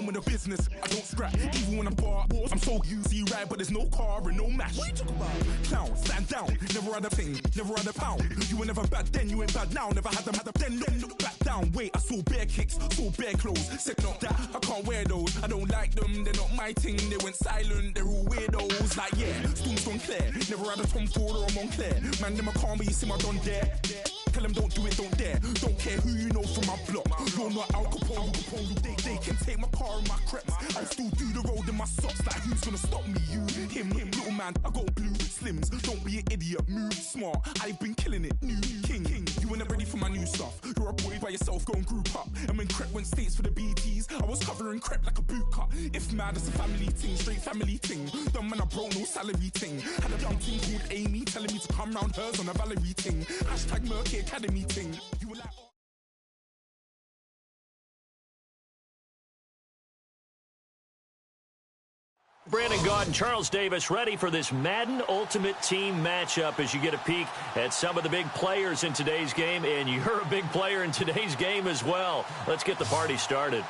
with the business, I don't scrap. Even when I'm bar, I'm so easy right, but there's no car and no mash. What you talk about? Clown, stand down, never had a thing, never had a pound. You were never bad then, you ain't bad now. Never had them, then look back down. Wait, I saw bare kicks, saw bare clothes. Said not that, I can't wear those. I don't like them, they're not my thing. They went silent, they're all weirdos. Like yeah, Storm's gone clear. Never had a Tom Ford or a Montclair. Man, them a call me, you see my don there. Tell them don't do it, don't dare. Don't care who you know from my block. You're not Al Capone, they can take my car and my creps. I'll still do the road in my socks. Like who's gonna stop me? You, him, little man. I got blue slims. Don't be an idiot, move smart. I've been killing it, new king. You were never ready for my new stuff. You're a boy by yourself, go and group up. And when Crep went states for the BTs, I was covering Crep like a boot cut. If mad, it's a family thing, straight family thing. Dumb man, I bro, no salary thing. Had a young thing called Amy telling me to come round hers on a Valerie thing. Hashtag Murky Academy thing. You were like, oh. Brandon Gaudin, Charles Davis ready for this Madden Ultimate Team matchup as you get a peek at some of the big players in today's game, and you're a big player in today's game as well. Let's get the party started.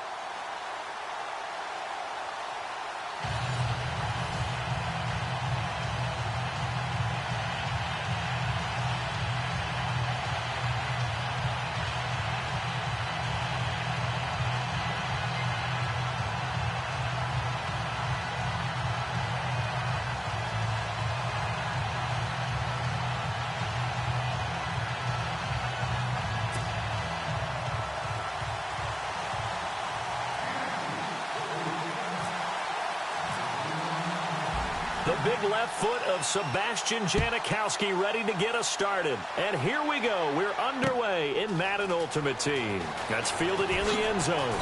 The big left foot of Sebastian Janikowski ready to get us started. And here we go. We're underway in Madden Ultimate Team. That's fielded in the end zone.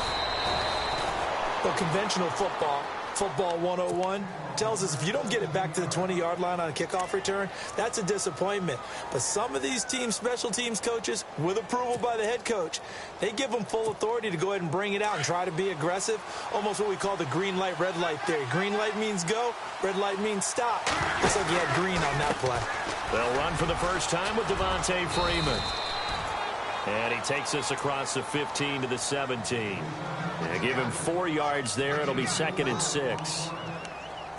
Well, conventional football 101, tells us if you don't get it back to the 20-yard line on a kickoff return, that's a disappointment. But some of these teams, special teams coaches, with approval by the head coach, they give them full authority to go ahead and bring it out and try to be aggressive. Almost what we call the green light, red light theory. Green light means go, red light means stop. Looks like he had green on that play. They'll run for the first time with Devontae Freeman. And he takes us across the 15 to the 17. Yeah, give him 4 yards there. It'll be 2nd and 6.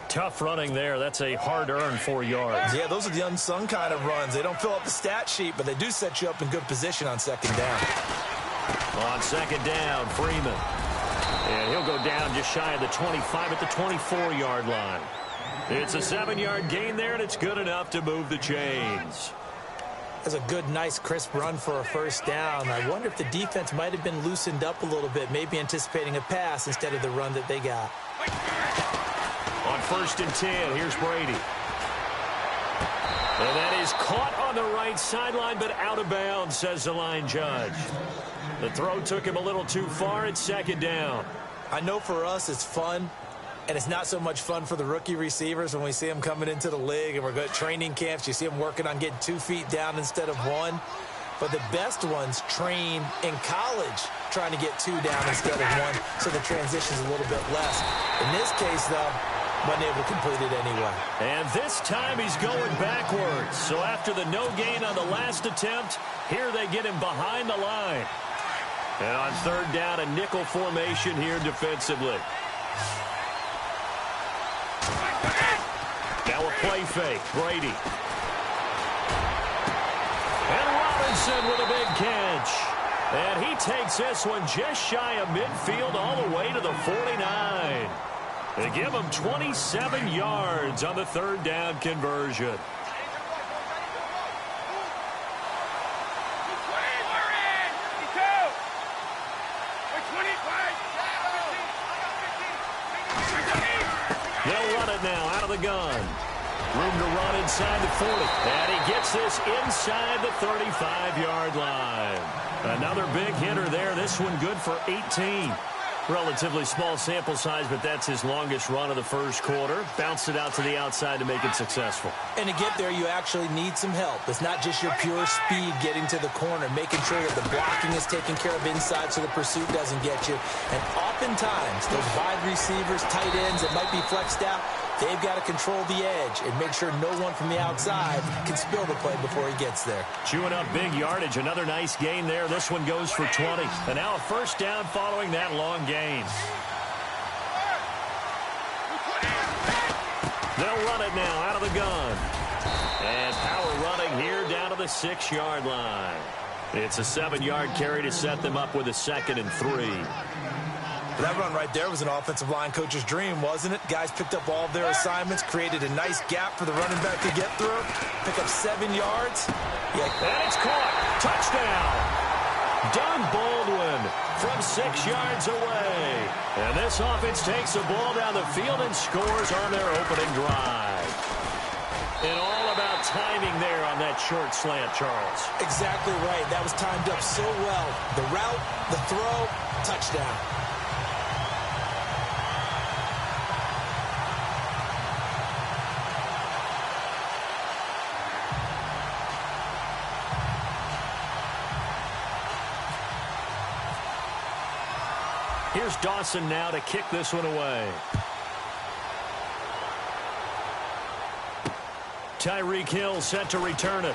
Tough running there. That's a hard-earned 4 yards. Yeah, those are the unsung kind of runs. They don't fill up the stat sheet, but they do set you up in good position on 2nd down. On 2nd down, Freeman. And he'll go down just shy of the 25 at the 24-yard line. It's a 7-yard gain there, and it's good enough to move the chains. That's a good, nice, crisp run for a first down. I wonder if the defense might have been loosened up a little bit, maybe anticipating a pass instead of the run that they got. On 1st and 10, here's Brady. And that is caught on the right sideline, but out of bounds, says the line judge. The throw took him a little too far. It's 2nd down. I know for us it's fun, and it's not so much fun for the rookie receivers when we see them coming into the league and we're going to training camps. You see them working on getting 2 feet down instead of 1. But the best ones train in college trying to get 2 down instead of 1, so the transition's a little bit less. In this case, though, wasn't able to complete it anyway. And this time he's going backwards. So after the no gain on the last attempt, here they get him behind the line. And on 3rd down, a nickel formation here defensively. Now a play fake. Brady. And Robinson with a big catch. And he takes this one just shy of midfield all the way to the 49. They give him 27 yards on the 3rd down conversion. They'll run it now out of the gun. Room to run inside the 40. And he gets this inside the 35-yard line. Another big hitter there. This one good for 18. Relatively small sample size, but that's his longest run of the first quarter. Bounced it out to the outside to make it successful. And to get there, you actually need some help. It's not just your pure speed getting to the corner, making sure that the blocking is taken care of inside so the pursuit doesn't get you. And oftentimes, those wide receivers, tight ends that might be flexed out, they've got to control the edge and make sure no one from the outside can spill the play before he gets there. Chewing up big yardage. Another nice gain there. This one goes for 20. And now a first down following that long gain. They'll run it now out of the gun. And power running here down to the 6-yard line. It's a 7-yard carry to set them up with a 2nd and 3. That run right there was an offensive line coach's dream, wasn't it? Guys picked up all of their assignments, created a nice gap for the running back to get through, pick up 7 yards. Yeah. And it's caught. Touchdown. Doug Baldwin from 6 yards away. And this offense takes the ball down the field and scores on their opening drive. And all about timing there on that short slant, Charles. Exactly right. That was timed up so well. The route, the throw, touchdown. Here's Dawson now to kick this one away. Tyreek Hill set to return it.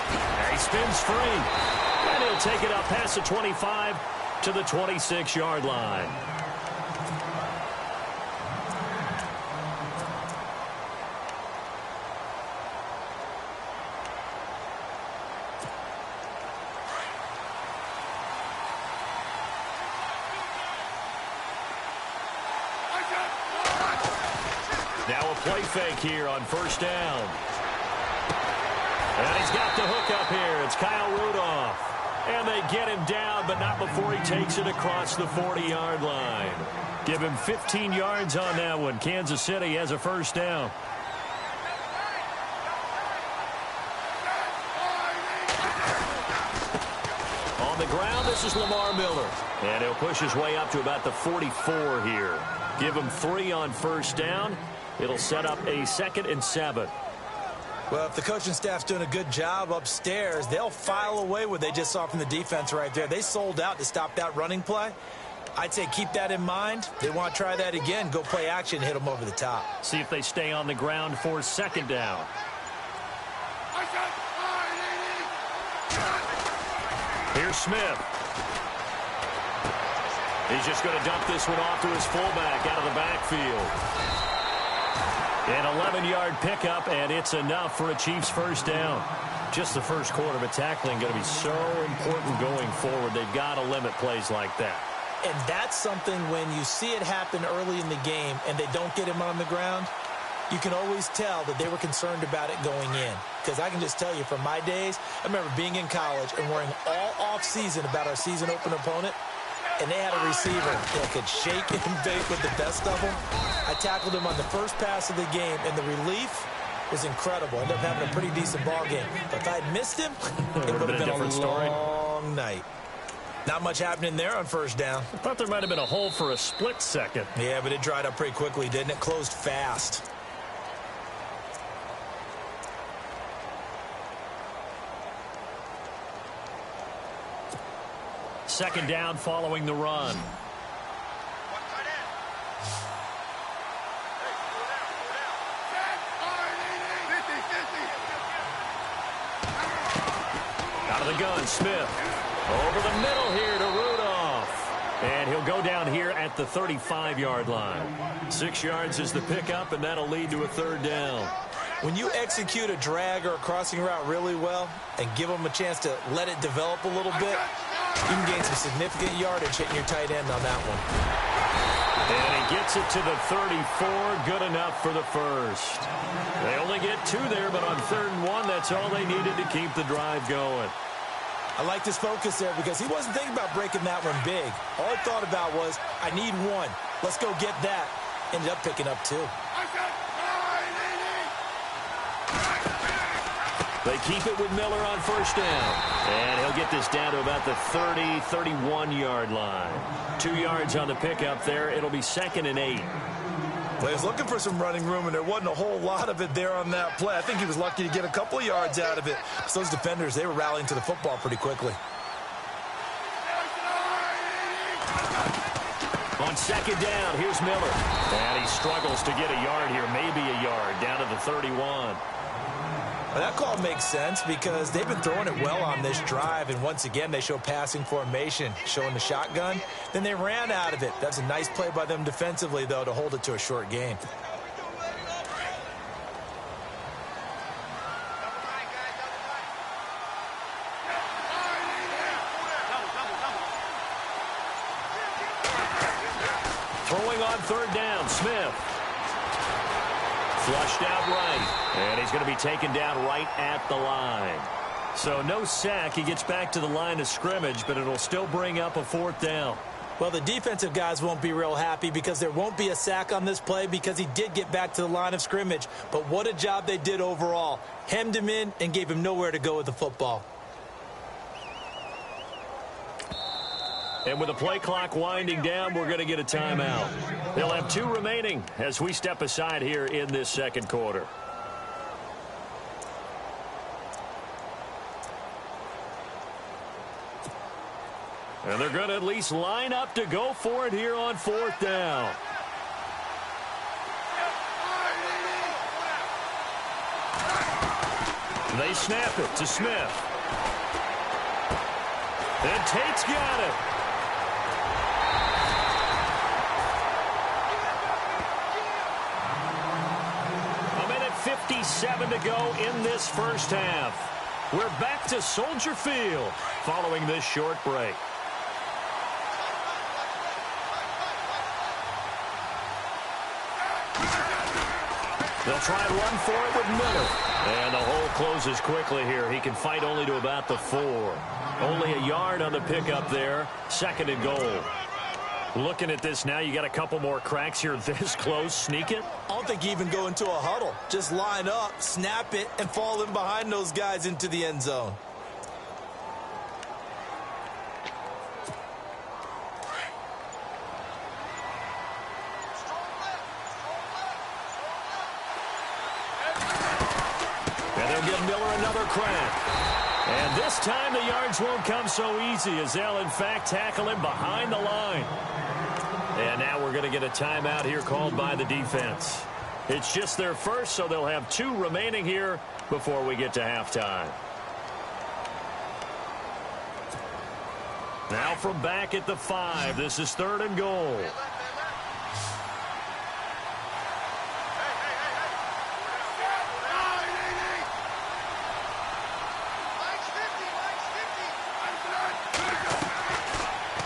And he spins free. And he'll take it up past the 25 to the 26-yard line. Now a play fake here on first down. And he's got the hook up here. It's Kyle Rudolph. And they get him down, but not before he takes it across the 40-yard line. Give him 15 yards on that one. Kansas City has a first down. On the ground, this is Lamar Miller. And he'll push his way up to about the 44 here. Give him 3 on first down. It'll set up a 2nd and 7. Well, if the coaching staff's doing a good job upstairs, they'll file away what they just saw from the defense right there. They sold out to stop that running play. I'd say keep that in mind. They want to try that again. Go play action, hit them over the top. See if they stay on the ground for 2nd down. Here's Smith. He's just going to dump this one off to his fullback out of the backfield. An 11-yard pickup, and it's enough for a Chiefs first down. Just the first quarter, but tackling going to be so important going forward. They've got to limit plays like that. And that's something when you see it happen early in the game and they don't get him on the ground, you can always tell that they were concerned about it going in. Because I can just tell you from my days, I remember being in college and worrying all off-season about our season open opponent. And they had a receiver that could shake and bake with the best of them. I tackled him on the first pass of the game, and the relief was incredible. Ended up having a pretty decent ball game. But if I had missed him, it would have been a different story. Long night. Not much happening there on first down. I thought there might have been a hole for a split second. Yeah, but it dried up pretty quickly, didn't it? Closed fast. Second down following the run. Out of the gun, Smith. Over the middle here to Rudolph. And he'll go down here at the 35-yard line. 6 yards is the pickup, and that'll lead to a 3rd down. When you execute a drag or a crossing route really well and give them a chance to let it develop a little bit, you can gain some significant yardage hitting your tight end on that one. And he gets it to the 34. Good enough for the first. They only get 2 there, but on 3rd and 1, that's all they needed to keep the drive going. I like his focus there because he wasn't thinking about breaking that one big. All he thought about was, I need 1. Let's go get that. Ended up picking up 2. They keep it with Miller on first down. And he'll get this down to about the 30, 31-yard line. 2 yards on the pickup there. It'll be 2nd and 8. Well, he was looking for some running room, and there wasn't a whole lot of it there on that play. I think he was lucky to get a couple of yards out of it. Because those defenders, they were rallying to the football pretty quickly. On 2nd down, here's Miller. And he struggles to get a yard here, maybe a yard, down to the 31. Well, that call makes sense because they've been throwing it well on this drive, and once again they show passing formation, showing the shotgun. Then they ran out of it. That's a nice play by them defensively, though, to hold it to a short gain. Throwing on third down, Smith. Flushed out right, and he's going to be taken down right at the line. So no sack. He gets back to the line of scrimmage, but it'll still bring up a fourth down. Well, the defensive guys won't be real happy because there won't be a sack on this play because he did get back to the line of scrimmage. But what a job they did overall. Hemmed him in and gave him nowhere to go with the football. And with the play clock winding down, we're going to get a timeout. They'll have 2 remaining as we step aside here in this second quarter. And they're going to at least line up to go for it here on fourth down. They snap it to Smith. And Tate's got it. A minute 57 to go in this first half. We're back to Soldier Field following this short break. They'll try and run for it with Miller. And the hole closes quickly here. He can fight only to about the 4. Only a yard on the pickup there. 2nd and goal. Looking at this now, you got a couple more cracks here this close. Sneak it? I don't think you even go into a huddle. Just line up, snap it, and fall in behind those guys into the end zone. Give Miller another crack. And this time the yards won't come so easy as they'll in fact tackle him behind the line. And now we're going to get a timeout here called by the defense. It's just their first, so they'll have 2 remaining here before we get to halftime. Now from back at the 5, this is 3rd and goal.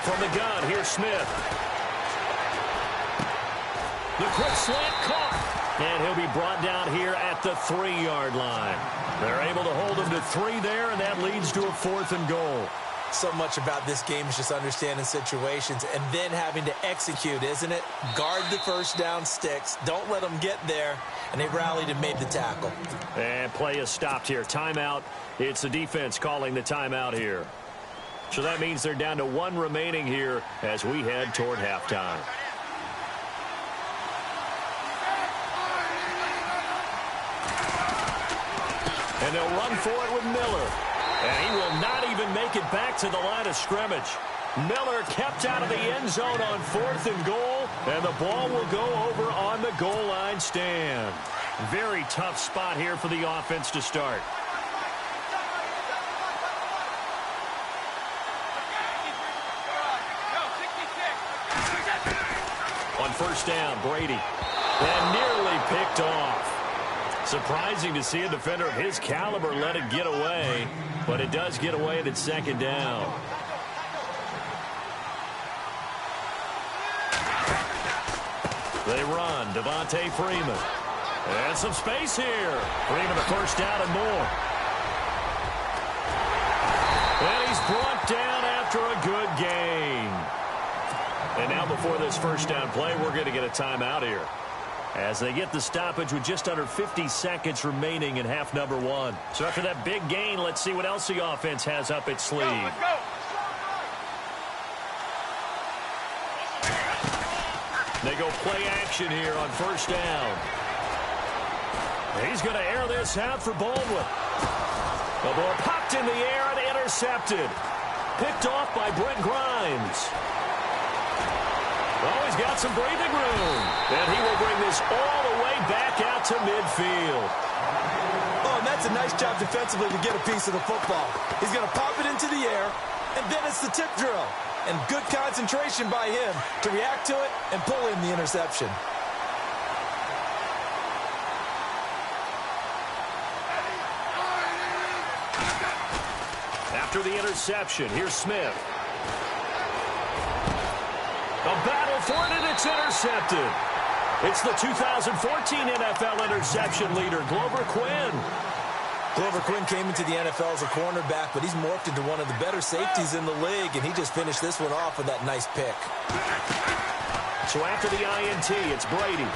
From the gun, here's Smith. The quick slant caught. And he'll be brought down here at the 3-yard line. They're able to hold him to 3 there, and that leads to a 4th and goal. So much about this game is just understanding situations and then having to execute, isn't it? Guard the first down sticks. Don't let them get there. And they rallied and made the tackle. And play is stopped here. Timeout. It's the defense calling the timeout here. So that means they're down to 1 remaining here as we head toward halftime. And they'll run for it with Miller. And he will not even make it back to the line of scrimmage. Miller kept out of the end zone on 4th and goal. And the ball will go over on the goal line stand. Very tough spot here for the offense to start. On first down, Brady. And nearly picked off. Surprising to see a defender of his caliber let it get away. But it does get away at 2nd down. They run. Devontae Freeman. And some space here. Freeman a first down and more. And he's brought down after a good gain. And now before this first down play, we're going to get a timeout here. As they get the stoppage with just under 50 seconds remaining in half number 1. So after that big gain, let's see what else the offense has up its sleeve. Let's go. They go play action here on first down. He's going to air this out for Baldwin. The ball popped in the air and intercepted. Picked off by Brent Grimes. Oh, he's got some breathing room. And he will bring this all the way back out to midfield. Oh, and that's a nice job defensively to get a piece of the football. He's going to pop it into the air, and then it's the tip drill. And good concentration by him to react to it and pull in the interception. After the interception, here's Smith. A battle for it, and it's intercepted. intercepted. It's the 2014 NFL interception leader, Glover Quinn. Glover Quinn came into the NFL as a cornerback, but he's morphed into one of the better safeties in the league, and he just finished this one off with that nice pick. So after the INT, it's Brady.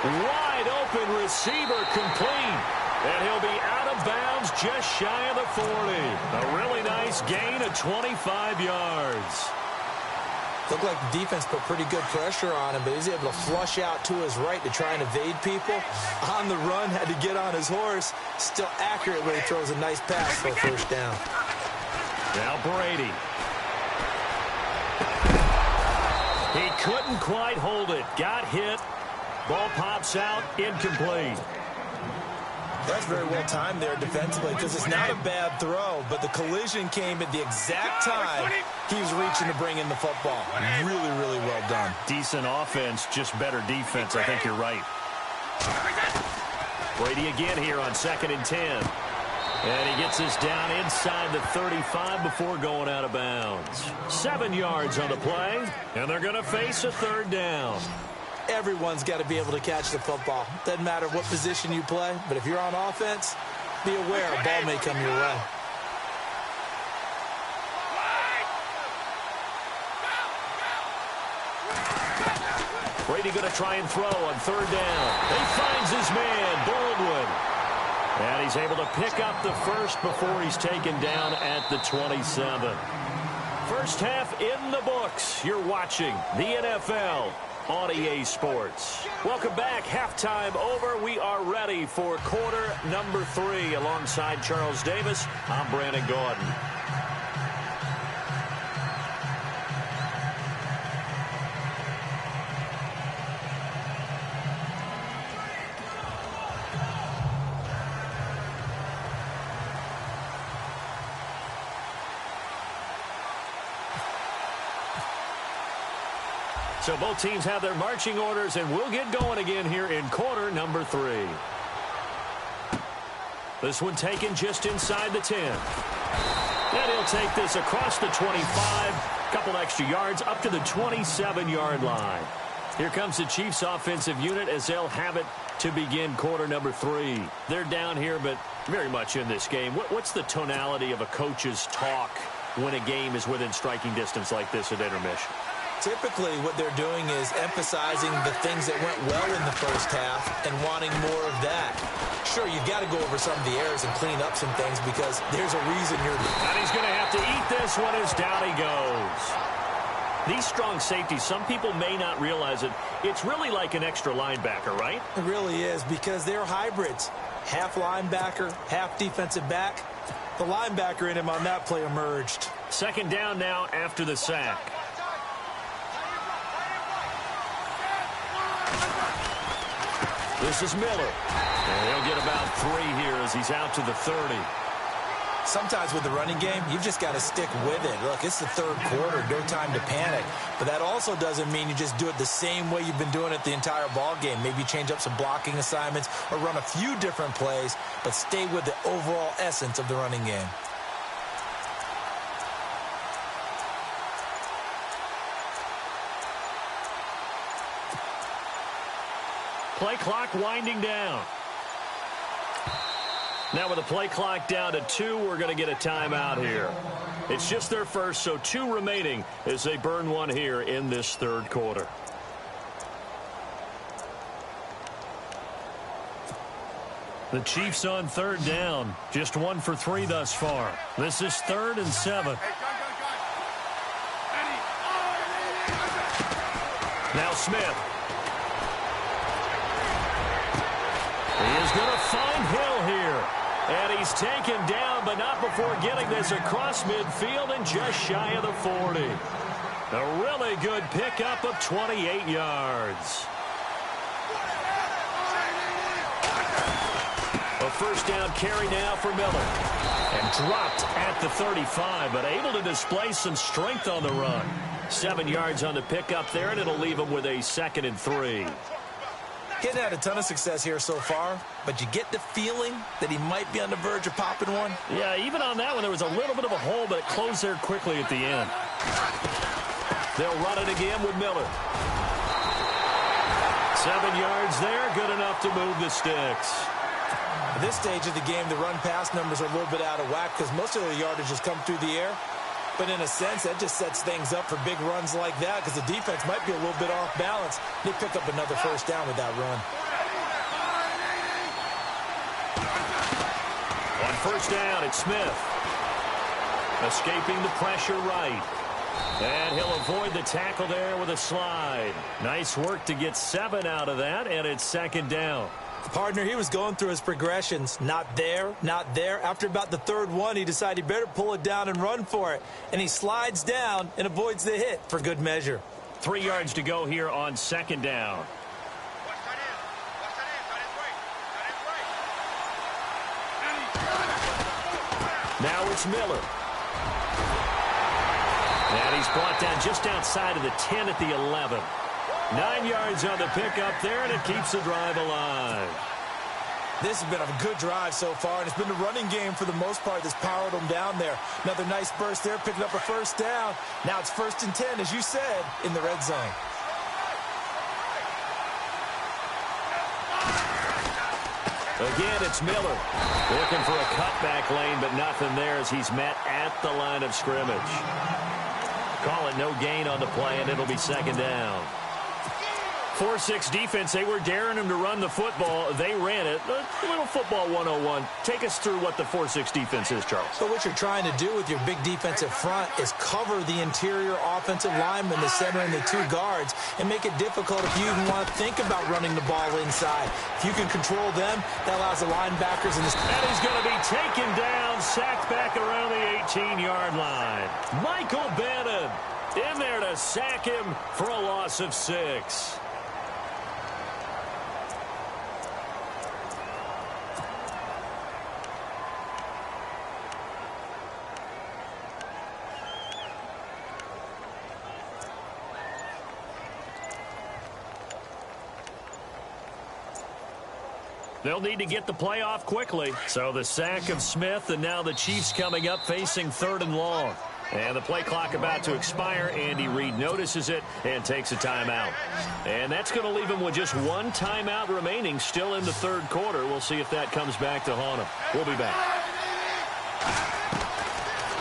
Wide open receiver complete. And he'll be out of bounds just shy of the 40. A really nice gain of 25 yards. Looked like the defense put pretty good pressure on him, but he was able to flush out to his right to try and evade people. On the run, had to get on his horse. Still accurate when he throws a nice pass for a first down. Now Brady. He couldn't quite hold it. Got hit. Ball pops out. Incomplete. That's very well timed there defensively because it's not a bad throw, but the collision came at the exact time he was reaching to bring in the football. Really, really well done. Decent offense, just better defense. I think you're right. Brady again here on 2nd and 10. And he gets this down inside the 35 before going out of bounds. 7 yards on the play, and they're going to face a 3rd down. Everyone's got to be able to catch the football. Doesn't matter what position you play, but if you're on offense, be aware a ball may come your way. Brady going to try and throw on 3rd down. He finds his man, Baldwin. And he's able to pick up the first before he's taken down at the 27. First half in the books. You're watching the NFL on EA Sports. Welcome back. Halftime over. We are ready for quarter number 3. Alongside Charles Davis, I'm Brandon Gordon. So both teams have their marching orders, and we'll get going again here in quarter number 3. This one taken just inside the 10. And he'll take this across the 25, a couple extra yards up to the 27-yard line. Here comes the Chiefs offensive unit as they'll have it to begin quarter number 3. They're down here, but very much in this game. What's the tonality of a coach's talk when a game is within striking distance like this at intermission? Typically, what they're doing is emphasizing the things that went well in the first half and wanting more of that. Sure, you've got to go over some of the errors and clean up some things because there's a reason you're... And he's going to have to eat this one as down he goes. These strong safeties, some people may not realize it. It's really like an extra linebacker, right? It really is because they're hybrids. Half linebacker, half defensive back. The linebacker in him on that play emerged. 2nd down now after the sack. This is Miller. And he'll get about 3 here as he's out to the 30. Sometimes with the running game, you've just got to stick with it. Look, it's the 3rd quarter, no time to panic. But that also doesn't mean you just do it the same way you've been doing it the entire ball game. Maybe change up some blocking assignments or run a few different plays, but stay with the overall essence of the running game. Play clock winding down. Now with the play clock down to 2, we're going to get a timeout here. It's just their first, so 2 remaining as they burn one here in this 3rd quarter. The Chiefs on 3rd down. Just 1 for 3 thus far. This is 3rd and 7. Now Smith. He is going to find Hill here. And he's taken down, but not before getting this across midfield and just shy of the 40. A really good pickup of 28 yards. A first down carry now for Miller. And dropped at the 35, but able to display some strength on the run. 7 yards on the pickup there, and it'll leave him with a 2nd and 3. Hadn't had a ton of success here so far, but you get the feeling that he might be on the verge of popping one. Yeah, even on that one, there was a little bit of a hole, but it closed there quickly at the end. They'll run it again with Miller. 7 yards there, good enough to move the sticks. At this stage of the game, the run-pass numbers are a little bit out of whack because most of the yardage has come through the air. But in a sense, that just sets things up for big runs like that because the defense might be a little bit off balance. They pick up another first down with that run. On first down, it's Smith. Escaping the pressure right. And he'll avoid the tackle there with a slide. Nice work to get 7 out of that, and it's second down. Partner, he was going through his progressions. Not there, not there. After about the third one, he decided he better pull it down and run for it. And he slides down and avoids the hit for good measure. 3 yards to go here on second down. Now it's Miller. And he's brought down just outside of the 10 at the 11. 9 yards on the pickup there, and it keeps the drive alive. This has been a good drive so far, and it's been the running game for the most part that's powered them down there. Another nice burst there, picking up a first down. Now it's 1st and 10, as you said, in the red zone. Again, it's Miller. Looking for a cutback lane, but nothing there as he's met at the line of scrimmage. Call it no gain on the play, and it'll be second down. 4-6 defense, they were daring him to run the football. They ran it. A little football 101. Take us through what the 4-6 defense is, Charles. So what you're trying to do with your big defensive front is cover the interior offensive lineman, the center, and the 2 guards, and make it difficult if you even want to think about running the ball inside. If you can control them, that allows the linebackers in this. And he's going to be taken down, sacked back around the 18-yard line. Michael Bannon in there to sack him for a loss of 6. They'll need to get the play off quickly. So the sack of Smith, and now the Chiefs coming up facing 3rd and long. And the play clock about to expire. Andy Reid notices it and takes a timeout. And that's going to leave him with just 1 timeout remaining still in the 3rd quarter. We'll see if that comes back to haunt him. We'll be back.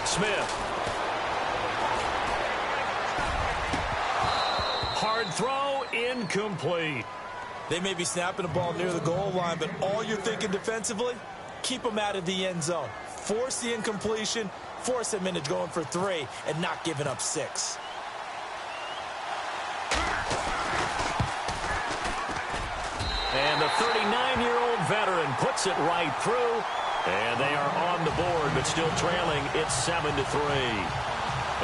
Smith. Hard throw, incomplete. They may be snapping the ball near the goal line, but all you're thinking defensively, keep them out of the end zone. Force the incompletion, force them into going for 3, and not giving up 6. And the 39-year-old veteran puts it right through. And they are on the board, but still trailing. It's 7-3.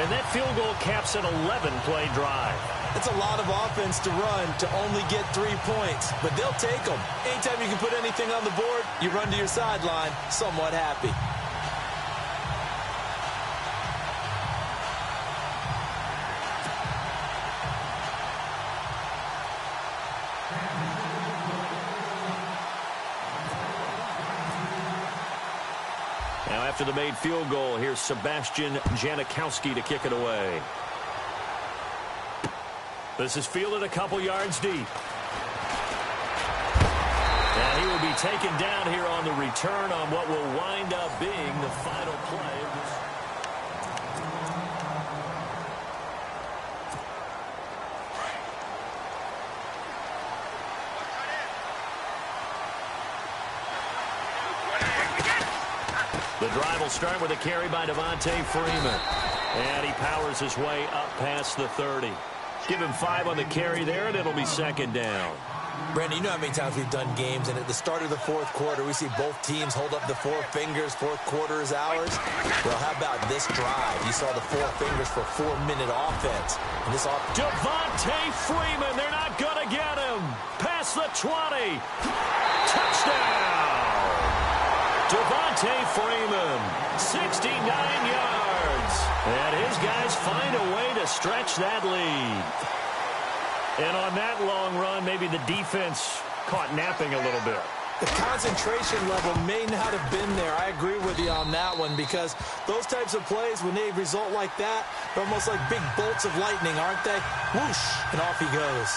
And that field goal caps an 11-play drive. It's a lot of offense to run to only get 3 points, but they'll take them. Anytime you can put anything on the board, you run to your sideline somewhat happy. Now after the made field goal, here's Sebastian Janikowski to kick it away. This is fielded a couple yards deep. And he will be taken down here on the return on what will wind up being the final play. The drive will start with a carry by Devontae Freeman. And he powers his way up past the 30. Give him 5 on the carry there, and it'll be second down. Brandon, you know how many times we've done games, and at the start of the 4th quarter, we see both teams hold up the 4 fingers, 4th quarter is ours. Well, how about this drive? You saw the 4 fingers for 4-minute offense. And this Devontae Freeman, they're not going to get him. Past the 20. Touchdown. Devontae Freeman, 69 yards. And his guys find a way to stretch that lead. And on that long run, maybe the defense caught napping a little bit. The concentration level may not have been there. I agree with you on that one because those types of plays, when they result like that, they're almost like big bolts of lightning, aren't they? Whoosh, and off he goes.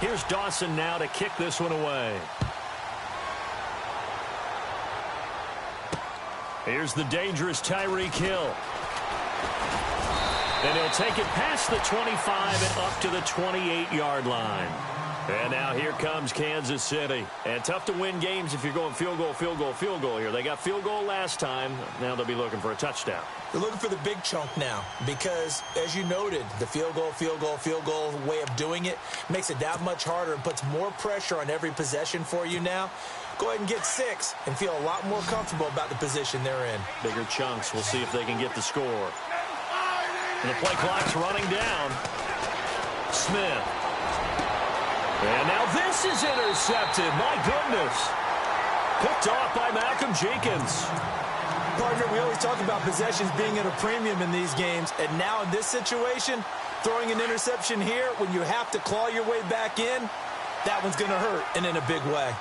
Here's Dawson now to kick this one away. Here's the dangerous Tyreek Hill. And he'll take it past the 25 and up to the 28-yard line. And now here comes Kansas City. And tough to win games if you're going field goal, field goal, field goal here. They got field goal last time. Now they'll be looking for a touchdown. They're looking for the big chunk now because, as you noted, the field goal, field goal, field goal way of doing it makes it that much harder and puts more pressure on every possession for you now. Go ahead and get 6 and feel a lot more comfortable about the position they're in. Bigger chunks. We'll see if they can get the score. And the play clock's running down. Smith. And now this is intercepted. My goodness. Picked off by Malcolm Jenkins. Partner, we always talk about possessions being at a premium in these games. And now in this situation, throwing an interception here when you have to claw your way back in, that one's going to hurt, and in a big way.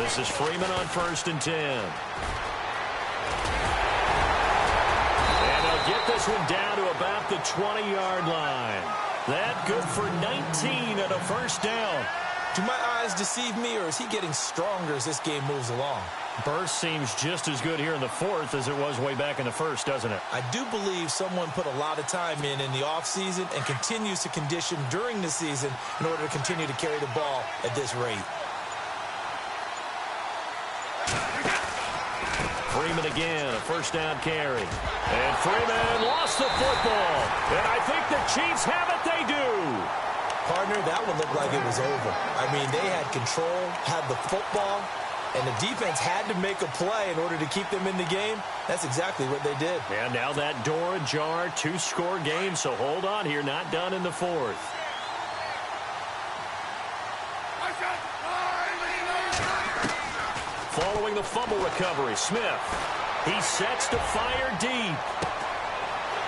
This is Freeman on 1st and 10. Get this one down to about the 20-yard line. That good for 19 and a first down. Do my eyes deceive me, or is he getting stronger as this game moves along? Burst seems just as good here in the 4th as it was way back in the 1st, doesn't it? I do believe someone put a lot of time in the offseason and continues to condition during the season in order to continue to carry the ball at this rate. Freeman again, a first down carry. And Freeman lost the football. And I think the Chiefs have it. They do. Partner, that one looked like it was over. I mean, they had control, had the football, and the defense had to make a play in order to keep them in the game. That's exactly what they did. And now that door ajar, 2-score game. So hold on here, not done in the 4th. Following the fumble recovery, Smith. He sets to fire deep.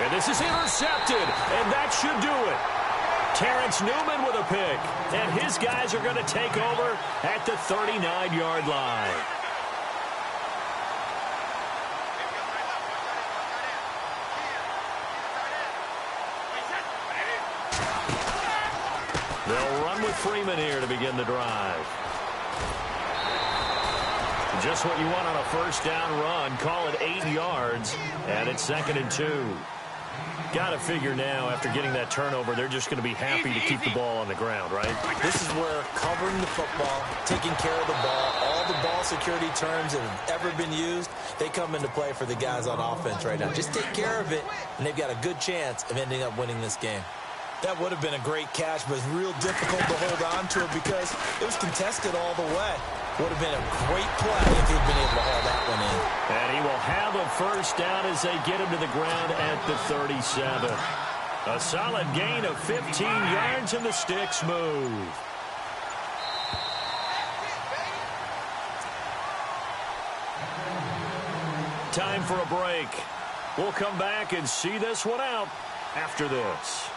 And this is intercepted, and that should do it. Terrence Newman with a pick. And his guys are going to take over at the 39-yard line. They'll run with Freeman here to begin the drive. Just what you want on a first down run. Call it 8 yards, and it's 2nd and 2. Got to figure now, after getting that turnover, they're just going to be happy to keep the ball on the ground, right? This is where covering the football, taking care of the ball, all the ball security terms that have ever been used, they come into play for the guys on offense right now. Just take care of it, and they've got a good chance of ending up winning this game. That would have been a great catch, but it's real difficult to hold on to it because it was contested all the way. Would have been a great play if he'd been able to haul that one in. And he will have a first down as they get him to the ground at the 37. A solid gain of 15 yards, and the sticks move. Time for a break. We'll come back and see this one out after this.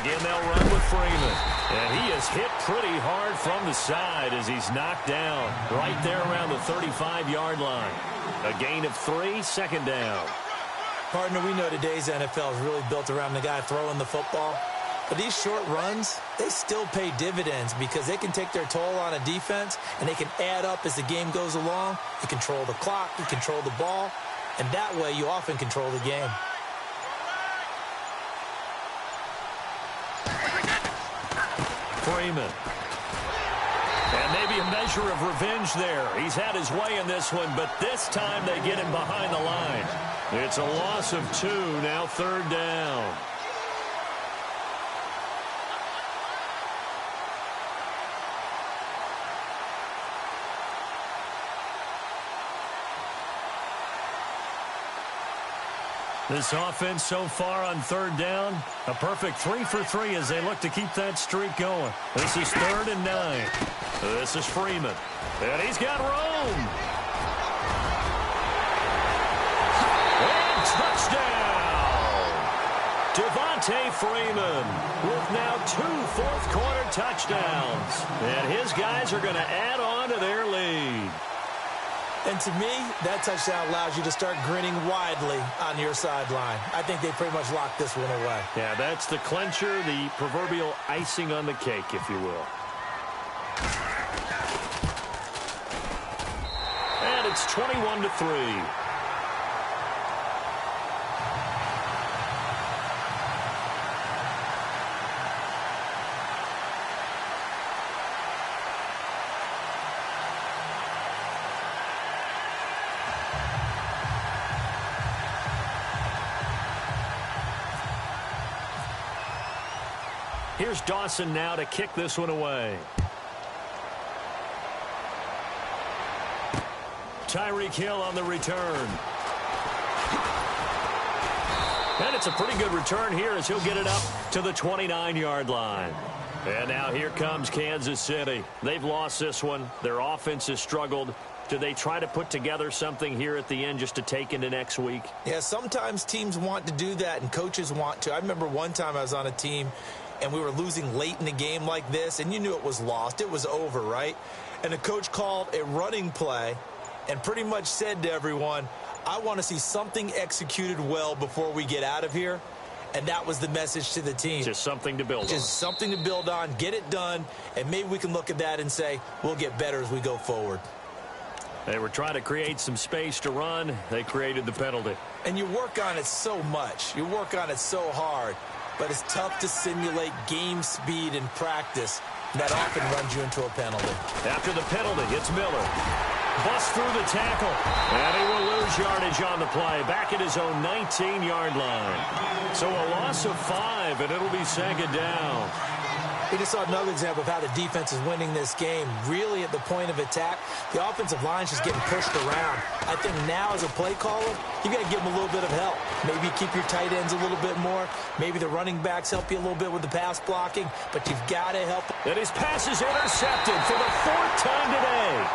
Again, they'll run with Freeman. And he is hit pretty hard from the side as he's knocked down right there around the 35-yard line. A gain of 3, 2nd down. Partner, we know today's NFL is really built around the guy throwing the football. But these short runs, they still pay dividends because they can take their toll on a defense, and they can add up as the game goes along. You control the clock, you control the ball, and that way you often control the game. Freeman. And maybe a measure of revenge there. He's had his way in this one, but this time they get him behind the line. It's a loss of 2, now 3rd down. This offense so far on third down, a perfect 3 for 3 as they look to keep that streak going. This is 3rd and 9. This is Freeman. And he's got room. And touchdown! Devontae Freeman with now 2 fourth-quarter touchdowns. And his guys are going to add on to their lead. And to me, that touchdown allows you to start grinning widely on your sideline. I think they pretty much locked this one away. Yeah, that's the clincher, the proverbial icing on the cake, if you will. And it's 21-3. Here's Dawson now to kick this one away. Tyreek Hill on the return. And it's a pretty good return here as he'll get it up to the 29-yard line. And now here comes Kansas City. They've lost this one. Their offense has struggled. Do they try to put together something here at the end just to take into next week? Yeah, sometimes teams want to do that and coaches want to. I remember one time I was on a team and we were losing late in the game like this, and you knew it was lost. It was over, right? And the coach called a running play and pretty much said to everyone, I want to see something executed well before we get out of here. And that was the message to the team. Just something to build on. Just something to build on, get it done, and maybe we can look at that and say, we'll get better as we go forward. They were trying to create some space to run. They created the penalty. And you work on it so much. You work on it so hard. But it's tough to simulate game speed in practice. That often runs you into a penalty. After the penalty, it's Miller. Busts through the tackle. And he will lose yardage on the play. Back at his own 19-yard line. So a loss of 5, and it'll be 2nd down. We just saw another example of how the defense is winning this game. Really at the point of attack, the offensive line's just getting pushed around. I think now as a play caller, you got to give them a little bit of help. Maybe keep your tight ends a little bit more. Maybe the running backs help you a little bit with the pass blocking, but you've got to help. And his pass is intercepted for the 4th time today.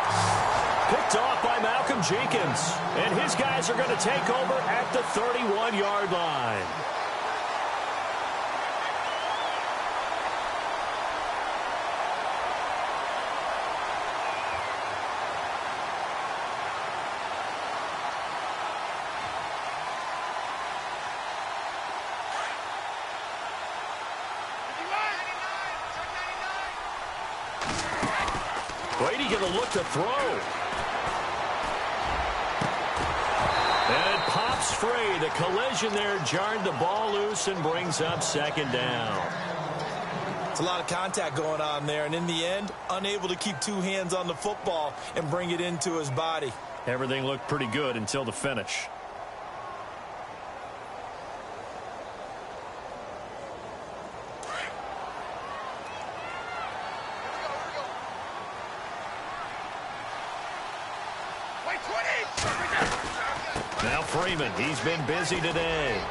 Picked off by Malcolm Jenkins. And his guys are going to take over at the 31-yard line. Brady going to look to throw. And it pops free. The collision there jarred the ball loose and brings up 2nd down. It's a lot of contact going on there, and in the end, unable to keep 2 hands on the football and bring it into his body. Everything looked pretty good until the finish. Now Freeman, he's been busy today.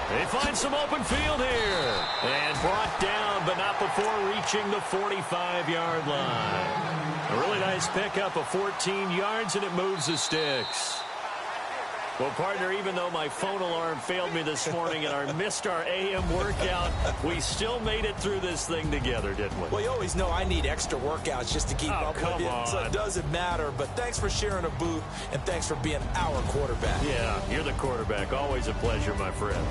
They find some open field here. And brought down, but not before reaching the 45-yard line. A really nice pickup of 14 yards, and it moves the sticks. Well, partner, even though my phone alarm failed me this morning and I missed our AM workout, we still made it through this thing together, didn't we? Well, you always know I need extra workouts just to keep up with you, so it doesn't matter. But thanks for sharing a booth, and thanks for being our quarterback. Yeah, you're the quarterback. Always a pleasure, my friend.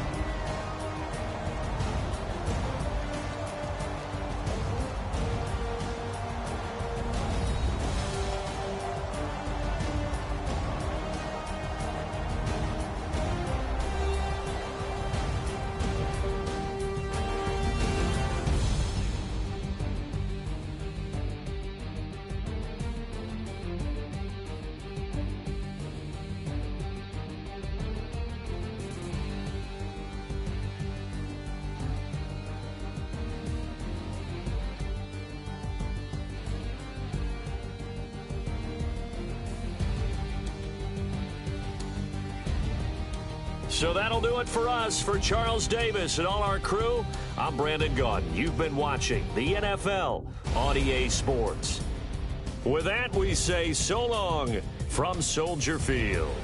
So that'll do it for us. For Charles Davis and all our crew, I'm Brandon Gaudin. You've been watching the NFL on EA Sports. With that, we say so long from Soldier Field.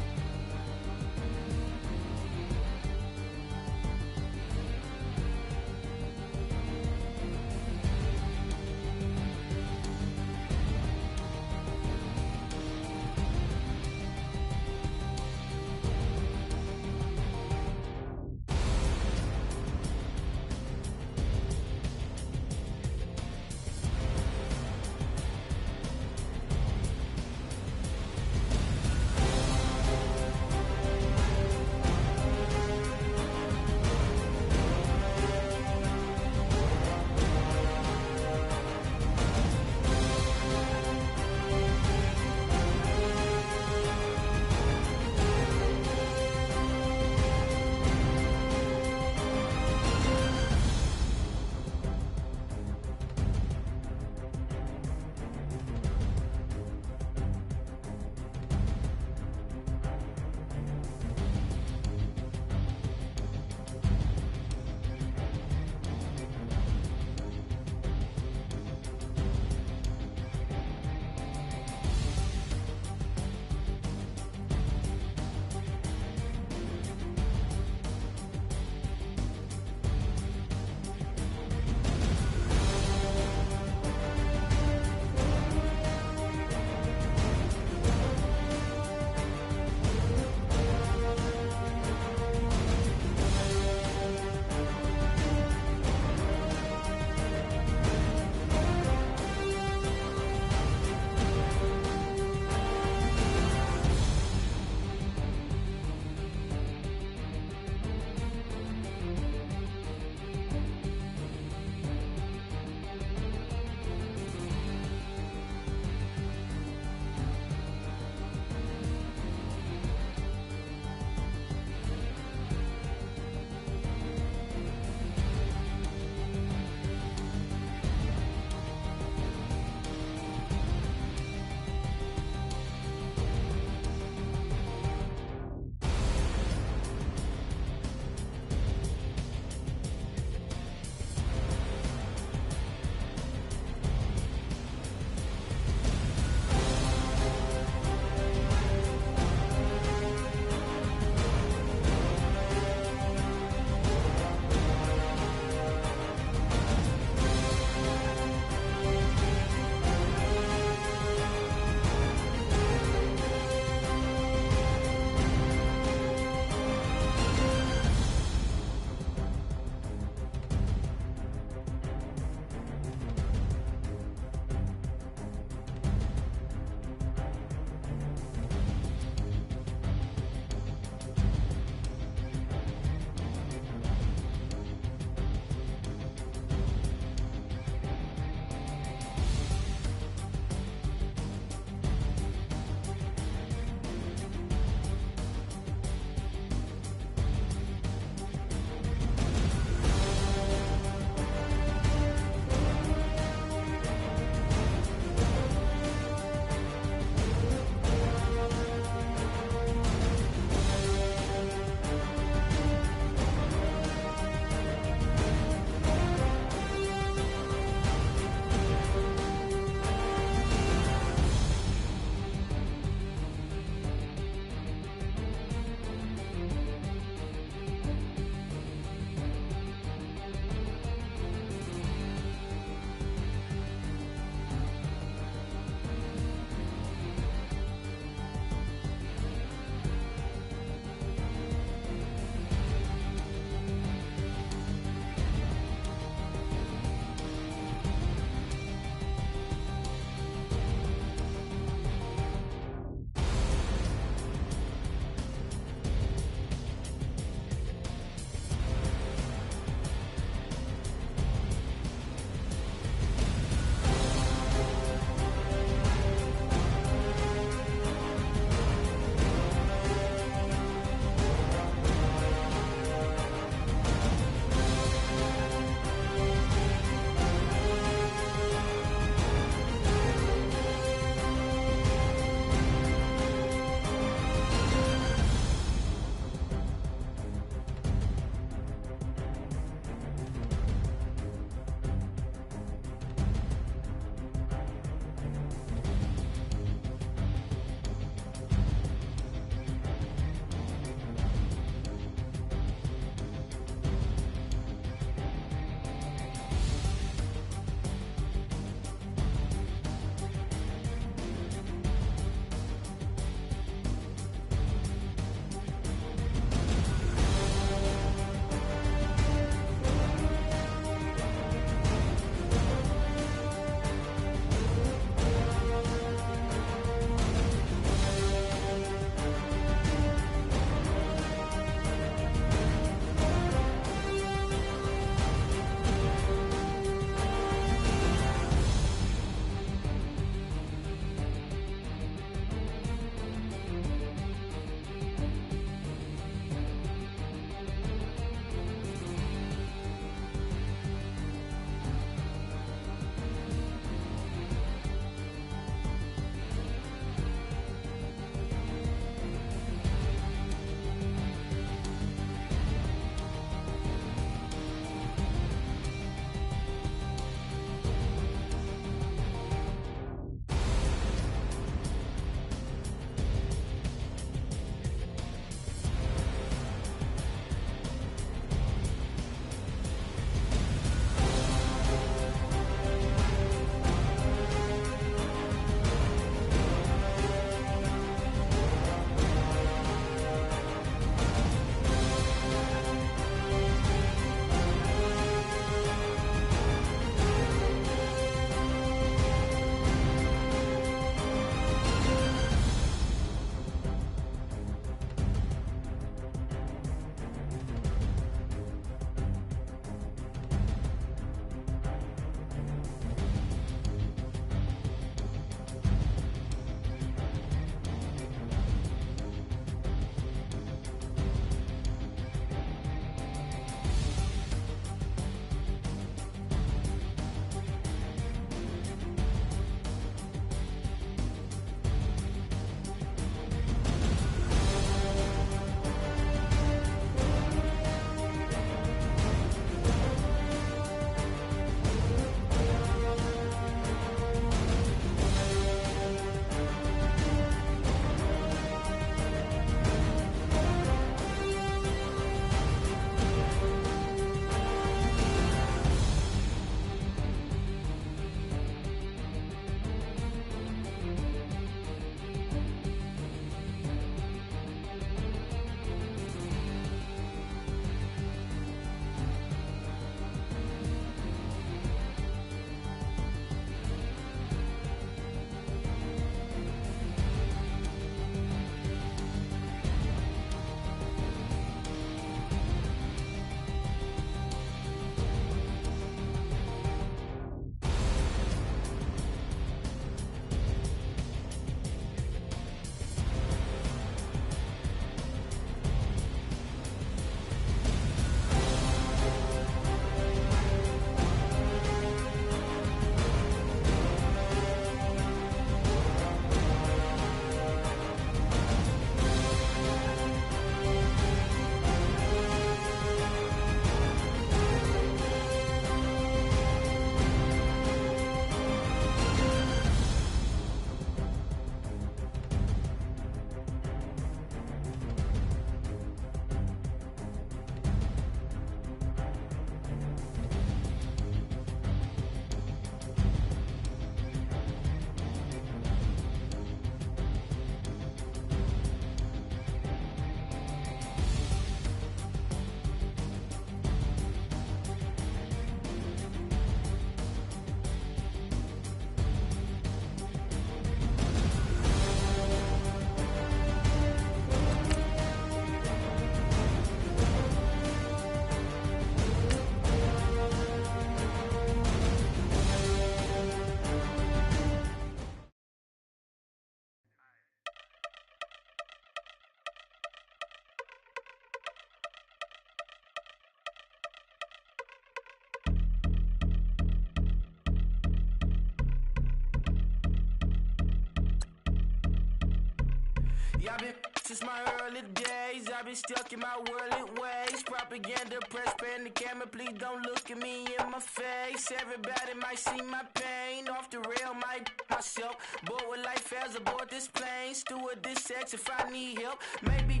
Yeah, I've been since my early days. I've been stuck in my worldly ways. Propaganda, press, pan the camera. Please don't look at me in my face. Everybody might see my pain. Off the rail, might myself. Bored with life as aboard this plane. Steward this sex if I need help. Maybe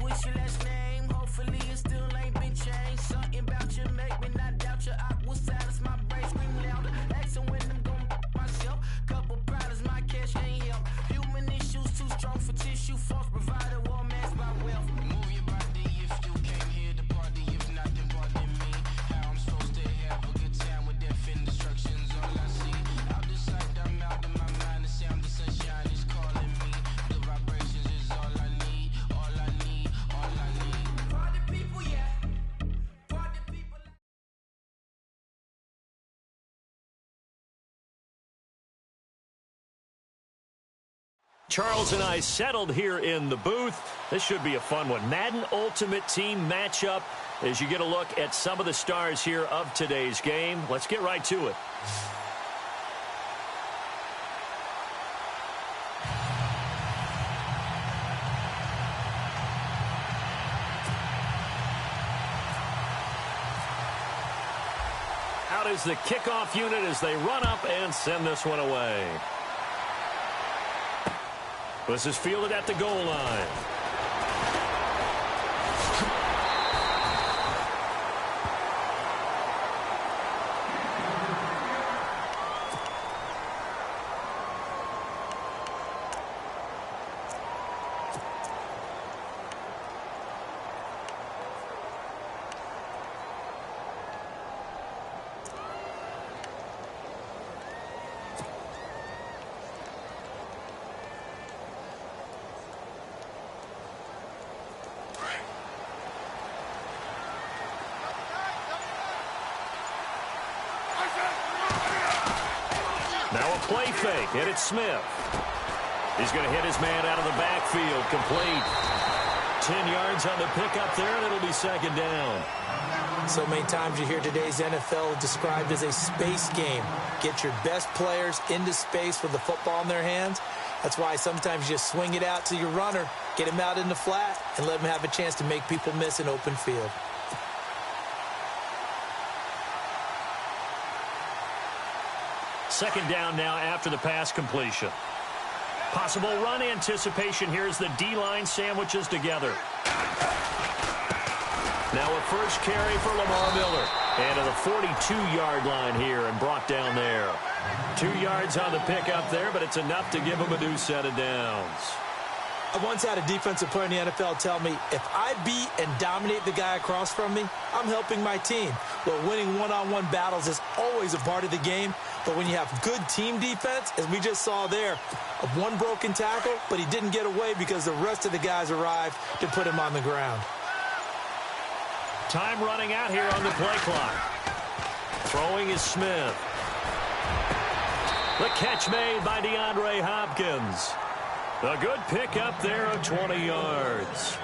what's your last name? Hopefully it still ain't been changed. Something about you make me not doubt you. I will silence my brain, scream louder. Asking when I'm gon' myself. Couple problems, my cash ain't help. Human issues too strong for tissue. False provider, war man's by wealth. Move your body if you came here to party. If not, then pardon me. How I'm supposed to have a good time with death and destruction's all I see. Out the sight, I'm out of my mind. The sound of sunshine is calling me. The vibrations is all I need. All I need, all I need. Party people, yeah. Party people. Charles and I settled here in the booth. This should be a fun one. Madden Ultimate Team matchup as you get a look at some of the stars here of today's game. Let's get right to it. Out is the kickoff unit as they run up and send this one away. This is fielded at the goal line. Now a play fake, and it's Smith. He's going to hit his man out of the backfield, complete. 10 yards on the pickup there, and it'll be second down. So many times you hear today's NFL described as a space game. Get your best players into space with the football in their hands. That's why sometimes you just swing it out to your runner, get him out in the flat, and let him have a chance to make people miss an open field. Second down now after the pass completion. Possible run anticipation. Here's the D-line sandwiches together. Now a first carry for Lamar Miller. And to the 42-yard line here and brought down there. 2 yards on the pickup there, but it's enough to give him a new set of downs. I once had a defensive player in the NFL tell me, if I beat and dominate the guy across from me, I'm helping my team. Well, winning one-on-one battles is always a part of the game, but when you have good team defense, as we just saw there, one broken tackle, but he didn't get away because the rest of the guys arrived to put him on the ground. Time running out here on the play clock. Throwing is Smith. The catch made by DeAndre Hopkins. A good pickup there of 20 yards.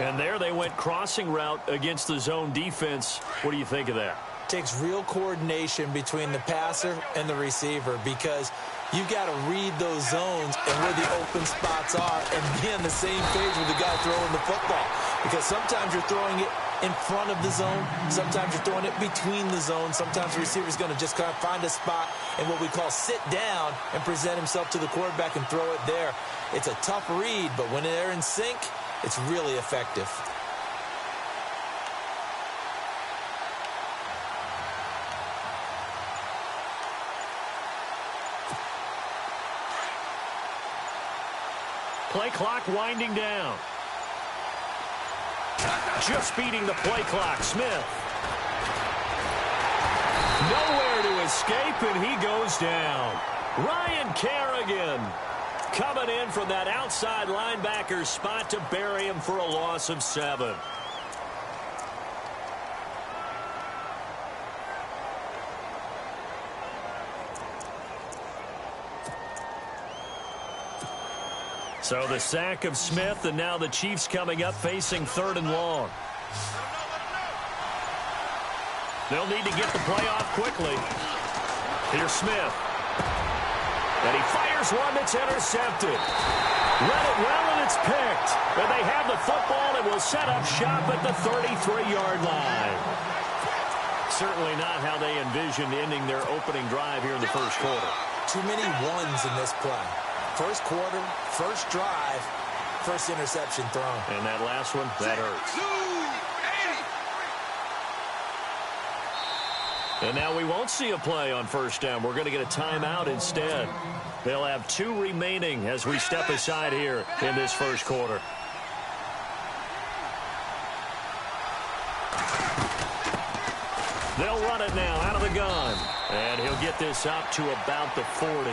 And there they went crossing route against the zone defense. What do you think of that? Takes real coordination between the passer and the receiver because you've got to read those zones and where the open spots are and be on the same page with the guy throwing the football. Because sometimes you're throwing it in front of the zone. Sometimes you're throwing it between the zones. Sometimes the receiver's going to just kind of find a spot and what we call sit down and present himself to the quarterback and throw it there. It's a tough read, but when they're in sync, it's really effective. Play clock winding down. Just beating the play clock, Smith. Nowhere to escape, and he goes down. Ryan Kerrigan coming in from that outside linebacker spot to bury him for a loss of 7. So the sack of Smith, and now the Chiefs coming up facing 3rd and long. They'll need to get the play off quickly. Here's Smith. And he fires one that's intercepted. Read it well, and it's picked. And they have the football and will set up shop at the 33-yard line. Certainly not how they envisioned ending their opening drive here in the first quarter. Too many ones in this play. First quarter, first drive, first interception thrown. And that last one, that hurts. And now we won't see a play on first down. We're going to get a timeout instead. They'll have 2 remaining as we step aside here in this first quarter. They'll run it now out of the gun. And he'll get this up to about the 40.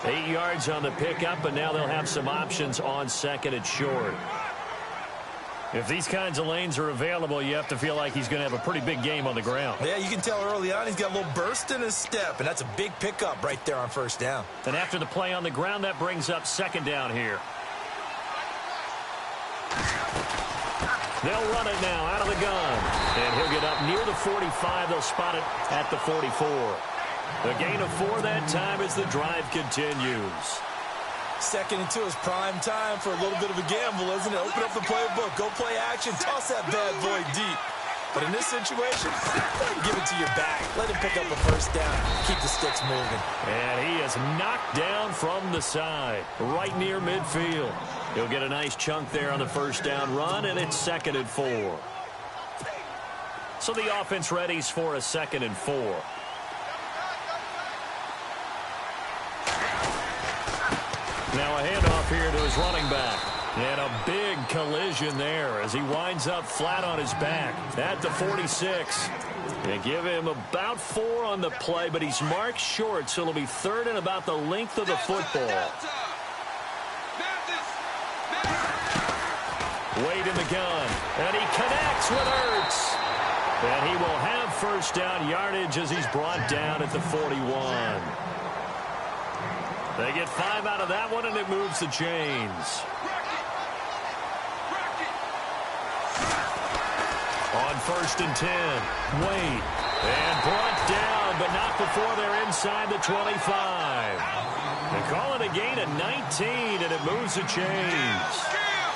8 yards on the pickup, and now they'll have some options on second and short. If these kinds of lanes are available, you have to feel like he's going to have a pretty big game on the ground. Yeah, you can tell early on he's got a little burst in his step, and that's a big pickup right there on first down. And after the play on the ground, that brings up second down here. They'll run it now out of the gun. And he'll get up near the 45. They'll spot it at the 44. The gain of 4 that time as the drive continues. Second and 2 is prime time for a little bit of a gamble, isn't it? Open up the playbook, go play action, toss that bad boy deep. But in this situation, give it to your back. Let him pick up a first down. Keep the sticks moving. And he is knocked down from the side, right near midfield. He'll get a nice chunk there on the first down run, and it's second and 4. So the offense readies for a second and 4. Now a handoff here to his running back. And a big collision there as he winds up flat on his back at the 46. They give him about 4 on the play, but he's marked short, so it'll be third and about the length of the football. Wade in the gun, and he connects with Ertz. And he will have first down yardage as he's brought down at the 41. They get 5 out of that one, and it moves the chains. On first and 10, Wade. And brought down, but not before they're inside the 25. They call it a gain of 19, and it moves the chains.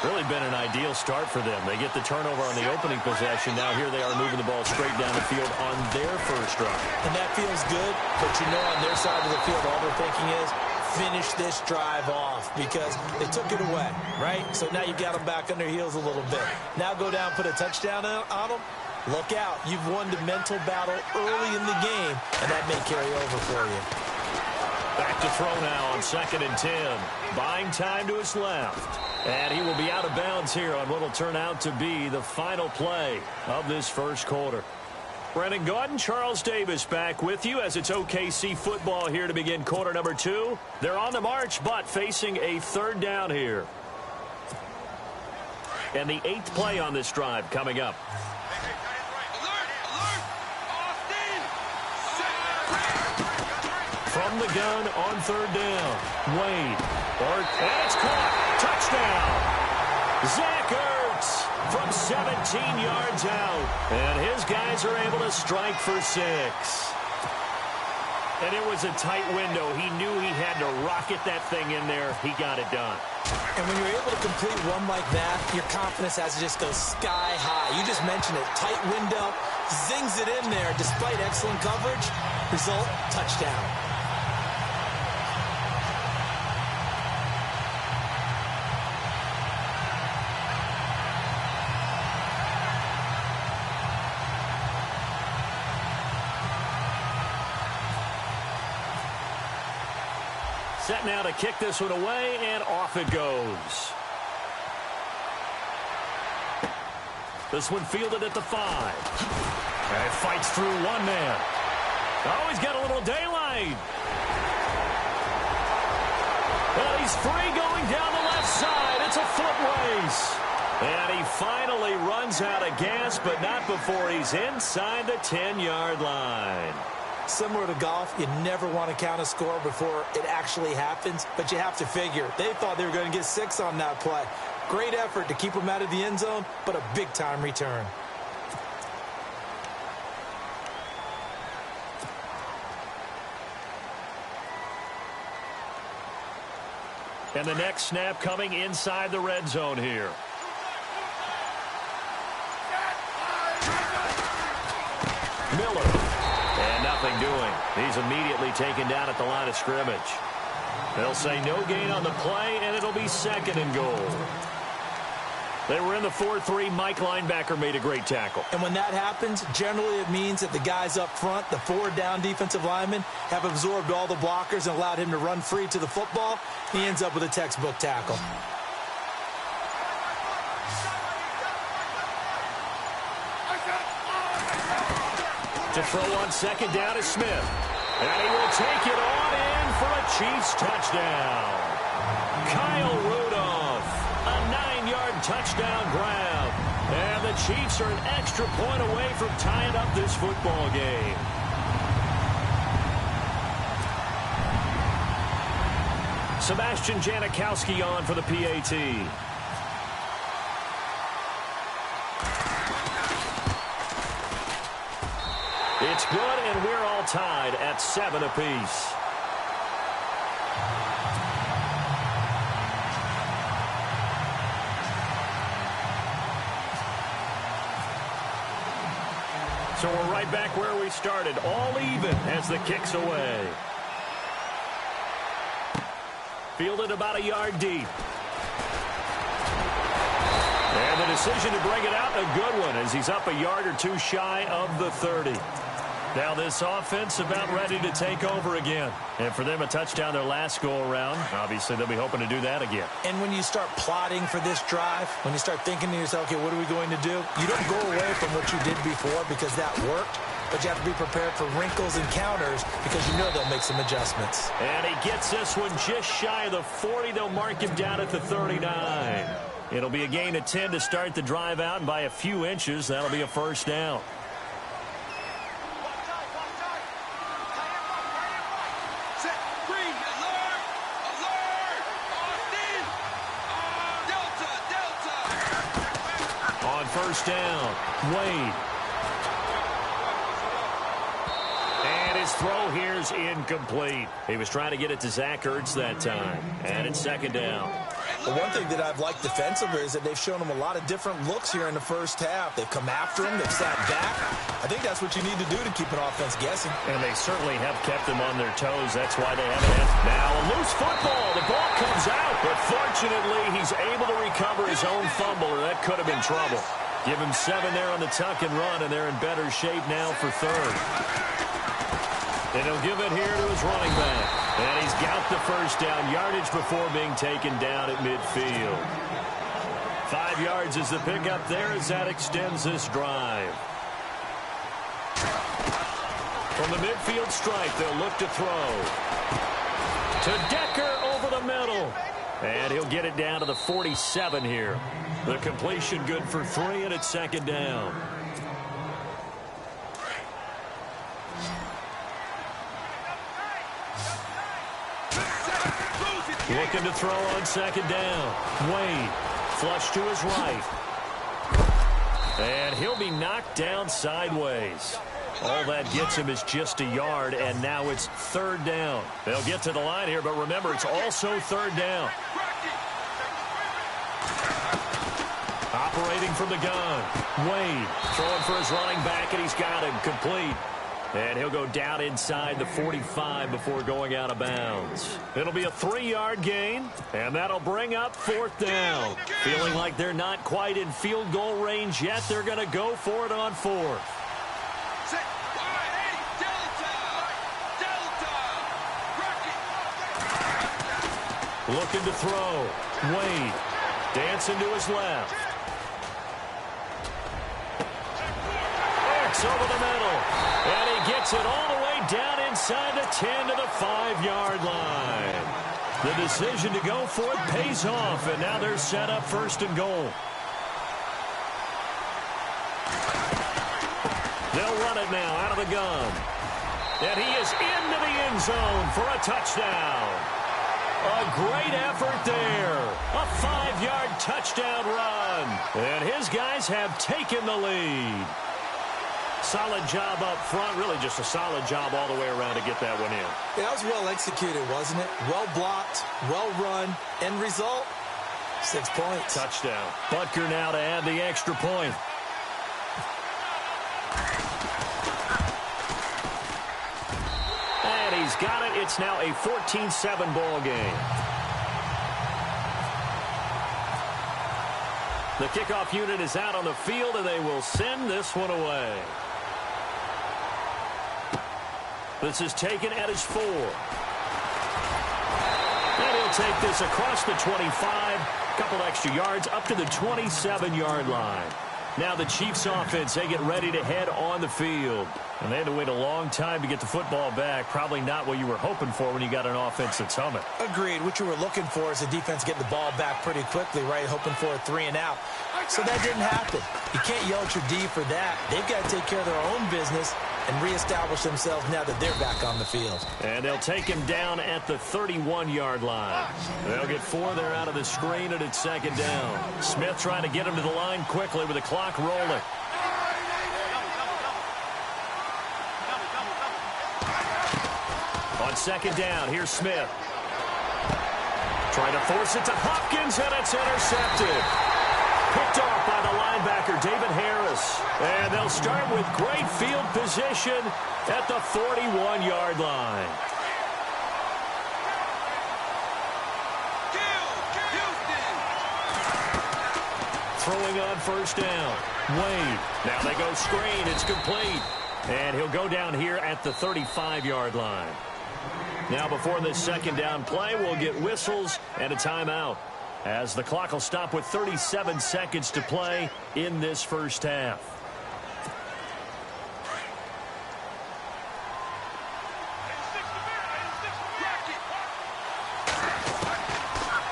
Really been an ideal start for them. They get the turnover on the opening possession. Now here they are moving the ball straight down the field on their first drive. And that feels good, but you know on their side of the field all they're thinking is, finish this drive off because they took it away, right? So now you got them back on their heels a little bit. Now go down, put a touchdown on them. Look out. You've won the mental battle early in the game, and that may carry over for you. Back to throw now on second and 10. Buying time to his left. And he will be out of bounds here on what will turn out to be the final play of this first quarter. Brennan Gaudin, Charles Davis back with you as it's OKC football here to begin quarter number 2. They're on the march, but facing a third down here. And the 8th play on this drive coming up. From the gun on third down. Wade. And it's caught. Touchdown. Zach Ertz from 17 yards out. And his guys are able to strike for 6. And it was a tight window. He knew he had to rocket that thing in there. He got it done. And when you're able to complete one like that, your confidence has to just go sky high. You just mentioned it. Tight window. Zings it in there despite excellent coverage. Result, touchdown. Set now to kick this one away, and off it goes. This one fielded at the 5. And fights through one man. Oh, he's got a little daylight. Well, he's free going down the left side. It's a foot race. And he finally runs out of gas, but not before he's inside the 10-yard line. Similar to golf, you never want to count a score before it actually happens, but you have to figure. They thought they were going to get 6 on that play. Great effort to keep them out of the end zone, but a big-time return. And the next snap coming inside the red zone here. Miller. And nothing doing. He's immediately taken down at the line of scrimmage. They'll say no gain on the play, and it'll be second and goal. They were in the 4-3. Mike linebacker made a great tackle. And when that happens, generally it means that the guys up front, the forward down defensive linemen, have absorbed all the blockers and allowed him to run free to the football. He ends up with a textbook tackle. To throw on second down is Smith. And he will take it on in for a Chiefs touchdown. Kyle Rudolph, a 9-yard touchdown grab. And the Chiefs are an extra point away from tying up this football game. Sebastian Janikowski on for the PAT. It's good, and we're all tied at 7 apiece. So we're right back where we started, all even as the kick's away. Fielded about a yard deep. And the decision to bring it out, a good one, as he's up a yard or two shy of the 30. Now this offense about ready to take over again. And for them, a touchdown their last go-around. Obviously, they'll be hoping to do that again. And when you start plotting for this drive, when you start thinking to yourself, okay, what are we going to do? You don't go away from what you did before because that worked. But you have to be prepared for wrinkles and counters because you know they'll make some adjustments. And he gets this one just shy of the 40. They'll mark him down at the 39. It'll be a gain of 10 to start the drive out, and by a few inches, that'll be a first down. On first down, Wade. And his throw here's incomplete. He was trying to get it to Zach Ertz that time. And it's second down. Well, one thing that I've liked defensively is that they've shown him a lot of different looks here in the first half. They've come after him. They've sat back. I think that's what you need to do to keep an offense guessing. And they certainly have kept them on their toes. That's why they haven't had. Now a loose football. The ball comes out. But fortunately, he's able to recover his own fumble, or that could have been trouble. Give him 7 there on the tuck and run, and they're in better shape now for third. And he'll give it here to his running back. And he's got the first down yardage before being taken down at midfield. 5 yards is the pickup there as that extends this drive. From the midfield stripe, they'll look to throw. To Decker over the middle. And he'll get it down to the 47 here. The completion good for 3, and it's second down. Looking to throw on second down. Wade, flush to his right. And he'll be knocked down sideways. All that gets him is just a yard, and now it's third down. They'll get to the line here, but remember, it's also third down. Operating from the gun. Wade throwing for his running back, and he's got him complete. And he'll go down inside the 45 before going out of bounds. It'll be a 3-yard gain, and that'll bring up fourth down. Feeling like they're not quite in field goal range yet, they're going to go for it on fourth. Looking to throw. Wade dancing to his left. X over the middle. And he gets it all the way down inside the 10 to the 5-yard line. The decision to go for it pays off, and now they're set up first and goal. They'll run it now out of the gun. And he is into the end zone for a touchdown. A great effort there. A 5-yard touchdown run. And his guys have taken the lead. Solid job up front. Really just a solid job all the way around to get that one in. Yeah, that was well executed, wasn't it? Well blocked, well run. End result, 6 points. Touchdown. Butker now to add the extra point. And he's got it. It's now a 14-7 ball game. The kickoff unit is out on the field, and they will send this one away. This is taken at his 4. And he'll take this across the 25. Couple extra yards up to the 27-yard line. Now the Chiefs offense, they get ready to head on the field. And they had to wait a long time to get the football back. Probably not what you were hoping for when you got an offense that's humming. Agreed. What you were looking for is the defense getting the ball back pretty quickly, right? Hoping for a 3 and out. So that didn't happen. You can't yell at your D for that. They've got to take care of their own business and reestablish themselves now that they're back on the field. And they'll take him down at the 31-yard line. They'll get 4 there out of the screen, and it's second down. Smith trying to get him to the line quickly with the clock rolling. On second down, here's Smith. Trying to force it to Hopkins, and it's intercepted. Picked off by the linebacker, David Harris. And they'll start with great field position at the 41-yard line. Throwing on first down. Wade. Now they go screen. It's complete. And he'll go down here at the 35-yard line. Now before this second down play, we'll get whistles and a timeout, as the clock will stop with 37 seconds to play in this first half.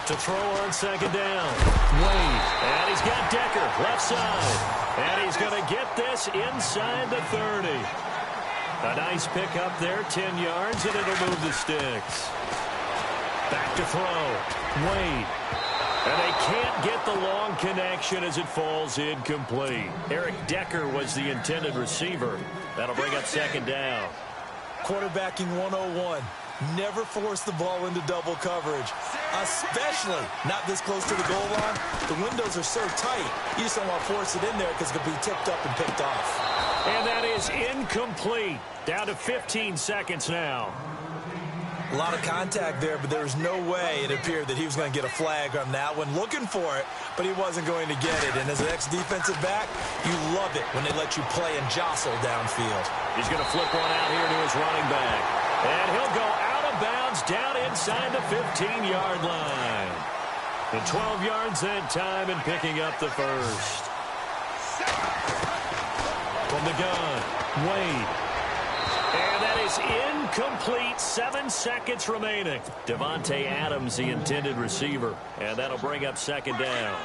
To throw on second down. Wade. And he's got Decker left side. And he's going to get this inside the 30. A nice pickup there, 10 yards, and it'll move the sticks. Back to throw. Wade. And they can't get the long connection as it falls incomplete. Eric Decker was the intended receiver. That'll bring up second down. Quarterbacking 101. Never force the ball into double coverage, especially not this close to the goal line. The windows are so tight, you just don't want to force it in there because it could be tipped up and picked off. And that is incomplete. Down to 15 seconds now. A lot of contact there, but there was no way it appeared that he was going to get a flag on that one. Looking for it, but he wasn't going to get it. And as an ex-defensive back, you love it when they let you play and jostle downfield. He's going to flip one out here to his running back. And he'll go out of bounds down inside the 15-yard line. And 12 yards that time and picking up the first. From the gun, Wade. And that is incomplete. 7 seconds remaining. Devontae Adams, the intended receiver. And that'll bring up second down.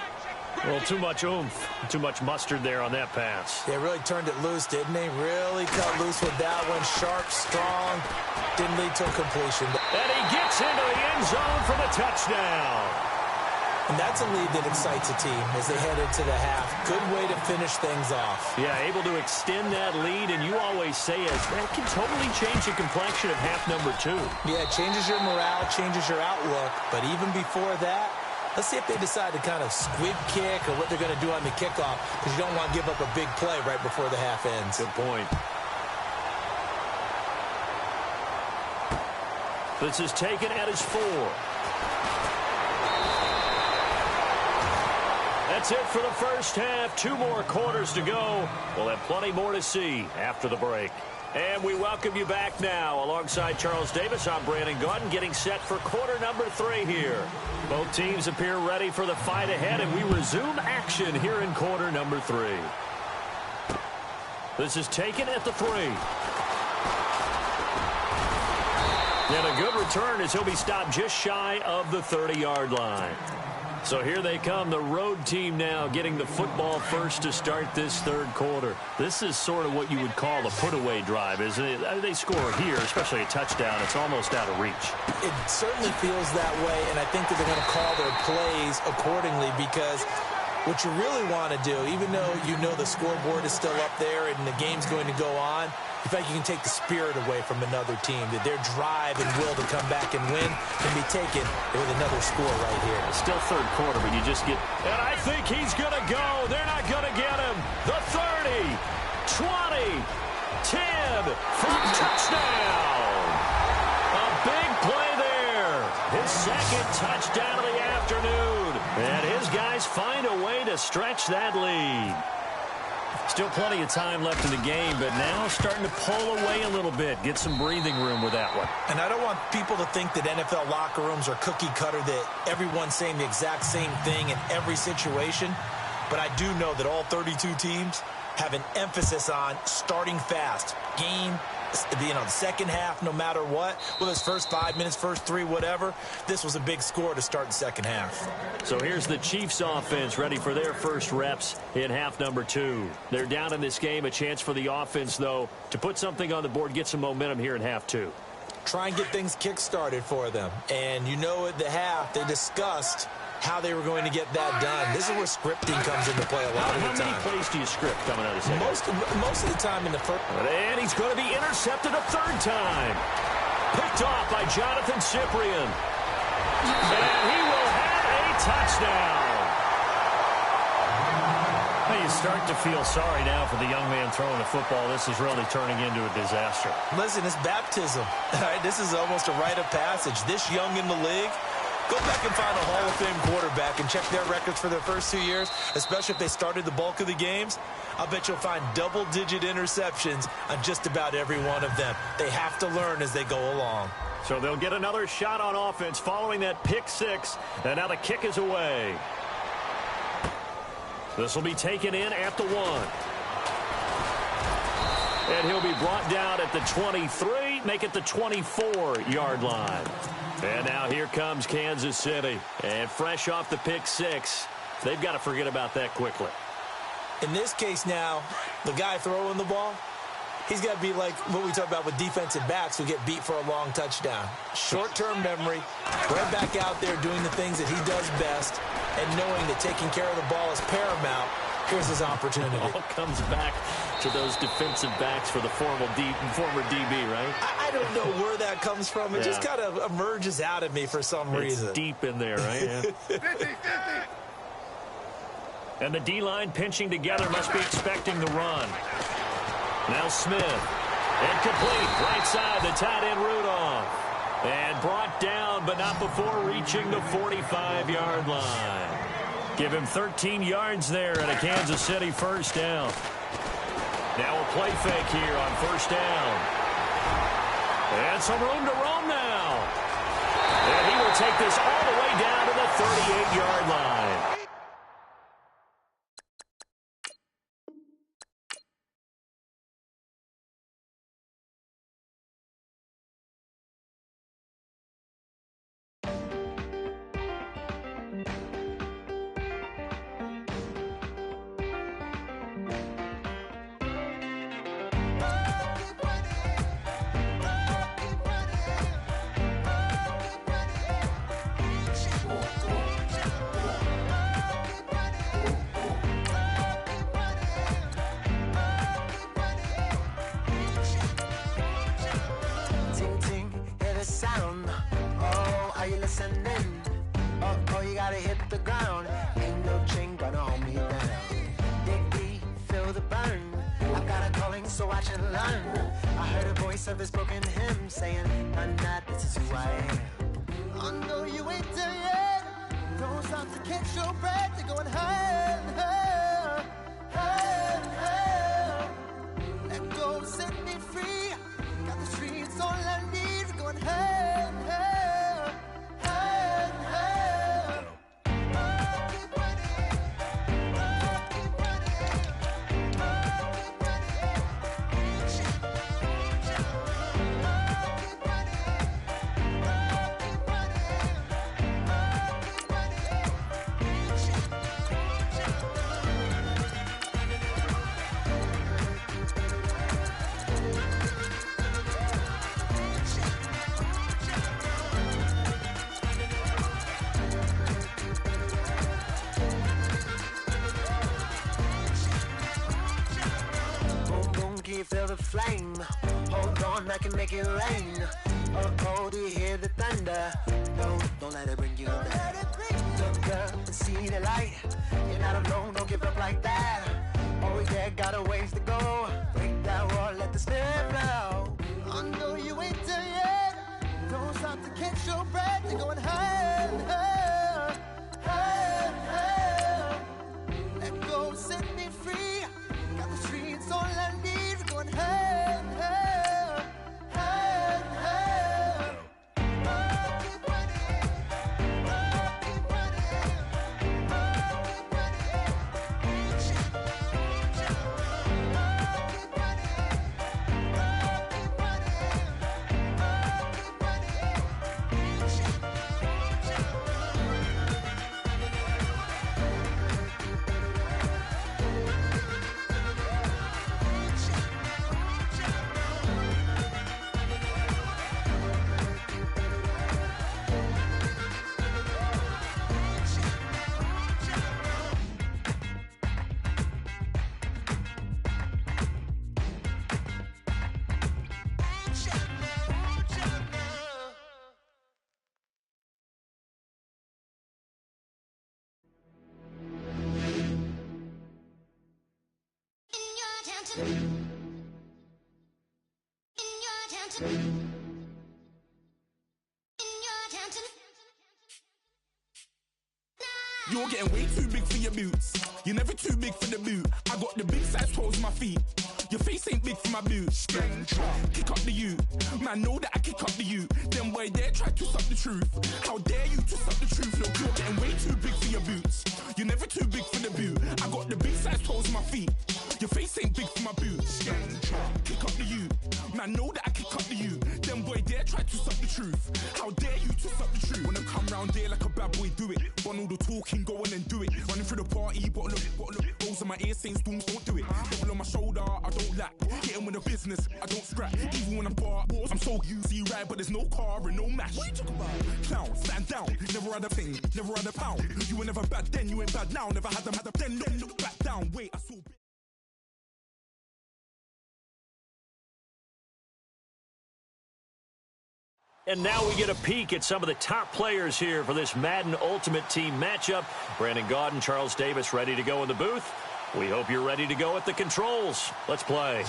Well, too much oomph, too much mustard there on that pass. They really turned it loose, didn't they? Really cut loose with that one. Sharp, strong. Didn't lead to a completion. And he gets into the end zone for the touchdown. And that's a lead that excites a team as they head into the half. Good way to finish things off. Yeah, able to extend that lead, and you always say that can totally change the complexion of half number 2. Yeah, it changes your morale, changes your outlook. But even before that, let's see if they decide to kind of squib kick or what they're going to do on the kickoff, because you don't want to give up a big play right before the half ends. Good point. This is taken at his 4. That's it for the first half. 2 more quarters to go. We'll have plenty more to see after the break. And we welcome you back now. Alongside Charles Davis, I'm Brandon Gordon, getting set for quarter number 3 here. Both teams appear ready for the fight ahead, and we resume action here in quarter number 3. This is taken at the 3. And a good return as he'll be stopped just shy of the 30-yard line. So here they come, the road team now getting the football first to start this third quarter. This is sort of what you would call a put-away drive, isn't it? They score here, especially a touchdown. It's almost out of reach. It certainly feels that way, and I think that they're going to call their plays accordingly because What you really want to do, even though you know the scoreboard is still up there and the game's going to go on, you feel like you can take the spirit away from another team, that their drive and will to come back and win can be taken with another score right here. Still third quarter, but you just get... And I think he's going to go. They're not going to get him. The 30, 20, 10 from touchdown. A big play there. His second touchdown of the afternoon. And his guys find a way to stretch that lead. Still plenty of time left in the game, but now starting to pull away a little bit. Get some breathing room with that one. And I don't want people to think that NFL locker rooms are cookie cutter, that everyone's saying the exact same thing in every situation. But I do know that all 32 teams have an emphasis on starting fast. Game, the second half, no matter what, whether it's first 5 minutes, first 3, whatever, this was a big score to start the second half. So here's the Chiefs offense ready for their first reps in half number 2. They're down in this game. A chance for the offense, though, to put something on the board, get some momentum here in half 2. Try and get things kick-started for them. And you know at the half, they discussed how they were going to get that done. This is where scripting comes into play a lot of the time. How many plays do you script coming out of the second? Most of the time in the first. And he's going to be intercepted a third time. Picked off by Jonathan Cyprien. And he will have a touchdown. Well, you start to feel sorry now for the young man throwing the football. This is really turning into a disaster. Listen, it's baptism. All right, this is almost a rite of passage. This young in the league, go back and find a Hall of Fame quarterback and check their records for their first 2 years, especially if they started the bulk of the games. I'll bet you'll find double-digit interceptions on just about every one of them. They have to learn as they go along. So they'll get another shot on offense following that pick 6, and now the kick is away. This will be taken in at the 1. And he'll be brought down at the 23, make it the 24-yard line. And now here comes Kansas City. And fresh off the pick 6, they've got to forget about that quickly. In this case now, the guy throwing the ball, he's got to be like what we talk about with defensive backs who get beat for a long touchdown. Short-term memory, right back out there doing the things that he does best, and knowing that taking care of the ball is paramount. Here's his opportunity. It all comes back to those defensive backs for the former DB, right? I don't know where that comes from. It just kind of emerges out of me for some reason. It's deep in there, right? Yeah. And the D-line pinching together, must be expecting the run. Now Smith. And complete. Right side, the tight end Rudolph. And brought down, but not before reaching the 45-yard line. Give him 13 yards there and a Kansas City first down. Now a play fake here on first down. And some room to roam now. And he will take this all the way down to the 38-yard line. Oh, you gotta hit the ground. Ain't no chain gonna hold me down. Dig deep, feel the burn. I've got a calling, so I should learn. I heard a voice of his broken hymn saying, "I'm not, this is who I am." I know you ain't there yet. Don't stop to catch your breath. You're going higher and higher, higher and higher. Let go, set me free. Got the streets all I need. We're going higher and higher, higher and higher. I'll keep running. I'll keep running. I'll keep running. feel the flame? Hold on, I can make it rain. Oh, do you hear the thunder? No, don't let it bring you down. Look up and see the light. You're not alone, don't give up like that. Oh yeah, got a ways to go. Break that wall, let the spirit flow. I know you ain't there yet. Don't stop to catch your breath. You're going higher, higher, higher, higher. Let go, set me free. Got the streets all I need. We're going higher, higher, higher, higher. Oh, keep running. Oh, keep running. Oh, keep running. Reach out, reach out. Oh, keep running. Oh, keep running. Oh, keep running. Reach out, reach out. You're getting way too big for your boots. You're never too big for the boot. I got the big size toes on my feet. Your face ain't big for my boots. Kick up the you. Man, know that I kick up the you. Then why dare try to suck the truth? How dare you to suck the truth? Look, you're getting way too big for your boots. You're never too big for the boot. I got the big size toes on my feet. Your face ain't big for my boots. Kick up the you. Man, know that I kick up the you. Then boy dare try to suck the truth. How dare you to suck the truth? When I come round there like a bad boy, do it. Want all the talking, go on and do it. Running through the party, bottle up. Balls in my ear saying storms, don't do it. Double on my shoulder, I don't lack. Hitting with the business, I don't scrap. Even when I'm bar, I'm so easy right, but there's no car and no mash. What you talk about? Clown, stand down. Never had a thing, never had a pound. You were never bad then, you ain't bad now. Never had them, then look back down. Wait, I saw. And now we get a peek at some of the top players here for this Madden Ultimate Team matchup. Brandon Gaudin, Charles Davis ready to go in the booth. We hope you're ready to go at the controls. Let's play.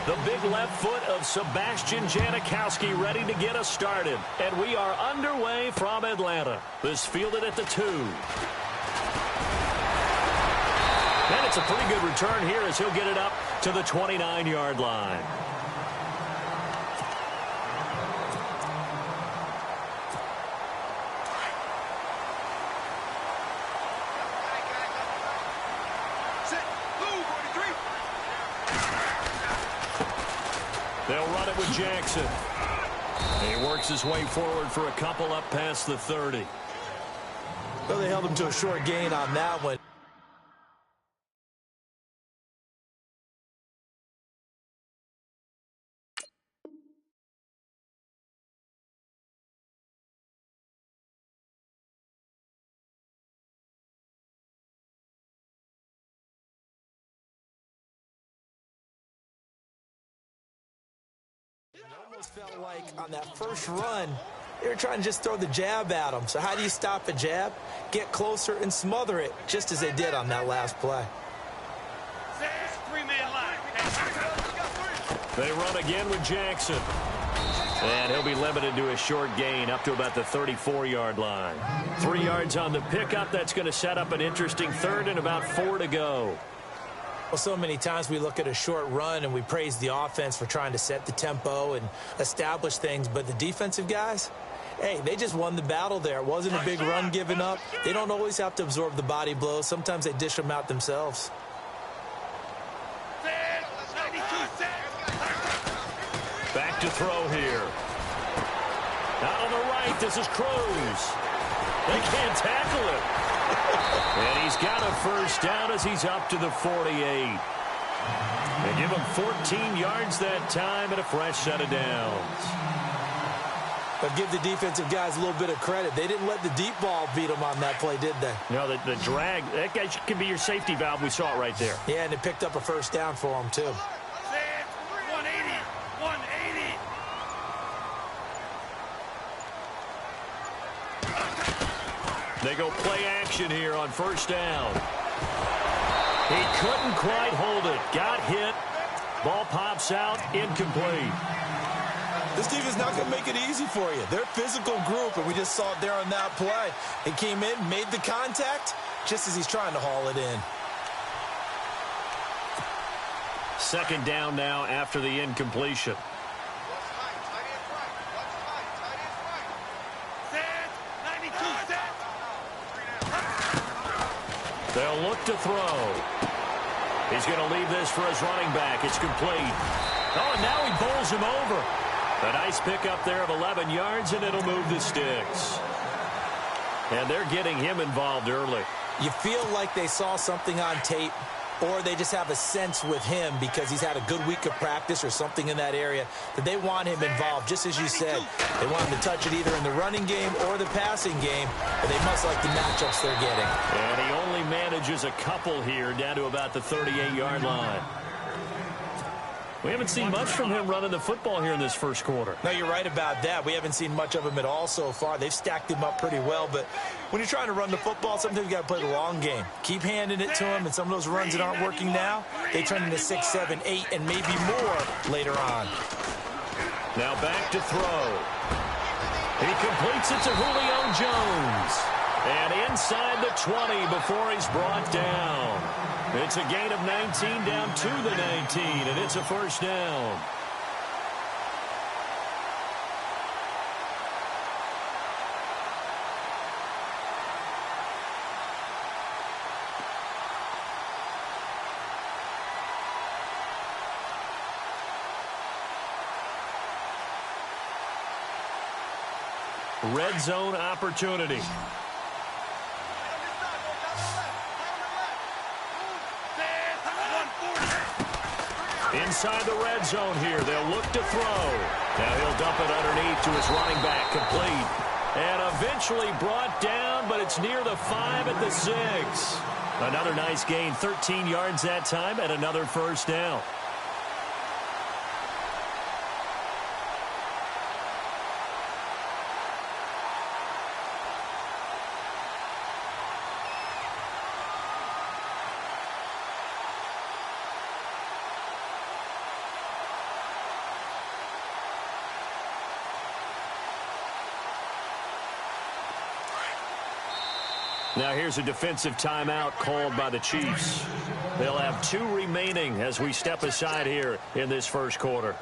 The big left foot of Sebastian Janikowski ready to get us started. And we are underway from Atlanta. This fielded at the 2. And it's a pretty good return here as he'll get it up to the 29-yard line. They'll run it with Jackson. He works his way forward for a couple up past the 30. Well, they held him to a short gain on that one. It almost felt like on that first run, they were trying to just throw the jab at him. So how do you stop a jab? Get closer and smother it, just as they did on that last play. They run again with Jackson. And he'll be limited to a short gain up to about the 34-yard line. 3 yards on the pickup. That's going to set up an interesting third and about 4 to go. Well, so many times we look at a short run and we praise the offense for trying to set the tempo and establish things, but the defensive guys, hey, they just won the battle there. It wasn't a big run given up. They don't always have to absorb the body blows. Sometimes they dish them out themselves. Back to throw here. Out on the right, this is Cruz. They can't tackle him. And he's got a first down as he's up to the 48. They give him 14 yards that time and a fresh set of downs. But give the defensive guys a little bit of credit. They didn't let the deep ball beat them on that play, did they? No, the drag, that guy can be your safety valve. We saw it right there. Yeah, and it picked up a first down for them, too. 180. 180. They go play action here on first down. He couldn't quite hold it. Got hit. Ball pops out. Incomplete. This defense is not going to make it easy for you. They're a physical group, and we just saw it there on that play. He came in, made the contact, just as he's trying to haul it in. Second down now after the incompletion. They'll look to throw. He's going to leave this for his running back. It's complete. Oh, and now he bowls him over. A nice pickup there of 11 yards, and it'll move the sticks. And they're getting him involved early. You feel like they saw something on tape, or they just have a sense with him because he's had a good week of practice or something in that area that they want him involved. Just as you said, they want him to touch it either in the running game or the passing game, but they must like the matchups they're getting. And he only manages a couple here down to about the 38-yard line. We haven't seen much from him running the football here in this first quarter. No, you're right about that. We haven't seen much of him at all so far. They've stacked him up pretty well, but when you're trying to run the football, sometimes you got to play the long game. Keep handing it to him, and some of those runs that aren't working now, they turn into 6, 7, 8, and maybe more later on. Now back to throw. He completes it to Julio Jones. And inside the 20 before he's brought down. It's a gain of 19 down to the 19, and it's a first down. Red zone opportunity. Inside the red zone here. They'll look to throw. Now he'll dump it underneath to his running back. Complete. And eventually brought down, but it's near the 5 at the 6. Another nice gain. 13 yards that time and another first down. Now here's a defensive timeout called by the Chiefs. They'll have 2 remaining as we step aside here in this first quarter.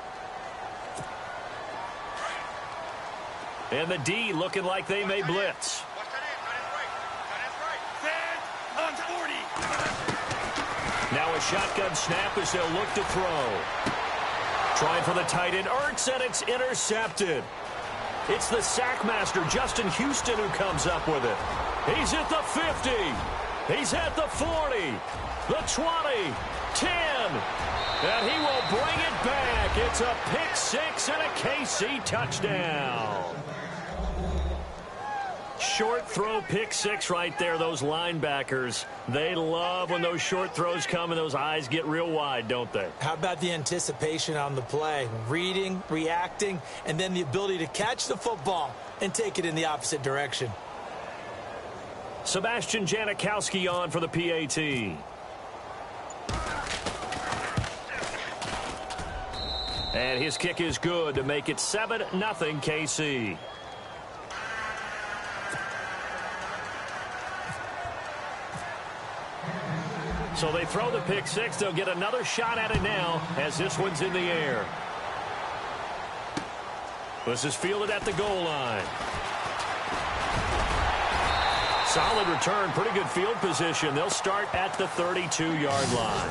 And the D looking like they may blitz. Now a shotgun snap as they'll look to throw. Trying for the tight end, Ertz, and it's intercepted. It's the sack master, Justin Houston, who comes up with it. He's at the 50. He's at the 40. The 20. 10. And he will bring it back. It's a pick 6 and a KC touchdown. Short throw, pick 6 right there. Those linebackers, they love when those short throws come and those eyes get real wide, don't they? How about the anticipation on the play? Reading, reacting, and then the ability to catch the football and take it in the opposite direction. Sebastian Janikowski on for the PAT. And his kick is good to make it 7-0 KC. So they throw the pick 6. They'll get another shot at it now as this one's in the air. This is fielded at the goal line. Solid return, pretty good field position. They'll start at the 32-yard line.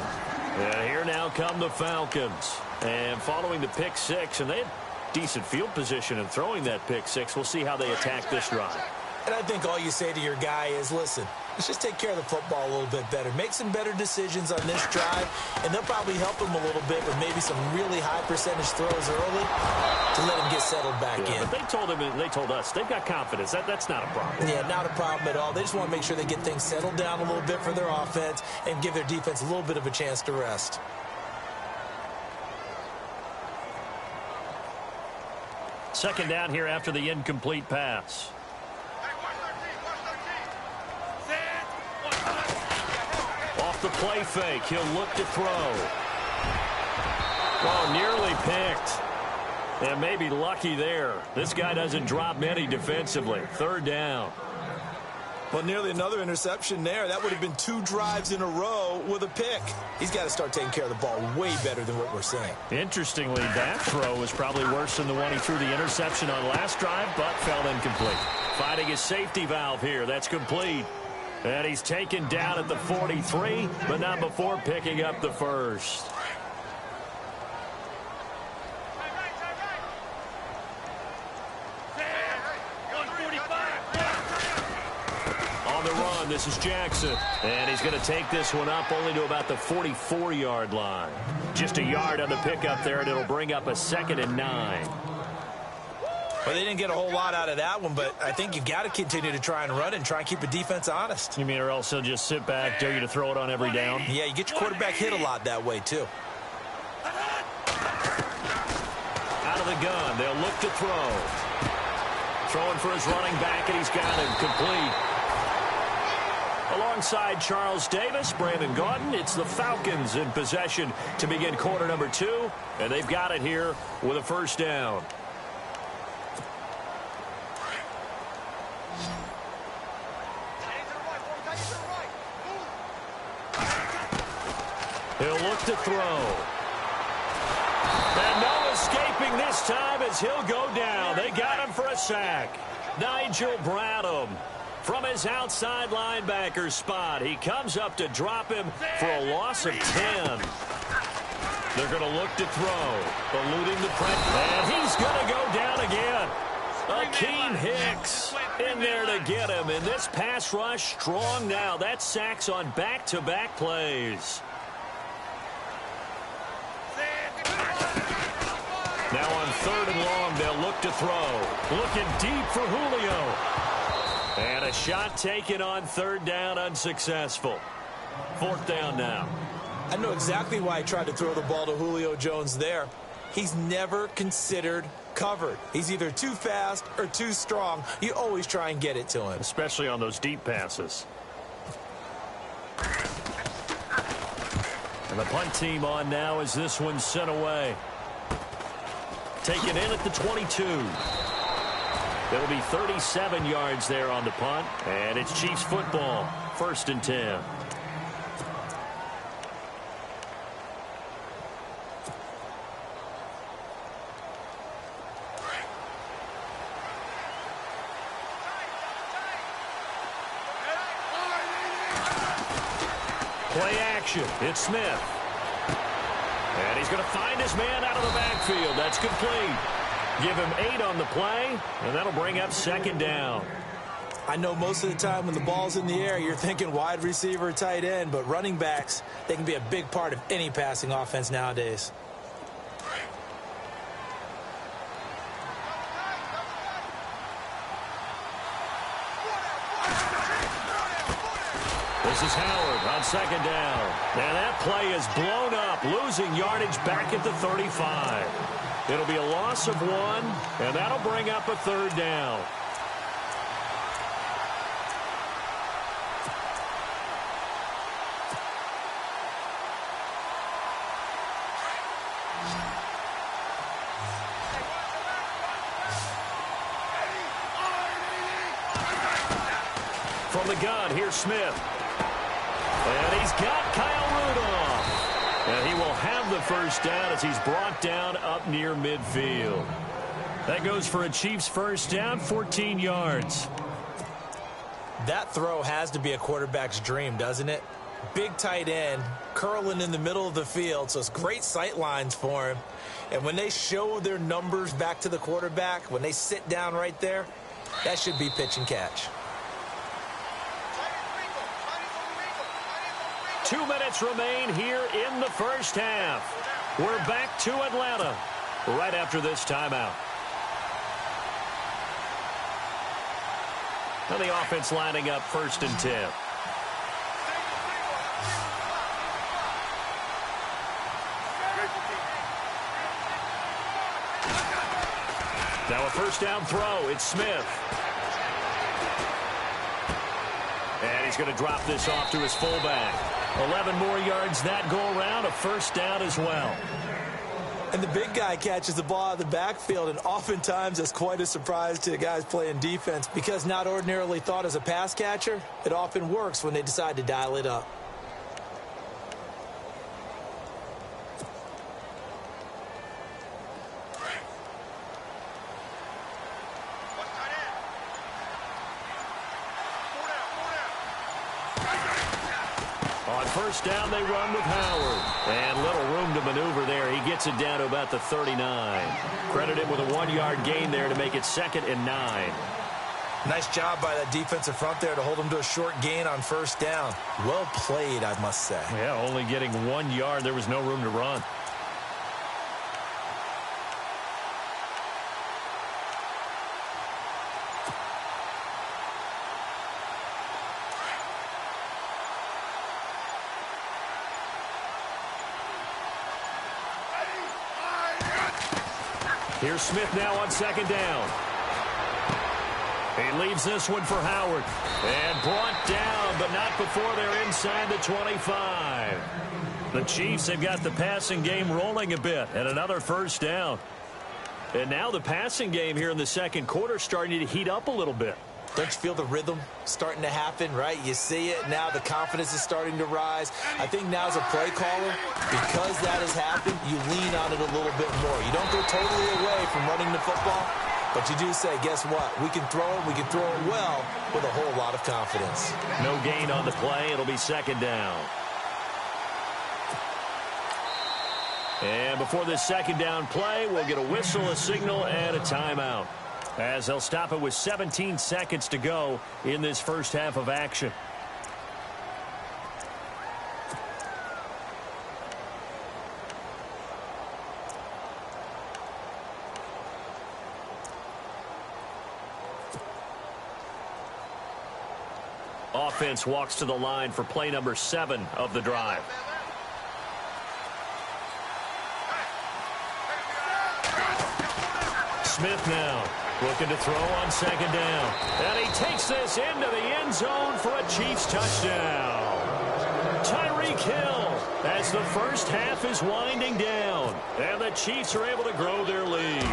And here now come the Falcons. And following the pick 6, and they had decent field position and throwing that pick six. We'll see how they attack this drive. And I think all you say to your guy is, listen, let's just take care of the football a little bit better. Make some better decisions on this drive, and they'll probably help him a little bit with maybe some really high percentage throws early to let him get settled back in. But they told us they've got confidence. That's not a problem. Yeah, not a problem at all. They just want to make sure they get things settled down a little bit for their offense and give their defense a little bit of a chance to rest. Second down here after the incomplete pass. Off the play fake, he'll look to throw. Oh, nearly picked. And maybe lucky there. This guy doesn't drop many defensively. Third down. Well, nearly another interception there. That would have been 2 drives in a row with a pick. He's got to start taking care of the ball way better than what we're seeing. Interestingly, that throw was probably worse than the one he threw the interception on last drive, but fell incomplete. Finding his safety valve here. That's complete. And he's taken down at the 43, but not before picking up the first. This is Jackson, and he's going to take this one up only to about the 44-yard line. Just a yard on the pickup there, and it'll bring up a 2nd and 9. Well, they didn't get a whole lot out of that one, but I think you've got to continue to try and run and try and keep the defense honest. You mean or else they'll just sit back, dare you to throw it on every down? Yeah, you get your quarterback hit a lot that way, too. Out of the gun, they'll look to throw. Throwing for his running back, and he's got him complete. Alongside Charles Davis, Brandon Gaudin, it's the Falcons in possession to begin quarter number 2, and they've got it here with a first down. He'll look to throw. And no escaping this time as he'll go down. They got him for a sack. Nigel Bradham. From his outside linebacker spot, he comes up to drop him for a loss of 10. They're going to look to throw, eluding the pressure, and he's going to go down again. Akeem Hicks in there to get him, and this pass rush strong now. That's sacks on back-to-back plays. Now on 3rd and long, they'll look to throw. Looking deep for Julio. And a shot taken on 3rd down, unsuccessful. 4th down now. I know exactly why he tried to throw the ball to Julio Jones there. He's never considered covered. He's either too fast or too strong. You always try and get it to him. Especially on those deep passes. And the punt team on now as this one's sent away. Taken in at the 22. It'll be 37 yards there on the punt, and it's Chiefs football, 1st and 10. Play action. It's Smith. And he's going to find his man out of the backfield. That's complete. Give him 8 on the play, and that'll bring up 2nd down. I know most of the time when the ball's in the air, you're thinking wide receiver, tight end, but running backs, they can be a big part of any passing offense nowadays. This is Howard on 2nd down. And that play is blown up, losing yardage back at the 35. It'll be a loss of 1, and that'll bring up a 3rd down. From the gun, here's Smith. And he's got Kyle Rudolph. And he will have the first down as he's brought down up near midfield. That goes for a Chiefs first down, 14 yards. That throw has to be a quarterback's dream, doesn't it? Big tight end, curling in the middle of the field, so it's great sight lines for him. And when they show their numbers back to the quarterback, when they sit down right there, that should be pitch and catch. 2 minutes remain here in the first half. We're back to Atlanta right after this timeout. Now the offense lining up 1st and 10. Now a first down throw. It's Smith. And he's going to drop this off to his fullback. 11 more yards that go around. A first down as well. And the big guy catches the ball out of the backfield, and oftentimes it's quite a surprise to the guys playing defense because not ordinarily thought as a pass catcher, it often works when they decide to dial it up. On first down, they run with Howard. And little room to maneuver there. He gets it down to about the 39. Credit him with a 1-yard gain there to make it 2nd and 9. Nice job by that defensive front there to hold him to a short gain on first down. Well played, I must say. Yeah, only getting 1 yard. There was no room to run. Here's Smith now on 2nd down. He leaves this one for Howard. And brought down, but not before they're inside the 25. The Chiefs have got the passing game rolling a bit. And another first down. And now the passing game here in the second quarter starting to heat up a little bit. Don't you feel the rhythm starting to happen, right? You see it. Now the confidence is starting to rise. I think now as a play caller, because that has happened, you lean on it a little bit more. You don't go totally away from running the football, but you do say, guess what? We can throw it. We can throw it well with a whole lot of confidence. No gain on the play. It'll be 2nd down. And before this 2nd down play, we'll get a whistle, a signal, and a timeout, as they'll stop it with 17 seconds to go in this first half of action. Offense walks to the line for play number 7 of the drive. Smith now looking to throw on 2nd down. And he takes this into the end zone for a Chiefs touchdown. Tyreek Hill as the first half is winding down. And the Chiefs are able to grow their lead.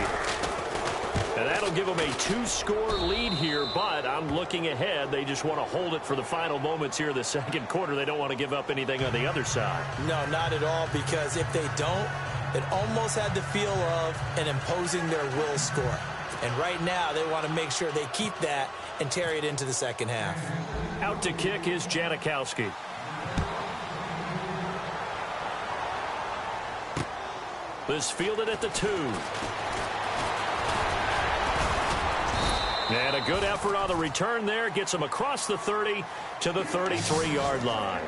And that'll give them a 2-score lead here, but I'm looking ahead. They just want to hold it for the final moments here in the second quarter. They don't want to give up anything on the other side. No, not at all, because if they don't, it almost had the feel of an imposing their will score. And right now, they want to make sure they keep that and carry it into the second half. Out to kick is Janikowski. This fielded at the 2. And a good effort on the return there. Gets them across the 30 to the 33-yard line.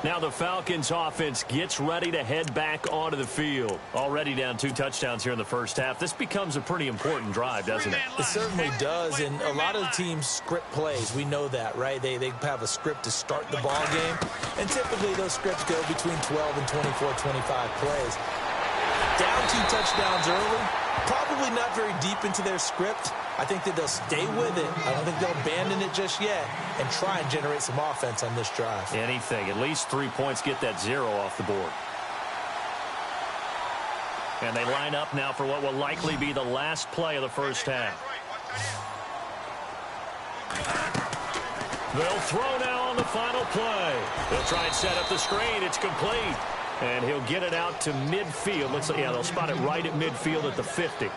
Now the Falcons offense gets ready to head back onto the field. Already down 2 touchdowns here in the first half. This becomes a pretty important drive, doesn't it? It certainly does, and a lot of the teams script plays. We know that, right? They have a script to start the ball game, and typically those scripts go between 12 and 24, 25 plays. Down 2 touchdowns early, probably not very deep into their script. I think that they'll stay with it. I don't think they'll abandon it just yet and try and generate some offense on this drive. Anything. At least 3 points, get that 0 off the board. And they line up now for what will likely be the last play of the first half. They'll throw now on the final play. They'll try and set up the screen. It's complete. And he'll get it out to midfield. They'll spot it right at midfield at the 50.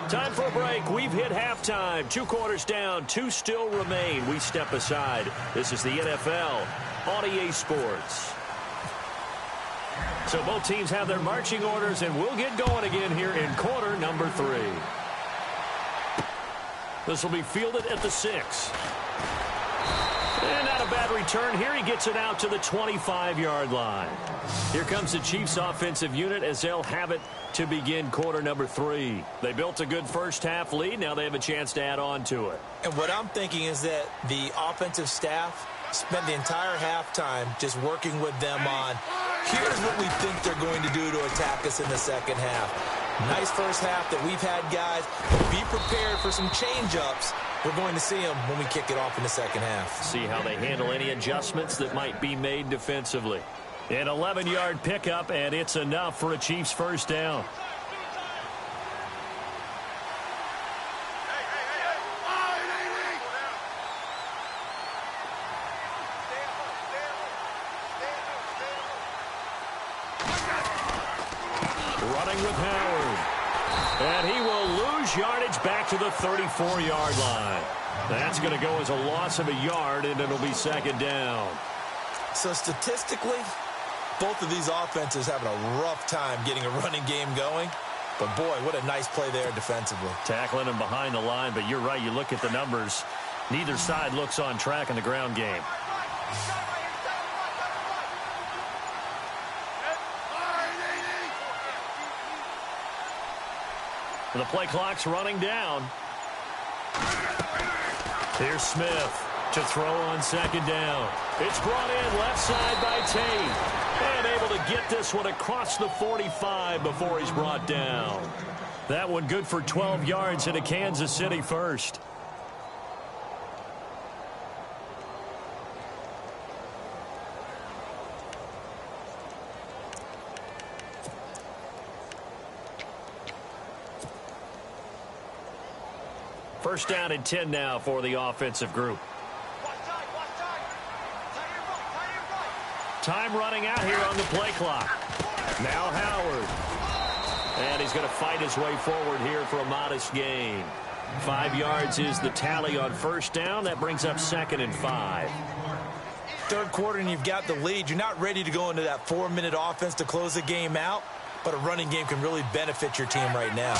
Time for a break. We've hit halftime. 2 quarters down. 2 still remain. We step aside. This is the NFL on EA Sports. So both teams have their marching orders, and we'll get going again here in quarter number 3. This will be fielded at the 6. And not a bad return here. He gets it out to the 25-yard line. Here comes the Chiefs offensive unit as they'll have it to begin quarter number 3. They built a good first-half lead. Now they have a chance to add on to it. And what I'm thinking is that the offensive staff spent the entire halftime just working with them on, here's what we think they're going to do to attack us in the second half. Nice first half that we've had, guys. Be prepared for some change-ups. We're going to see them when we kick it off in the second half. See how they handle any adjustments that might be made defensively. An 11-yard pickup, and it's enough for a Chiefs first down. Running with Howard. And he will lose yardage back to the 34-yard line. That's going to go as a loss of a yard, and it'll be second down. So statistically, both of these offenses having a rough time getting a running game going. But, boy, what a nice play there defensively. Tackling him behind the line, but you're right. You look at the numbers. Neither side looks on track in the ground game. The play clock's running down. Here's Smith to throw on second down. It's brought in left side by Tate. And able to get this one across the 45 before he's brought down. That one good for 12 yards and a Kansas City first. First down and 10 now for the offensive group. Time running out here on the play clock. Now Howard. And he's going to fight his way forward here for a modest gain. 5 yards is the tally on first down. That brings up 2nd and 5. Third quarter and you've got the lead. You're not ready to go into that 4-minute offense to close the game out, but a running game can really benefit your team right now.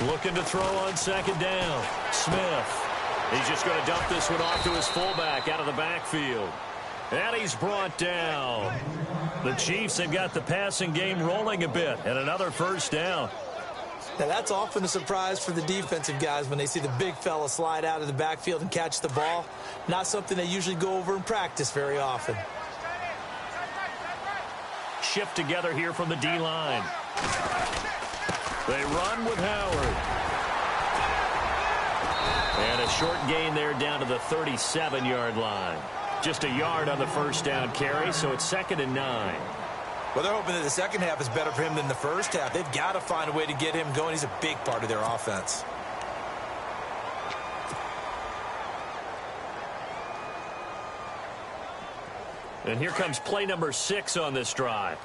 Looking to throw on second down. Smith. He's just going to dump this one off to his fullback out of the backfield. And he's brought down. The Chiefs have got the passing game rolling a bit. And another first down. Now that's often a surprise for the defensive guys when they see the big fella slide out of the backfield and catch the ball. Not something they usually go over in practice very often. Shift together here from the D-line. They run with Howard. And a short gain there down to the 37-yard line. Just a yard on the first down carry, so it's 2nd and 9. Well, they're hoping that the second half is better for him than the first half. They've got to find a way to get him going. He's a big part of their offense. And here comes play number 6 on this drive.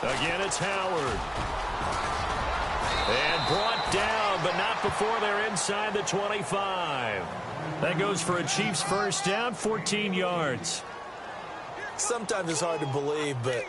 Again, it's Howard. And brought down, but not before they're inside the 25. That goes for a Chiefs first down, 14 yards. Sometimes it's hard to believe, but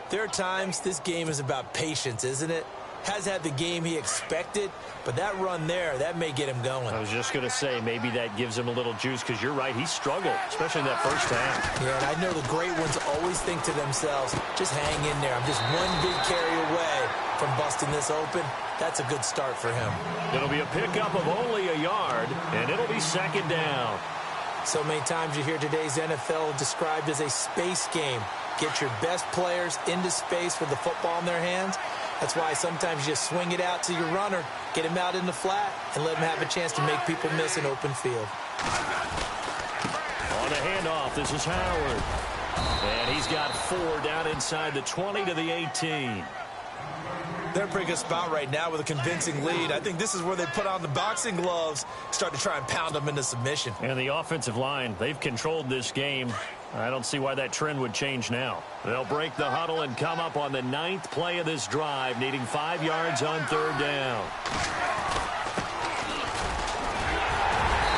there are times this game is about patience, isn't it? Has had the game he expected, but that run there, that may get him going. I was just going to say, maybe that gives him a little juice, because you're right, he struggled, especially in that first half. Yeah, and I know the great ones always think to themselves, just hang in there. I'm just one big carry away from busting this open. That's a good start for him. It'll be a pickup of only a yard, and it'll be second down. So many times you hear today's NFL described as a space game. Get your best players into space with the football in their hands. That's why sometimes you just swing it out to your runner, get him out in the flat, and let him have a chance to make people miss an open field. On the handoff, this is Howard. And he's got 4 down inside the 20 to the 18. They're in a pretty good spot right now with a convincing lead. I think this is where they put on the boxing gloves, start to try and pound them into submission. And the offensive line, they've controlled this game. I don't see why that trend would change now. They'll break the huddle and come up on the 9th play of this drive, needing 5 yards on 3rd down.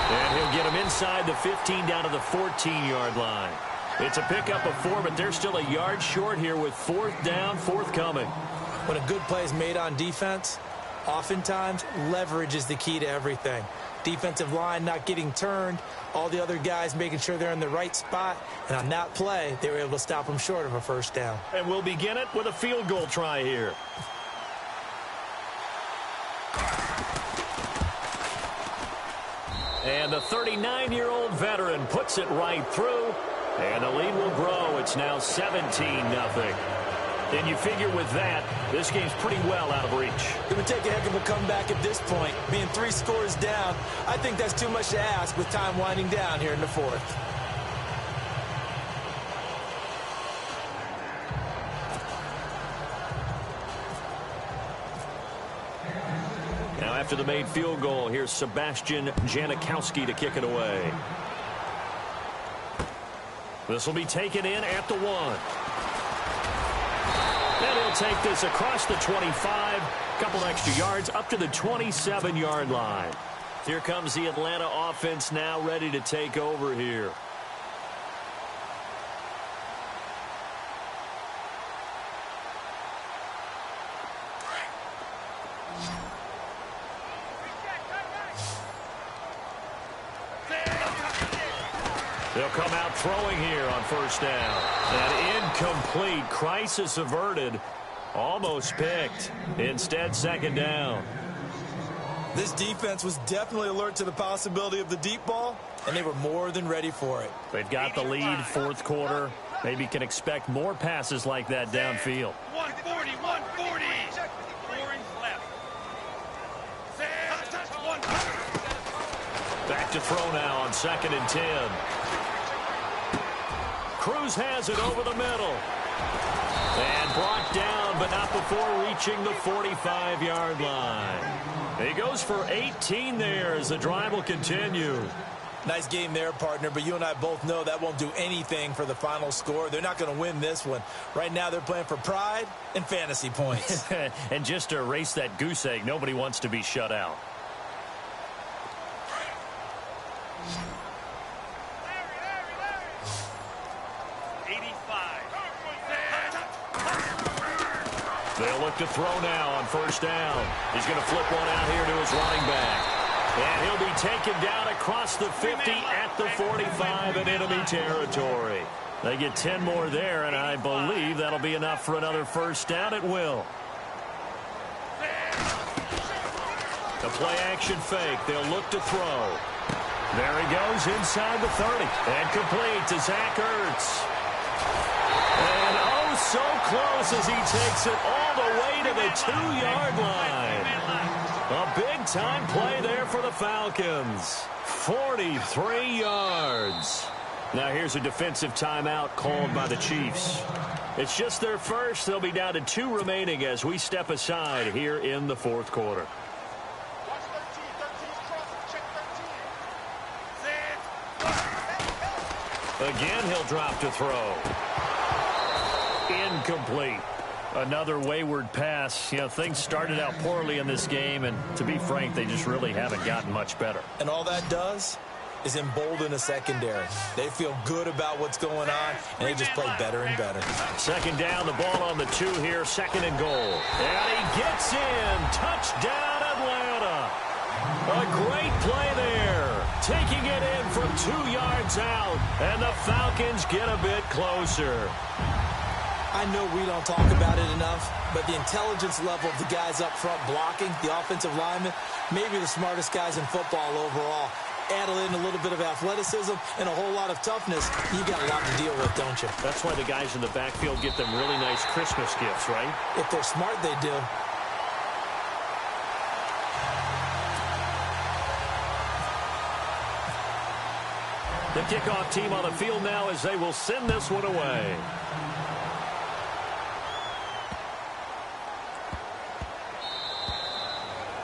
And he'll get him inside the 15 down to the 14-yard line. It's a pickup of 4, but they're still a yard short here with 4th down, forthcoming. When a good play is made on defense, oftentimes leverage is the key to everything. Defensive line not getting turned, all the other guys making sure they're in the right spot, and on that play, they were able to stop them short of a 1st down. And we'll begin it with a field goal try here. And the 39-year-old veteran puts it right through, and the lead will grow. It's now 17-0. And you figure with that, this game's pretty well out of reach. It would take a heck of a comeback at this point. Being 3 scores down, I think that's too much to ask with time winding down here in the 4th. Now after the made field goal, here's Sebastian Janikowski to kick it away. This will be taken in at the 1. And he'll take this across the 25, couple extra yards up to the 27-yard line. Here comes the Atlanta offense now ready to take over here. They'll come out throwing here on 1st down. An incomplete, crisis averted, almost picked. Instead, 2nd down. This defense was definitely alert to the possibility of the deep ball, and they were more than ready for it. They've got the lead, 4th quarter. Maybe can expect more passes like that downfield. 140, 140. 4 left. Back to throw now on 2nd and 10. Cruz has it over the middle. And brought down, but not before reaching the 45-yard line. He goes for 18 there as the drive will continue. Nice game there, partner, but you and I both know that won't do anything for the final score. They're not going to win this one. Right now, they're playing for pride and fantasy points. And just to erase that goose egg, nobody wants to be shut out. They'll look to throw now on 1st down. He's going to flip one out here to his running back. And he'll be taken down across the 50 at the 45 in enemy territory. They get 10 more there, and I believe that'll be enough for another 1st down. It will. The play action fake. They'll look to throw. There he goes inside the 30. And complete to Zach Ertz. And oh, so close as he takes it all the way to the 2-yard line. A big-time play there for the Falcons. 43 yards. Now here's a defensive timeout called by the Chiefs. It's just their first. They'll be down to 2 remaining as we step aside here in the 4th quarter. Again, he'll drop to throw. Incomplete. Another wayward pass. You know, things started out poorly in this game, and to be frank, they just really haven't gotten much better. And all that does is embolden a secondary. They feel good about what's going on, and they just play better and better. 2nd down, the ball on the 2 here, 2nd and goal. And he gets in. Touchdown, Atlanta. A great play there. Taking it in from 2 yards out, and the Falcons get a bit closer. I know we don't talk about it enough, but the intelligence level of the guys up front blocking, the offensive linemen, maybe the smartest guys in football overall. Add in a little bit of athleticism and a whole lot of toughness, you got a lot to deal with, don't you? That's why the guys in the backfield get them really nice Christmas gifts, right? If they're smart, they do. The kickoff team on the field now as they will send this one away.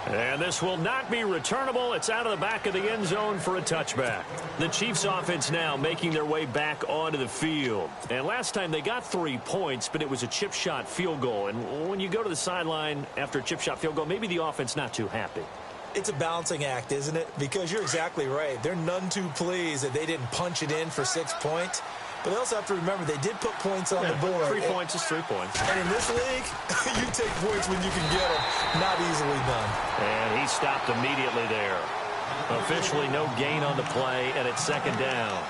And this will not be returnable. It's out of the back of the end zone for a touchback. The Chiefs offense now making their way back onto the field. And last time they got 3 points, but it was a chip shot field goal. And when you go to the sideline after a chip shot field goal, maybe the offense not too happy. It's a balancing act, isn't it? Because you're exactly right. They're none too pleased that they didn't punch it in for 6 points. But they also have to remember they did put points on the board. 3 points is 3 points. And in this league, you take points when you can get them. Not easily done. And he stopped immediately there. Officially no gain on the play, and it's second down.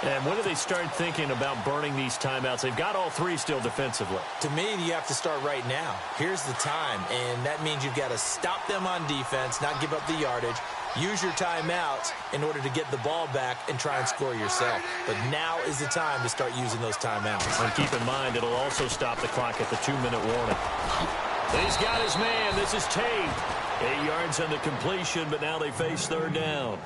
And when do they start thinking about burning these timeouts? They've got all 3 still defensively. To me, you have to start right now. Here's the time, and that means you've got to stop them on defense, not give up the yardage. Use your timeouts in order to get the ball back and try and score yourself. But now is the time to start using those timeouts. And keep in mind, it'll also stop the clock at the 2-minute warning. He's got his man. This is Tate. 8 yards on the completion, but now they face third down.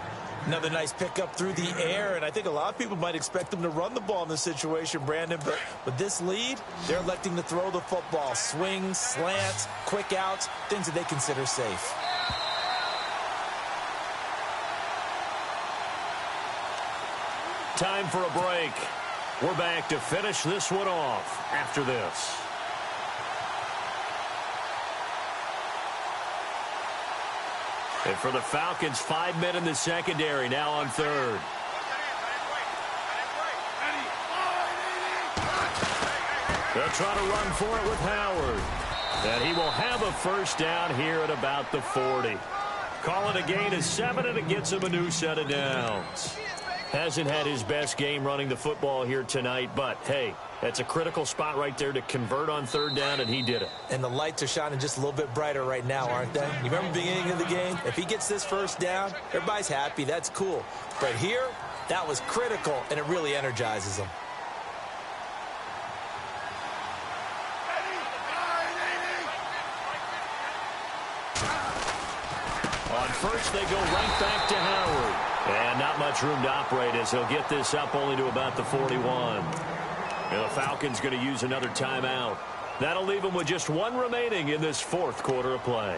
Another nice pickup through the air, and I think a lot of people might expect them to run the ball in this situation, Brandon, but with this lead, they're electing to throw the football. Swings, slants, quick outs, things that they consider safe. Time for a break. We're back to finish this one off after this. And for the Falcons, 5 men in the secondary, now on third. They'll try to run for it with Howard. And he will have a first down here at about the 40. Call it a gain of 7, and it gets him a new set of downs. Hasn't had his best game running the football here tonight, but, hey, that's a critical spot right there to convert on third down, and he did it. And the lights are shining just a little bit brighter right now, aren't they? You remember the beginning of the game? If he gets this first down, everybody's happy. That's cool. But here, that was critical, and it really energizes them. On first, they go right back to Howard. And not much room to operate as he'll get this up only to about the 41. And the Falcons going to use another timeout. That'll leave them with just 1 remaining in this 4th quarter of play.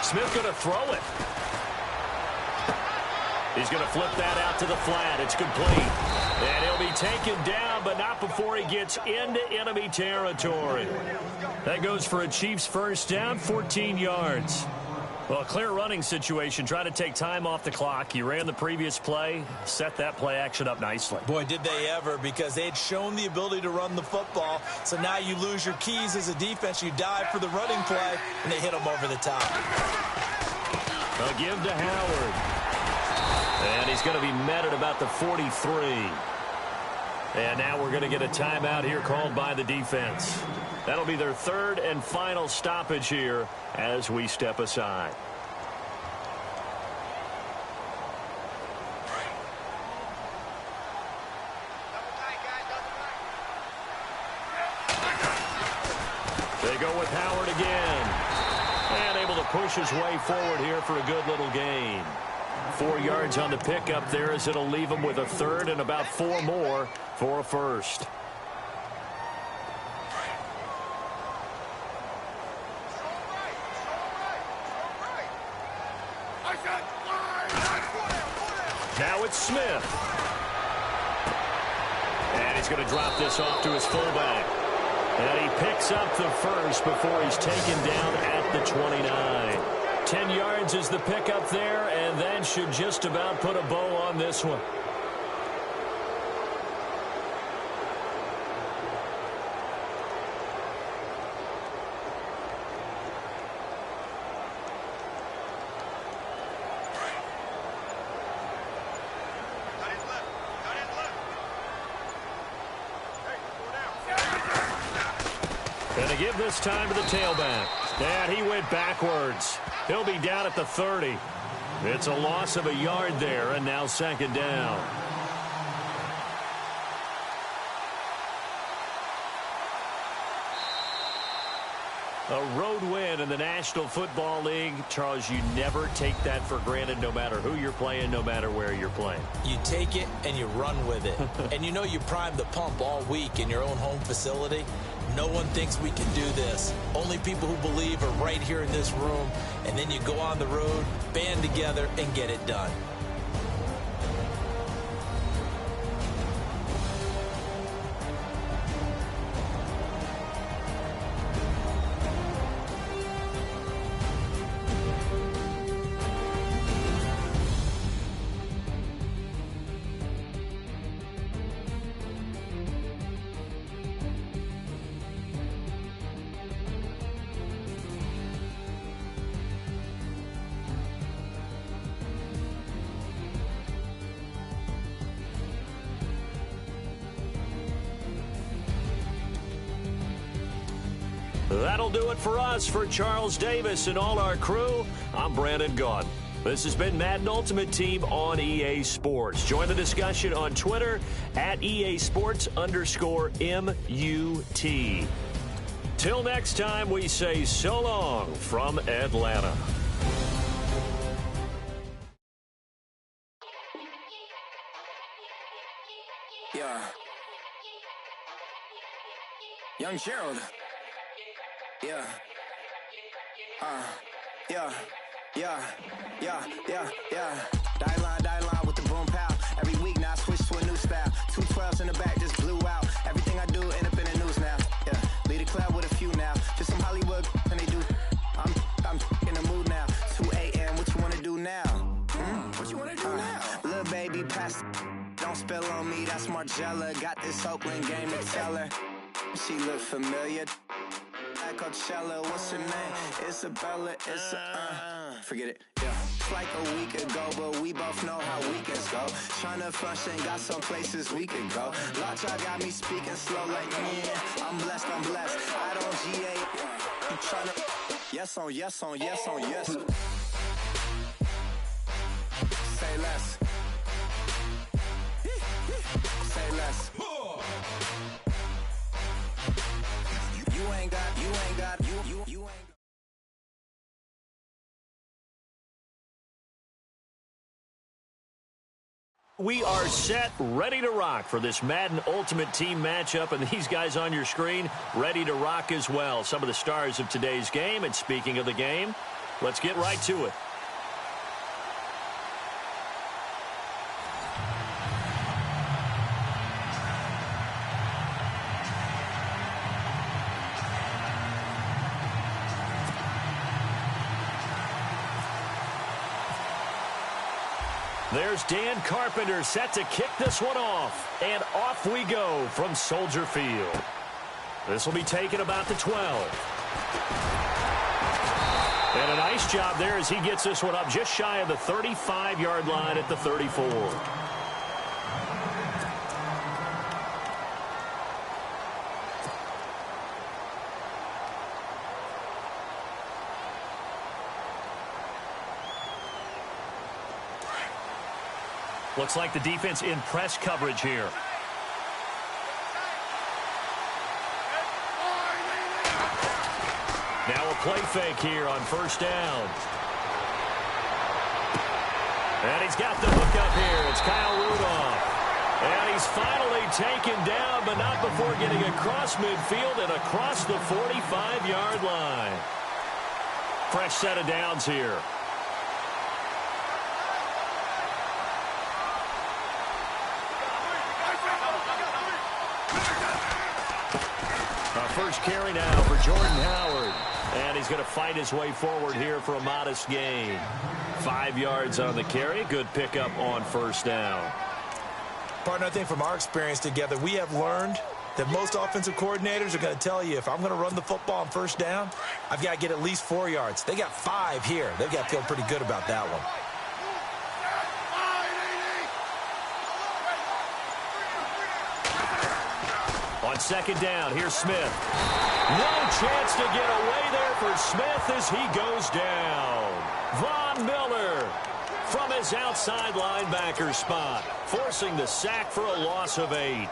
Smith going to throw it. He's going to flip that out to the flat. It's complete. And he'll be taken down, but not before he gets into enemy territory. That goes for a Chiefs first down, 14 yards. Well, a clear running situation. Try to take time off the clock. He ran the previous play, set that play action up nicely. Boy, did they ever, because they had shown the ability to run the football. So now you lose your keys as a defense. You dive for the running play, and they hit him over the top. A give to Howard. And he's going to be met at about the 43. And now we're going to get a timeout here called by the defense. That'll be their 3rd and final stoppage here as we step aside. They go with Howard again. And able to push his way forward here for a good little gain. 4 yards on the pickup there as it'll leave him with a 3rd and about 4 more for a first. Now it's Smith. And he's going to drop this off to his fullback. And he picks up the first before he's taken down at the 29. 10 yards is the pickup there, and that should just about put a bow on this one. Gonna give this time to the tailback. And he went backwards. He'll be down at the 30. It's a loss of a yard there, and now second down. A road win in the National Football League. Charles, you never take that for granted no matter who you're playing, no matter where you're playing. You take it and you run with it. And you know you primed the pump all week in your own home facility. No one thinks we can do this. Only people who believe are right here in this room. And then you go on the road, band together, and get it done. That'll do it for us. For Charles Davis and all our crew, I'm Brandon Gaudin. This has been Madden Ultimate Team on EA Sports. Join the discussion on Twitter at EA Sports_MUT. Till next time, we say so long from Atlanta. Yeah. Young Gerald. Yeah. Yeah. Die line with the boom pow. Every week now I switch to a new style. 212s in the back just blew out. Everything I do end up in the news now. Yeah. Lead a club with a few now. Just some Hollywood and they do. I'm in the mood now. 2 a.m. What you wanna do now? What you wanna do now? Little baby pass. Don't spill on me. That's Margella. Got this Oakland game to tell her. She look familiar. Coachella, what's her name? Isabella, forget it, yeah. It's like a week ago, but we both know how weekends go. Tryna function, got some places we could go. Lot y'all got me speaking slow like, yeah, I'm blessed. I don't GA, you tryna, yes on yes. Say less. Say less. You ain't got. We are set, ready to rock for this Madden Ultimate Team matchup, and these guys on your screen ready to rock as well. Some of the stars of today's game, and speaking of the game, let's get right to it. There's Dan Carpenter set to kick this one off. And off we go from Soldier Field. This will be taken about the 12. And a nice job there as he gets this one up just shy of the 35-yard line at the 34. Looks like the defense in press coverage here. Now a play fake here on first down. And he's got the hook up here. It's Kyle Rudolph. And he's finally taken down, but not before getting across midfield and across the 45-yard line. Fresh set of downs here. First carry now for Jordan Howard. And he's going to fight his way forward here for a modest gain. 5 yards on the carry. Good pickup on first down. Partner, I think from our experience together, we have learned that most offensive coordinators are going to tell you, if I'm going to run the football on first down, I've got to get at least 4 yards. They got 5 here. They've got to feel pretty good about that one. On second down, here's Smith. No chance to get away there for Smith as he goes down. Von Miller from his outside linebacker spot, forcing the sack for a loss of 8.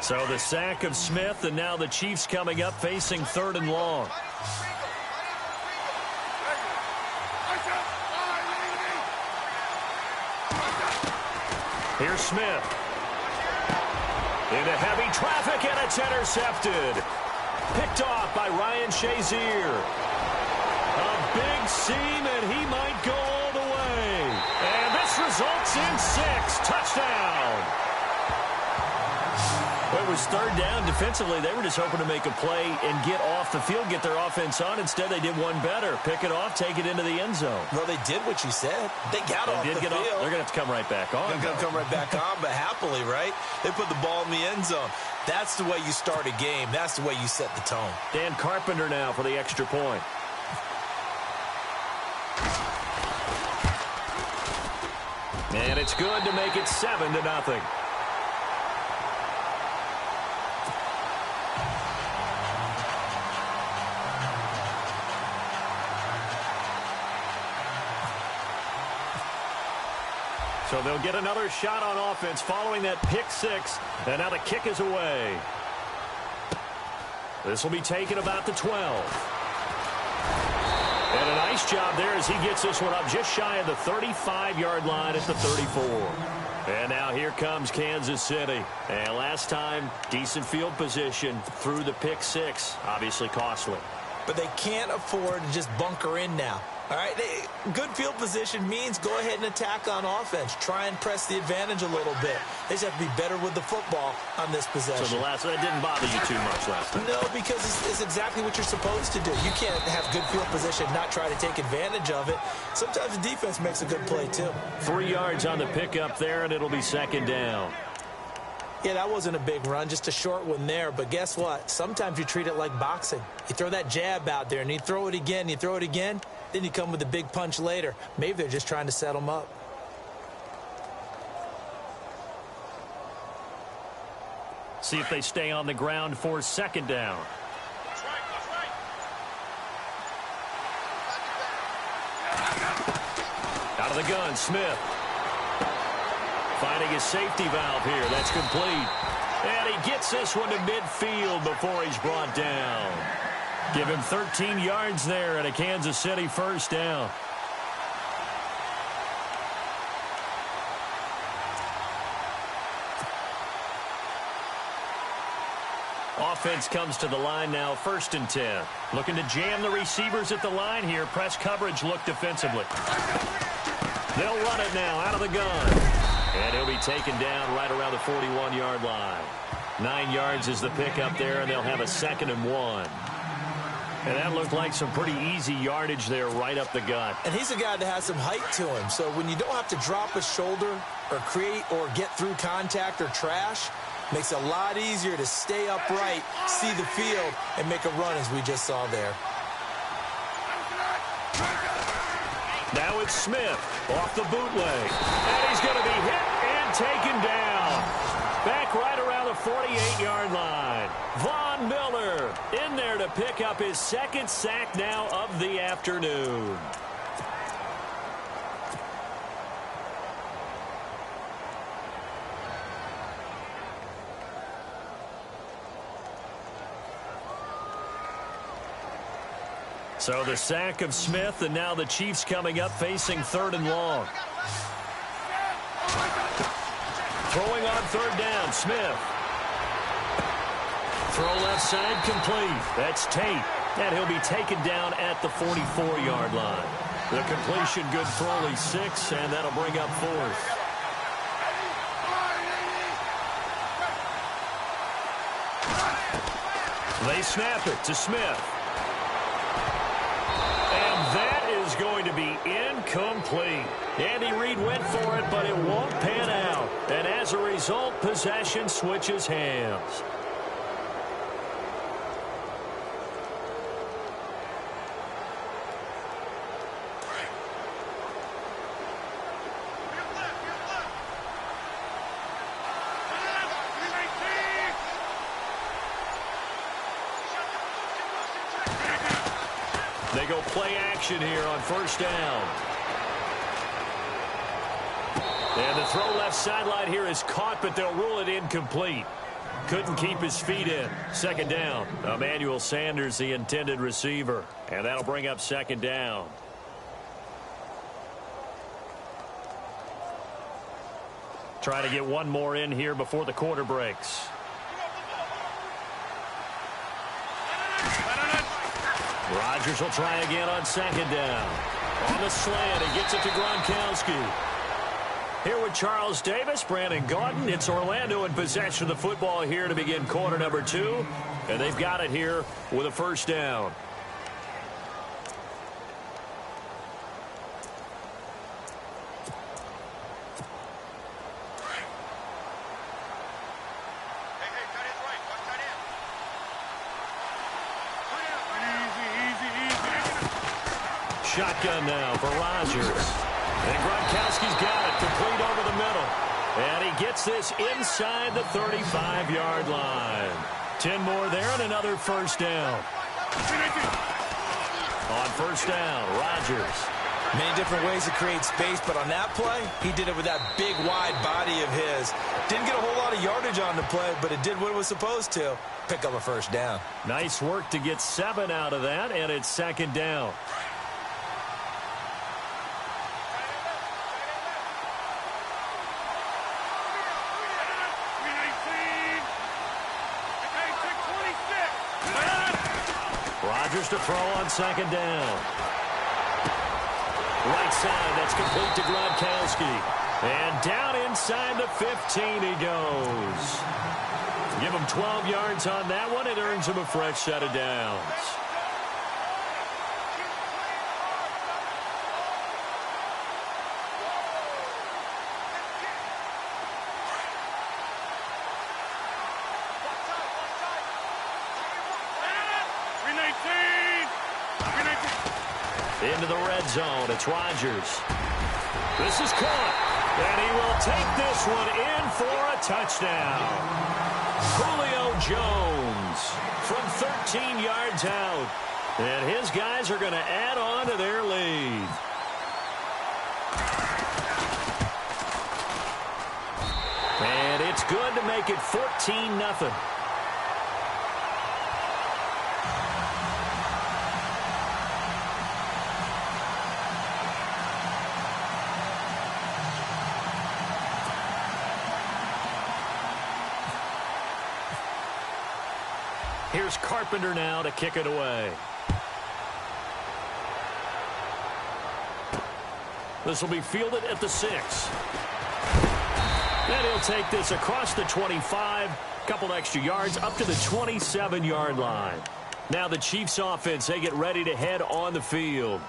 So the sack of Smith, and now the Chiefs coming up facing 3rd and long. Here's Smith. Into heavy traffic, and it's intercepted. Picked off by Ryan Shazier. A big seam, and he might go all the way. And this results in 6. Touchdown. It was 3rd down. Defensively, they were just hoping to make a play and get off the field, get their offense on. Instead, they did one better. Pick it off, take it into the end zone. Well, they did what you said. They got off the field. They're going to have to come right back on. They're going to come right back on, but happily, right? They put the ball in the end zone. That's the way you start a game. That's the way you set the tone. Dan Carpenter now for the extra point. And it's good to make it 7-0. So they'll get another shot on offense following that pick 6. And now the kick is away. This will be taken about the 12. And a nice job there as he gets this one up just shy of the 35-yard line at the 34. And now here comes Kansas City. And last time, decent field position through the pick 6. Obviously costly. But they can't afford to just bunker in now. All right, good field position means go ahead and attack on offense. Try and press the advantage a little bit. They just have to be better with the football on this possession. So that didn't bother you too much last time? No, because it's exactly what you're supposed to do. You can't have good field position and not try to take advantage of it. Sometimes the defense makes a good play, too. 3 yards on the pickup there, and it'll be 2nd down. Yeah, that wasn't a big run, just a short one there. But guess what? Sometimes you treat it like boxing. You throw that jab out there, and you throw it again, then you come with a big punch later. Maybe they're just trying to set them up. See if they stay on the ground for 2nd down. Out of the gun, Smith. Finding his safety valve here. That's complete. And he gets this one to midfield before he's brought down. Give him 13 yards there and a Kansas City 1st down. Offense comes to the line now, 1st and 10. Looking to jam the receivers at the line here. Press coverage look defensively. They'll run it now out of the gun. And he'll be taken down right around the 41-yard line. 9 yards is the pickup there, and they'll have a 2nd and 1. And that looked like some pretty easy yardage there right up the gut. And he's a guy that has some height to him. So when you don't have to drop a shoulder or create or get through contact or trash, makes it a lot easier to stay upright, see the field, and make a run as we just saw there. Now it's Smith off the bootleg. And he's going to be hit and taken down. Back right around the 48-yard line. Von Miller in there to pick up his 2nd sack now of the afternoon. So the sack of Smith, and now the Chiefs coming up facing 3rd and long. Throwing on 3rd down, Smith. Throw left side complete. That's Tate. And he'll be taken down at the 44-yard line. The completion good for only 6, and that'll bring up 4th. They snap it to Smith. That is going to be incomplete. Andy Reid went for it, but it won't pan out. And as a result, possession switches hands. They go play action here on 1st down. And the throw left sideline here is caught, but they'll rule it incomplete. Couldn't keep his feet in. Second down. Emmanuel Sanders, the intended receiver. And that'll bring up second down. Try to get one more in here before the quarter breaks. Rodgers will try again on second down. On the slant, he gets it to Gronkowski. Here with Charles Davis, Brandon Gaudin. It's Orlando in possession of the football here to begin quarter number 2. And they've got it here with a first down. Shotgun now for Rodgers. And Gronkowski's got it, complete over the middle. And he gets this inside the 35-yard line. 10 more there and another first down. On first down, Rodgers. Many different ways to create space, but on that play, he did it with that big, wide body of his. Didn't get a whole lot of yardage on the play, but it did what it was supposed to. Pick up a first down. Nice work to get 7 out of that, and it's second down. Rodgers to throw on second down. Right side, that's complete to Gronkowski. And down inside the 15 he goes. Give him 12 yards on that one. It earns him a fresh set of downs. Into the red zone. It's Rodgers. This is caught. And he will take this one in for a touchdown. Julio Jones from 13 yards out. And his guys are going to add on to their lead. And it's good to make it 14-0. Here's Carpenter now to kick it away. This will be fielded at the 6. And he'll take this across the 25. Couple extra yards up to the 27-yard line. Now the Chiefs offense, they get ready to head on the field.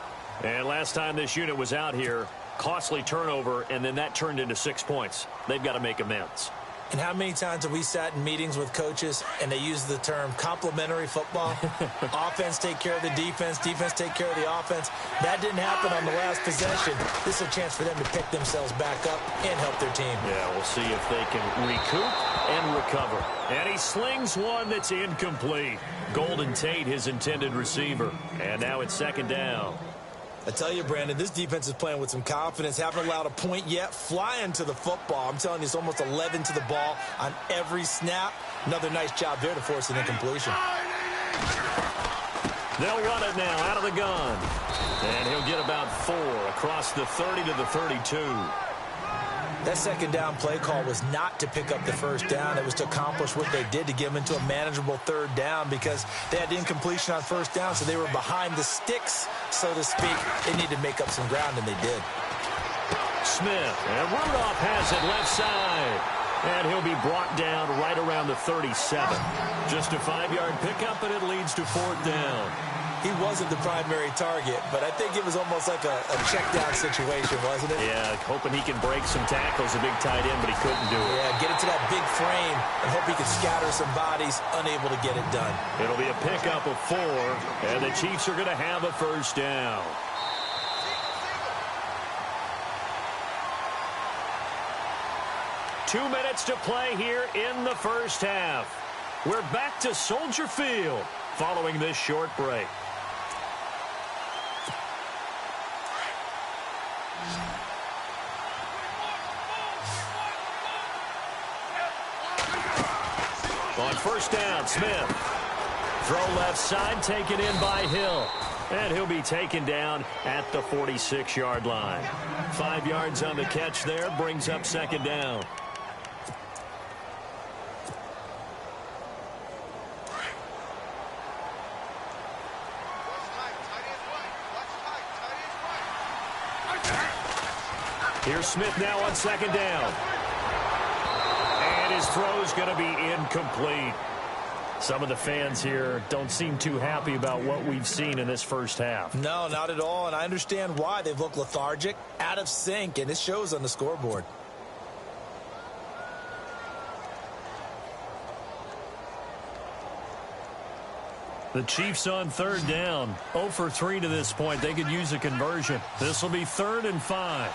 And last time this unit was out here, costly turnover, and then that turned into 6 points. They've got to make amends. And how many times have we sat in meetings with coaches and they use the term complementary football? Offense take care of the defense, defense take care of the offense. That didn't happen on the last possession. This is a chance for them to pick themselves back up and help their team. Yeah, we'll see if they can recoup and recover. And he slings one that's incomplete. Golden Tate, his intended receiver. And now it's second down. I tell you, Brandon, this defense is playing with some confidence. Haven't allowed a point yet. Flying to the football. I'm telling you, it's almost 11 to the ball on every snap. Another nice job there to force an incompletion. They'll run it now out of the gun. And he'll get about 4 across the 30 to the 32. That second down play call was not to pick up the first down. It was to accomplish what they did, to get them into a manageable third down, because they had incompletion on first down, so they were behind the sticks, so to speak. They needed to make up some ground, and they did. Smith, and Rudolph has it left side. And he'll be brought down right around the 37. Just a 5-yard pickup, and it leads to fourth down. He wasn't the primary target, but I think it was almost like a check-down situation, wasn't it? Yeah, hoping he can break some tackles, a big tight end, but he couldn't do it. Yeah, get it to that big frame and hope he can scatter some bodies, unable to get it done. It'll be a pickup of 4, and the Chiefs are going to have a first down. Two minutes to play here in the first half. We're back to Soldier Field following this short break. On first down, Smith. Throw left side, taken in by Hill. And he'll be taken down at the 46-yard line. 5 yards on the catch there, brings up second down. Here's Smith now on second down. And his throw's going to be incomplete. Some of the fans here don't seem too happy about what we've seen in this first half. No, not at all, and I understand why. They've looked lethargic, out of sync, and it shows on the scoreboard. The Chiefs on third down. 0 for 3 to this point. They could use a conversion. This will be 3rd and 5.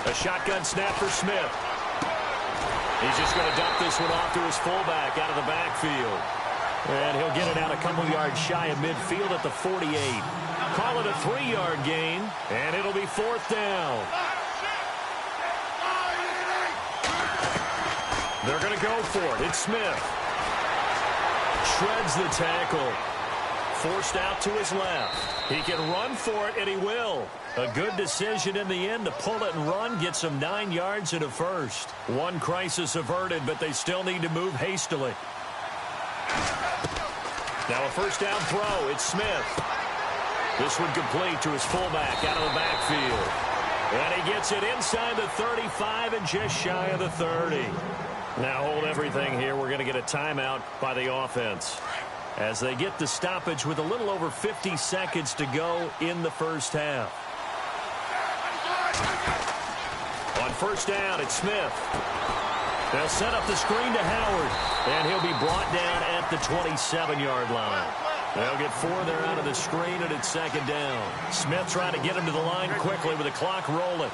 A shotgun snap for Smith. He's just going to dump this one off to his fullback out of the backfield. And he'll get it out a couple yards shy of midfield at the 48. Call it a 3-yard gain, and it'll be 4th down. They're going to go for it. It's Smith. Shreds the tackle. Forced out to his left. He can run for it, and he will. A good decision in the end to pull it and run, gets him 9 yards and a first. One crisis averted, but they still need to move hastily. Now a first down throw. It's Smith. This one complete to his fullback out of the backfield. And he gets it inside the 35 and just shy of the 30. Now hold everything here. We're going to get a timeout by the offense as they get the stoppage with a little over 50 seconds to go in the first half. On first down, it's Smith. They'll set up the screen to Howard, and he'll be brought down at the 27-yard line. They'll get 4 there out of the screen, and it's second down. Smith trying to get him to the line quickly with the clock rolling.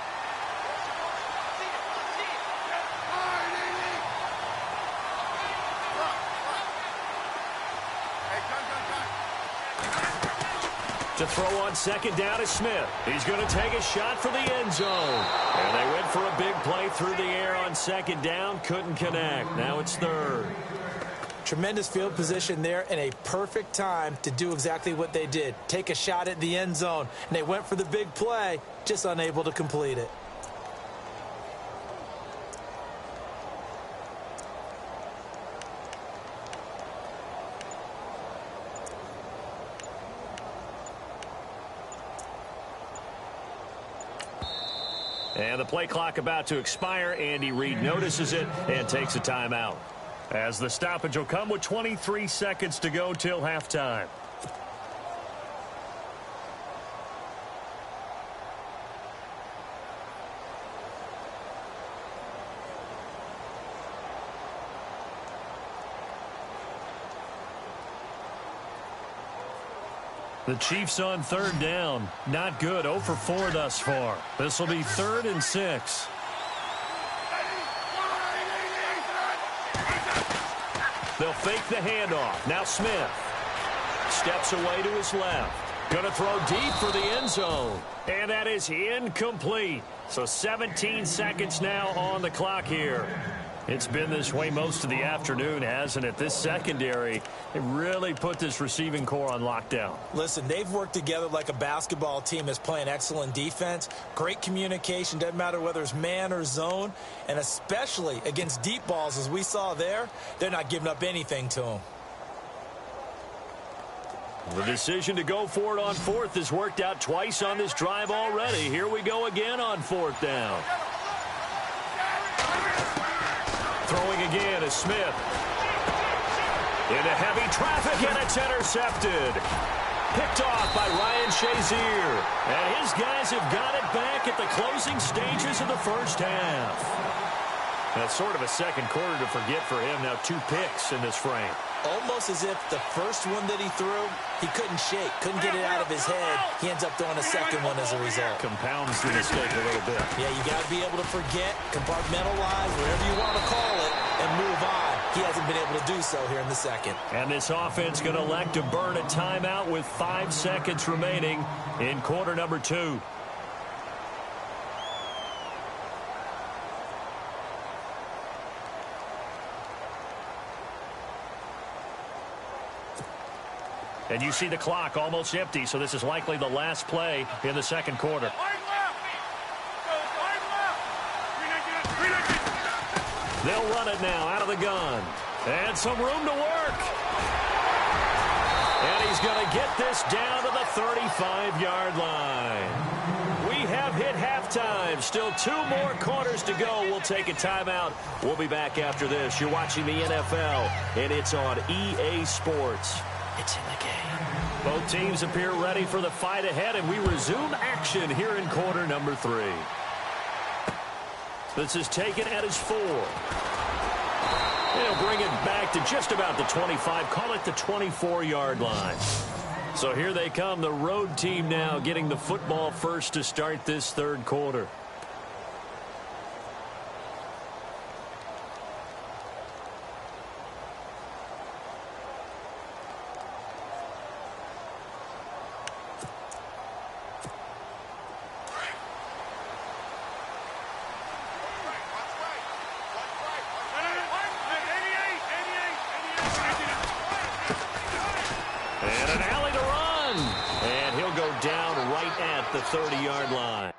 To throw on second down is Smith. He's going to take a shot for the end zone. And they went for a big play through the air on second down. Couldn't connect. Now it's 3rd. Tremendous field position there and a perfect time to do exactly what they did. Take a shot at the end zone. And they went for the big play, just unable to complete it. And the play clock about to expire. Andy Reid notices it and takes a timeout. As the stoppage will come with 23 seconds to go till halftime. The Chiefs on third down. Not good. 0 for 4 thus far. This will be 3rd and 6. They'll fake the handoff. Now Smith steps away to his left. Going to throw deep for the end zone. And that is incomplete. So 17 seconds now on the clock here. It's been this way most of the afternoon, hasn't it? This secondary, it really put this receiving core on lockdown. Listen, they've worked together like a basketball team that's playing excellent defense. Great communication, doesn't matter whether it's man or zone. And especially against deep balls, as we saw there, they're not giving up anything to them. The decision to go for it on 4th has worked out twice on this drive already. Here we go again on 4th down. Throwing again is Smith. Into heavy traffic, and it's intercepted. Picked off by Ryan Shazier. And his guys have got it back at the closing stages of the first half. That's sort of a second quarter to forget for him. Now 2 picks in this frame. Almost as if the first one that he threw, he couldn't shake, couldn't get it out of his head. He ends up throwing a second one as a result. Compounds the mistake a little bit. Yeah, you got to be able to forget, compartmentalize, whatever you want to call it, and move on. He hasn't been able to do so here in the second. And this offense going to elect to burn a timeout with 5 seconds remaining in quarter number 2. And you see the clock almost empty, so this is likely the last play in the second quarter. They'll run it now out of the gun. And some room to work. And he's going to get this down to the 35-yard line. We have hit halftime. Still 2 more quarters to go. We'll take a timeout. We'll be back after this. You're watching the NFL, and it's on EA Sports. It's in the game. Both teams appear ready for the fight ahead, and we resume action here in quarter number 3. This is taken at his 4. They'll bring it back to just about the 25. Call it the 24-yard line. So here they come, the road team now getting the football first to start this third quarter. The 30-yard line.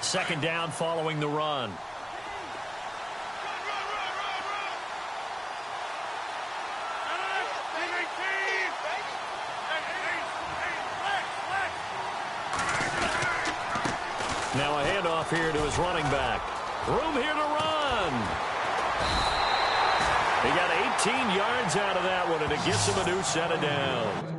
Second down following the run. Now a handoff here to his running back. Room here to run. He got 18 yards out of that one, and it gets him a new set of downs.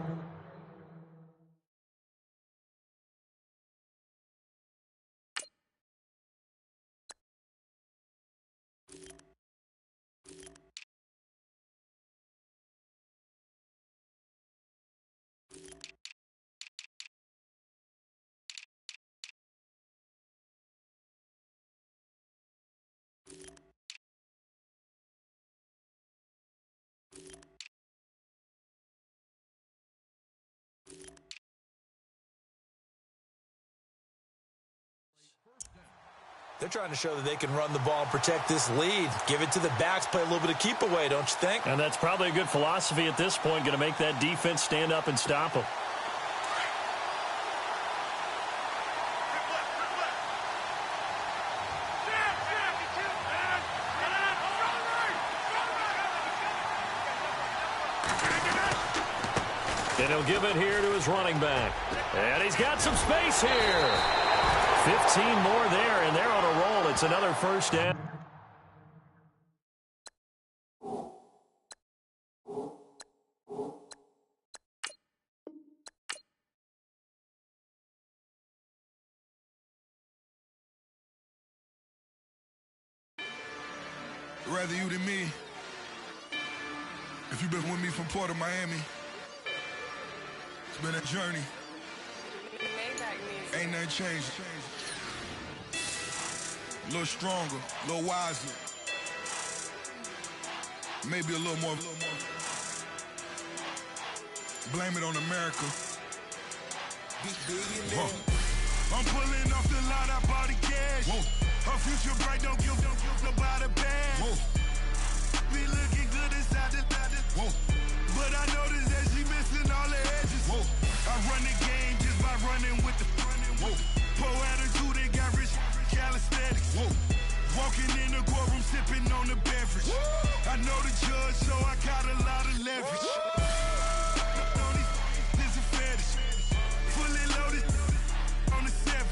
They're trying to show that they can run the ball and protect this lead. Give it to the backs, play a little bit of keep away, don't you think? And that's probably a good philosophy at this point, going to make that defense stand up and stop them. And he'll give it here to his running back. And he's got some space here. 15 more there, and they're on a roll. It's another first down. Rather you than me. If you've been with me from Port of Miami, it's been a journey. Ain't nothing changed. A little stronger, a little wiser. Maybe a little more. Blame it on America. I'm pulling off the line, I bought the cash. Her future bright, don't give nobody bad. Be looking good inside the but I noticed that she missing all the edges. I run the game just by running with the poor attitude, they got rich calisthenics. Walking in the courtroom, sipping on the beverage. I know the judge, so I got a lot of leverage. This is a fetish. Fully loaded on the 7.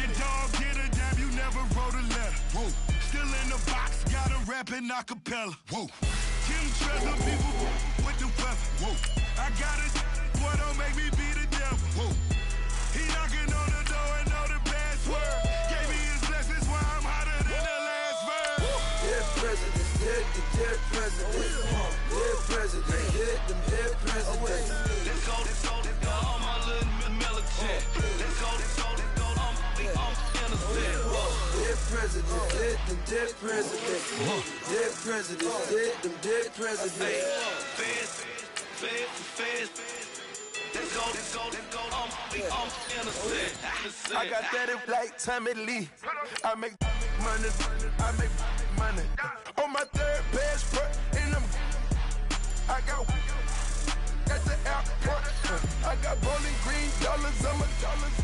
Your dog get a dime, you never wrote a letter. Still in the box, got a rapping acapella. Kim Trezor, people with the weapon. I got it, boy, don't make me be the devil. He knocking on the door and know the password. hit the dead president. Dead president, hit them dead presidents. Let's go, all my little militant. Let's go, I'm innocent. Dead president, hit them dead presidents. Dead president, hit them dead presidents. Feds. Let's go, I'm innocent. I got that like Tommy Lee. I make money. On my third passport in them. I got at the airport. I got bowling green dollars on my dollars.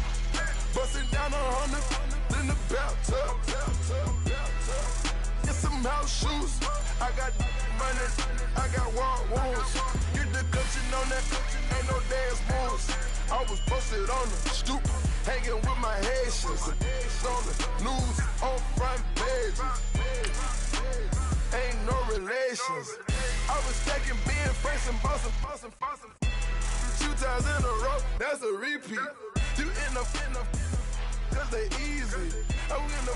Busting down 100 in the bathtub. Get some house shoes. I got money. I got war wounds. Get the coaching on that. Ain't no dance moves. I was posted on the stoop, hanging with my Haitians. On the news, on front pages. Ain't no relations. I was stacking being first and bossing. 2 times in a row, that's a repeat. You in the cause they easy. I'm in the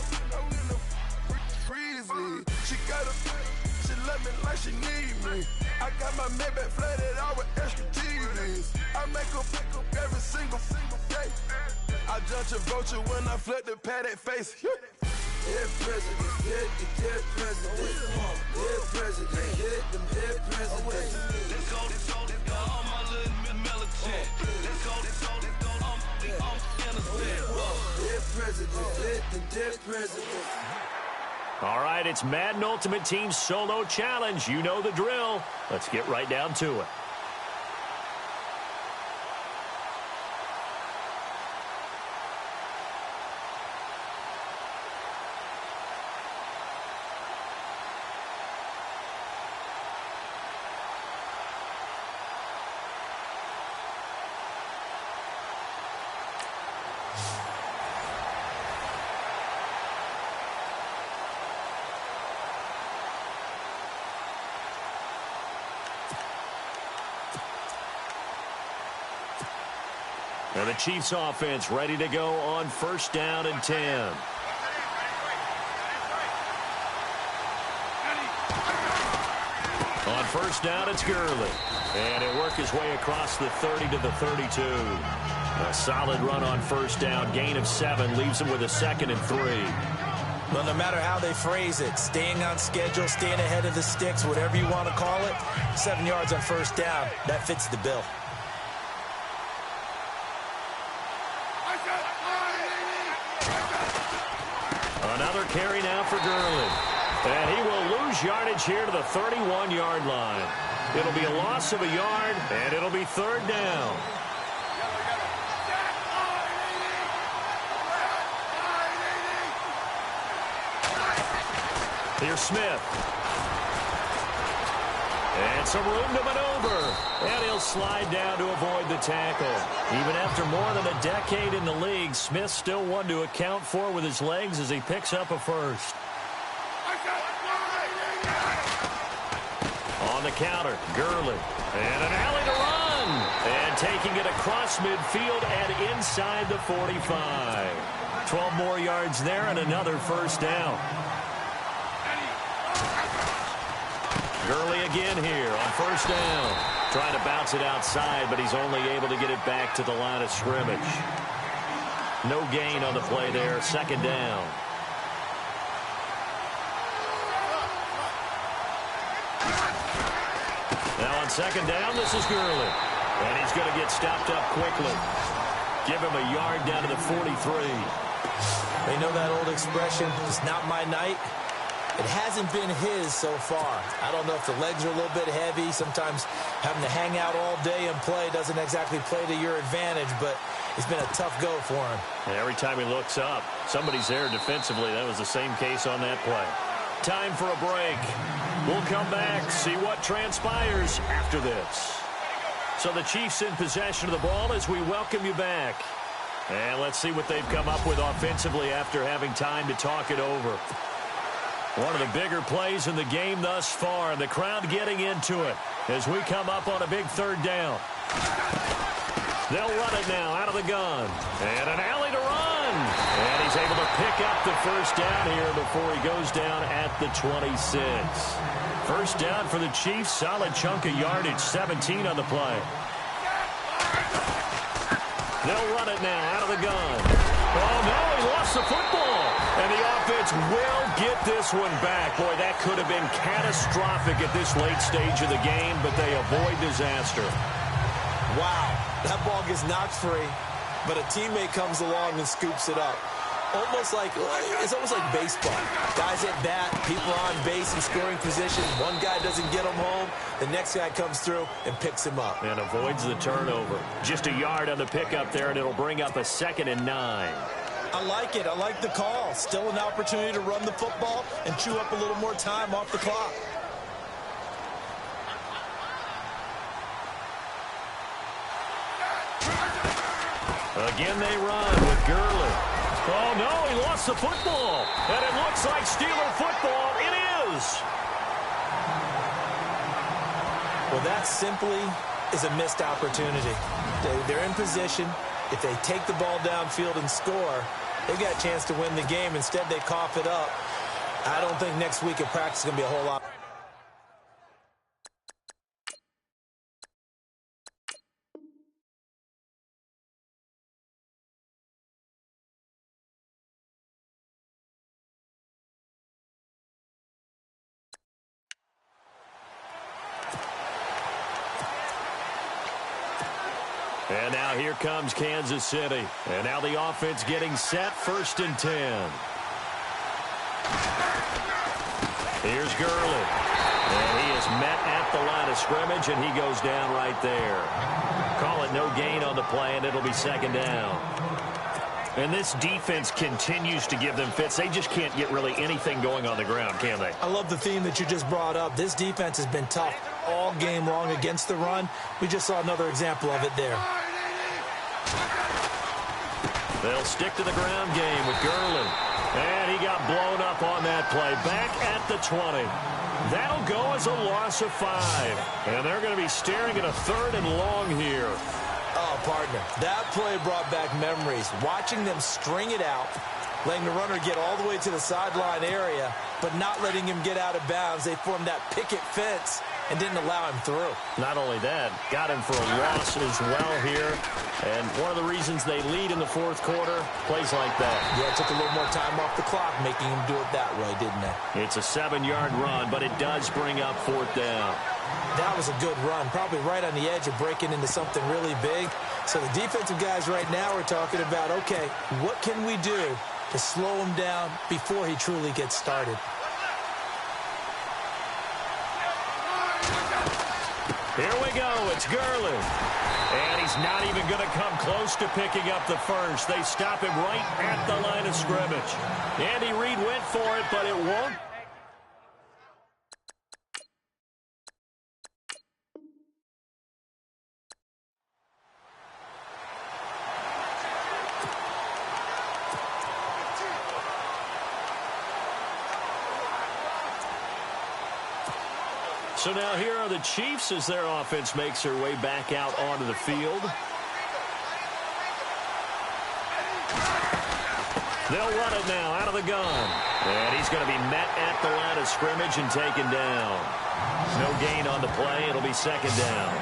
freezy. She love me like she need me. I got my Maybach flooded out with extra TVs. I make up every single day. I judge a vulture when I flip the paddock face. Dead president, hit the dead president. Dead president, hit them dead presidents. Let's go, all my little militant. Let's go, I'm innocent. Dead president, hit them dead presidents. All right, it's Madden Ultimate Team Solo Challenge. You know the drill. Let's get right down to it. And the Chiefs offense ready to go on 1st down and 10. On 1st down, it's Gurley. And he'll work his way across the 30 to the 32. A solid run on 1st down. Gain of 7 leaves him with a 2nd and 3. Well, no matter how they phrase it, staying on schedule, staying ahead of the sticks, whatever you want to call it, 7 yards on 1st down, that fits the bill. Another carry now for Gurley. And he will lose yardage here to the 31-yard line. It'll be a loss of a yard, and it'll be 3rd down. Here's Smith. And some room to maneuver. And he'll slide down to avoid the tackle. Even after more than a decade in the league, Smith still one to account for with his legs as he picks up a 1st. On the counter, Gurley. And an alley to run. And taking it across midfield and inside the 45. 12 more yards there and another 1st down. Gurley again here on 1st down. Trying to bounce it outside, but he's only able to get it back to the line of scrimmage. No gain on the play there. 2nd down. Now on 2nd down, this is Gurley. And he's going to get stopped up quickly. Give him a yard down to the 43. They know that old expression, it's not my night. It hasn't been his so far. I don't know if the legs are a little bit heavy. Sometimes having to hang out all day and play doesn't exactly play to your advantage, but it's been a tough go for him. And every time he looks up, somebody's there defensively. That was the same case on that play. Time for a break. We'll come back, see what transpires after this. So the Chiefs in possession of the ball as we welcome you back. And let's see what they've come up with offensively after having time to talk it over. One of the bigger plays in the game thus far, and the crowd getting into it as we come up on a big 3rd down. They'll run it now out of the gun. And an alley to run. And he's able to pick up the first down here before he goes down at the 26. First down for the Chiefs. Solid chunk of yardage. 17 on the play. They'll run it now out of the gun. Oh, no, he lost the football. And the offense will get this one back. Boy, that could have been catastrophic at this late stage of the game, but they avoid disaster. Wow, that ball gets knocked free, but a teammate comes along and scoops it up. It's almost like baseball. Guys at bat, people are on base in scoring position. One guy doesn't get him home. The next guy comes through and picks him up. And avoids the turnover. Just a yard on the pickup there, and it'll bring up a 2nd and 9. I like it. I like the call. Still an opportunity to run the football and chew up a little more time off the clock. Again they run with Gurley. Oh, no, he lost the football. And it looks like Steeler football. It is. Well, that simply is a missed opportunity. They're in position. If they take the ball downfield and score, they've got a chance to win the game. Instead, they cough it up. I don't think next week at practice is going to be a whole lot. And now here comes Kansas City. And now the offense getting set, 1st and 10. Here's Gurley. And he is met at the line of scrimmage, and he goes down right there. Call it no gain on the play, and it'll be 2nd down. And this defense continues to give them fits. They just can't get really anything going on the ground, can they? I love the theme that you just brought up. This defense has been tough all game long against the run. We just saw another example of it there. They'll stick to the ground game with Gurley. And he got blown up on that play. Back at the 20. That'll go as a loss of 5. And they're going to be staring at a 3rd and long here. Oh, partner, that play brought back memories. Watching them string it out, letting the runner get all the way to the sideline area, but not letting him get out of bounds. They formed that picket fence and didn't allow him through. Not only that, got him for a loss as well here. And one of the reasons they lead in the 4th quarter, plays like that. Yeah, it took a little more time off the clock, making him do it that way, didn't it? It's a 7-yard run, but it does bring up 4th down. That was a good run, probably right on the edge of breaking into something really big. So the defensive guys right now are talking about, okay, what can we do to slow him down before he truly gets started? Here we go. It's Gurley. And he's not even going to come close to picking up the first. They stop him right at the line of scrimmage. Andy Reid went for it, but it won't. So now here are the Chiefs as their offense makes their way back out onto the field. They'll run it now out of the gun. And he's going to be met at the line of scrimmage and taken down. No gain on the play. It'll be 2nd down.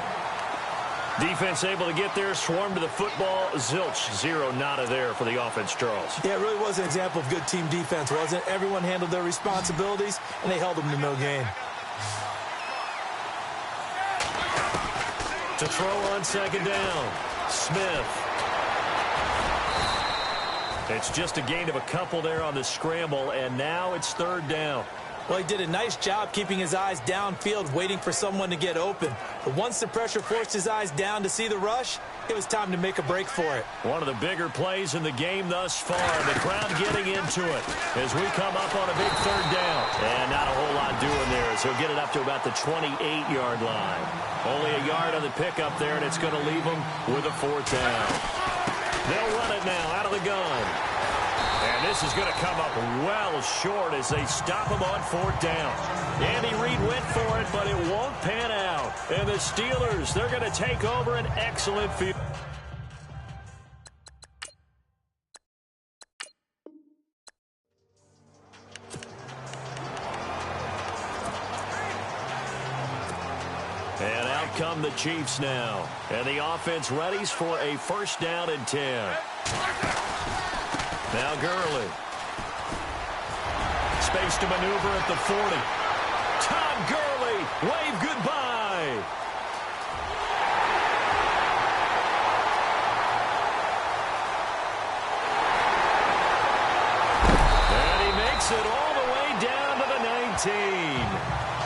Defense able to get there, swarm to the football. Zilch, 0 nada there for the offense, Charles. Yeah, it really was an example of good team defense, wasn't it? Everyone handled their responsibilities, and they held them to no gain. To throw on 2nd down, Smith. It's just a gain of a couple there on the scramble, and now it's 3rd down. Well, he did a nice job keeping his eyes downfield, waiting for someone to get open. But once the pressure forced his eyes down to see the rush, it was time to make a break for it. One of the bigger plays in the game thus far. The crowd getting into it as we come up on a big 3rd down. And not a whole lot doing there as he'll get it up to about the 28-yard line. Only a yard on the pickup there, and it's going to leave him with a 4th down. They'll run it now out of the gun. And this is going to come up well short as they stop him on 4th down. Andy Reid went for it, but it won't pan out. And the Steelers, they're going to take over an excellent field. come the Chiefs now. And the offense readies for a first down and 10. Now Gurley. Space to maneuver at the 40. Todd Gurley, wave goodbye. And he makes it all the way down to the 19.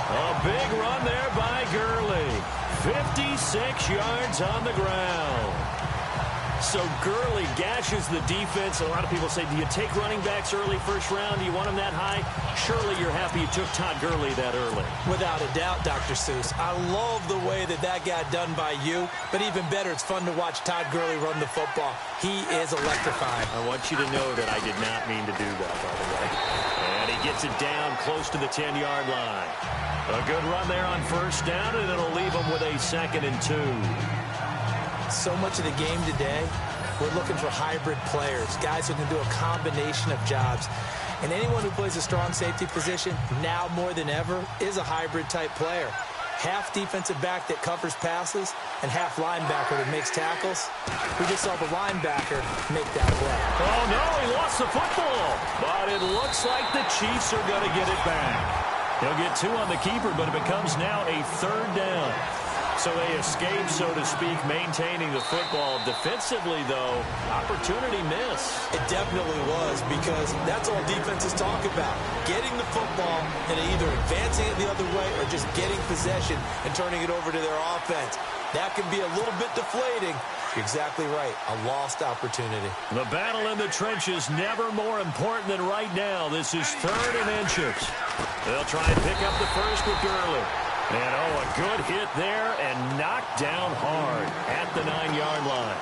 A big run there by Gurley. 56 yards on the ground. So Gurley gashes the defense. A lot of people say, do you take running backs early first round? Do you want them that high? Surely you're happy you took Todd Gurley that early. Without a doubt, Dr. Seuss. I love the way that got done by you. But even better, it's fun to watch Todd Gurley run the football. He is electrifying. I want you to know that I did not mean to do that, by the way. And he gets it down close to the 10-yard line. A good run there on first down, and it'll leave him with a 2nd and 2. So much of the game today, we're looking for hybrid players, guys who can do a combination of jobs. And anyone who plays a strong safety position, now more than ever, is a hybrid-type player. Half defensive back that covers passes and half linebacker that makes tackles. We just saw the linebacker make that play. Oh, no, he lost the football. But it looks like the Chiefs are going to get it back. He'll get 2 on the keeper, but it becomes now a 3rd down. So they escape, so to speak, maintaining the football. Defensively, though, opportunity miss. It definitely was, because that's all defenses talk about. Getting the football and either advancing it the other way or just getting possession and turning it over to their offense. That can be a little bit deflating. You're exactly right. A lost opportunity. The battle in the trenches never more important than right now. This is 3rd and inches. They'll try and pick up the first with Gurley. And, oh, a good hit there and knocked down hard at the 9-yard line.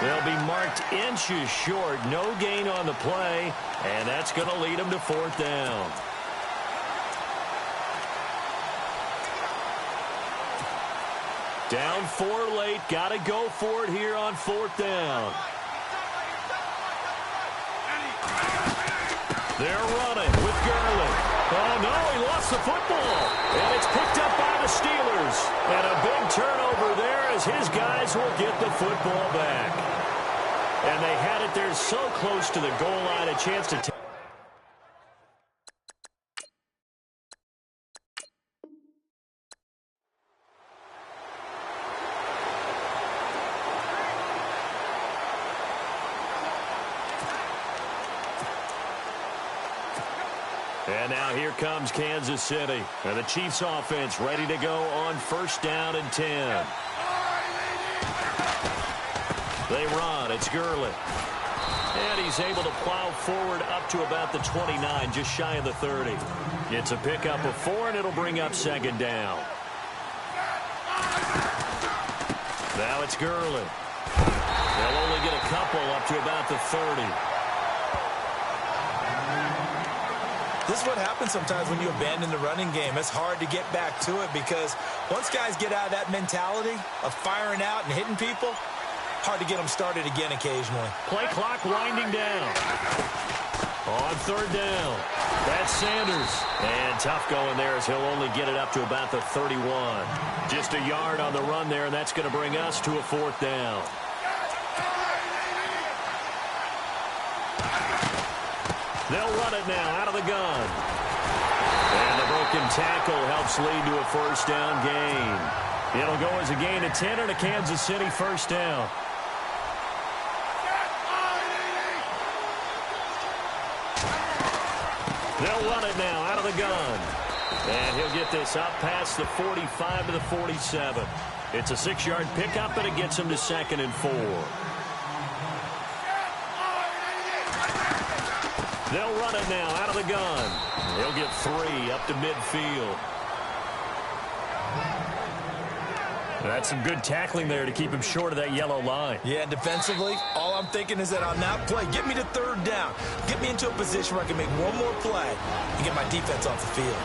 They'll be marked inches short. No gain on the play, and that's going to lead them to 4th down. Down 4 late. Got to go for it here on 4th down. They're running with Gurley. Oh, no, he lost the football. And it's picked up by the Steelers. And a big turnover there as his guys will get the football back. And they had it there so close to the goal line, a chance to take. And now here comes Kansas City. And the Chiefs offense ready to go on first down and 10. They run. It's Gurley. And he's able to plow forward up to about the 29, just shy of the 30. It's a pickup of 4, and it'll bring up 2nd down. Now it's Gurley. They'll only get a couple up to about the 30. This is what happens sometimes when you abandon the running game. It's hard to get back to it because once guys get out of that mentality of firing out and hitting people, hard to get them started again occasionally. Play clock winding down. On 3rd down, that's Sanders. And tough going there as he'll only get it up to about the 31. Just a yard on the run there, and that's going to bring us to a 4th down. They'll run it now out of the gun. And the broken tackle helps lead to a first down gain. It'll go as a gain of 10 and a Kansas City first down. They'll run it now out of the gun. And he'll get this up past the 45 to the 47. It's a 6-yard pickup, and it gets him to 2nd and 4. They'll run it now out of the gun. He'll get 3 up to midfield. That's some good tackling there to keep him short of that yellow line. Yeah, defensively, all I'm thinking is that on that play, get me to 3rd down. Get me into a position where I can make one more play and get my defense off the field.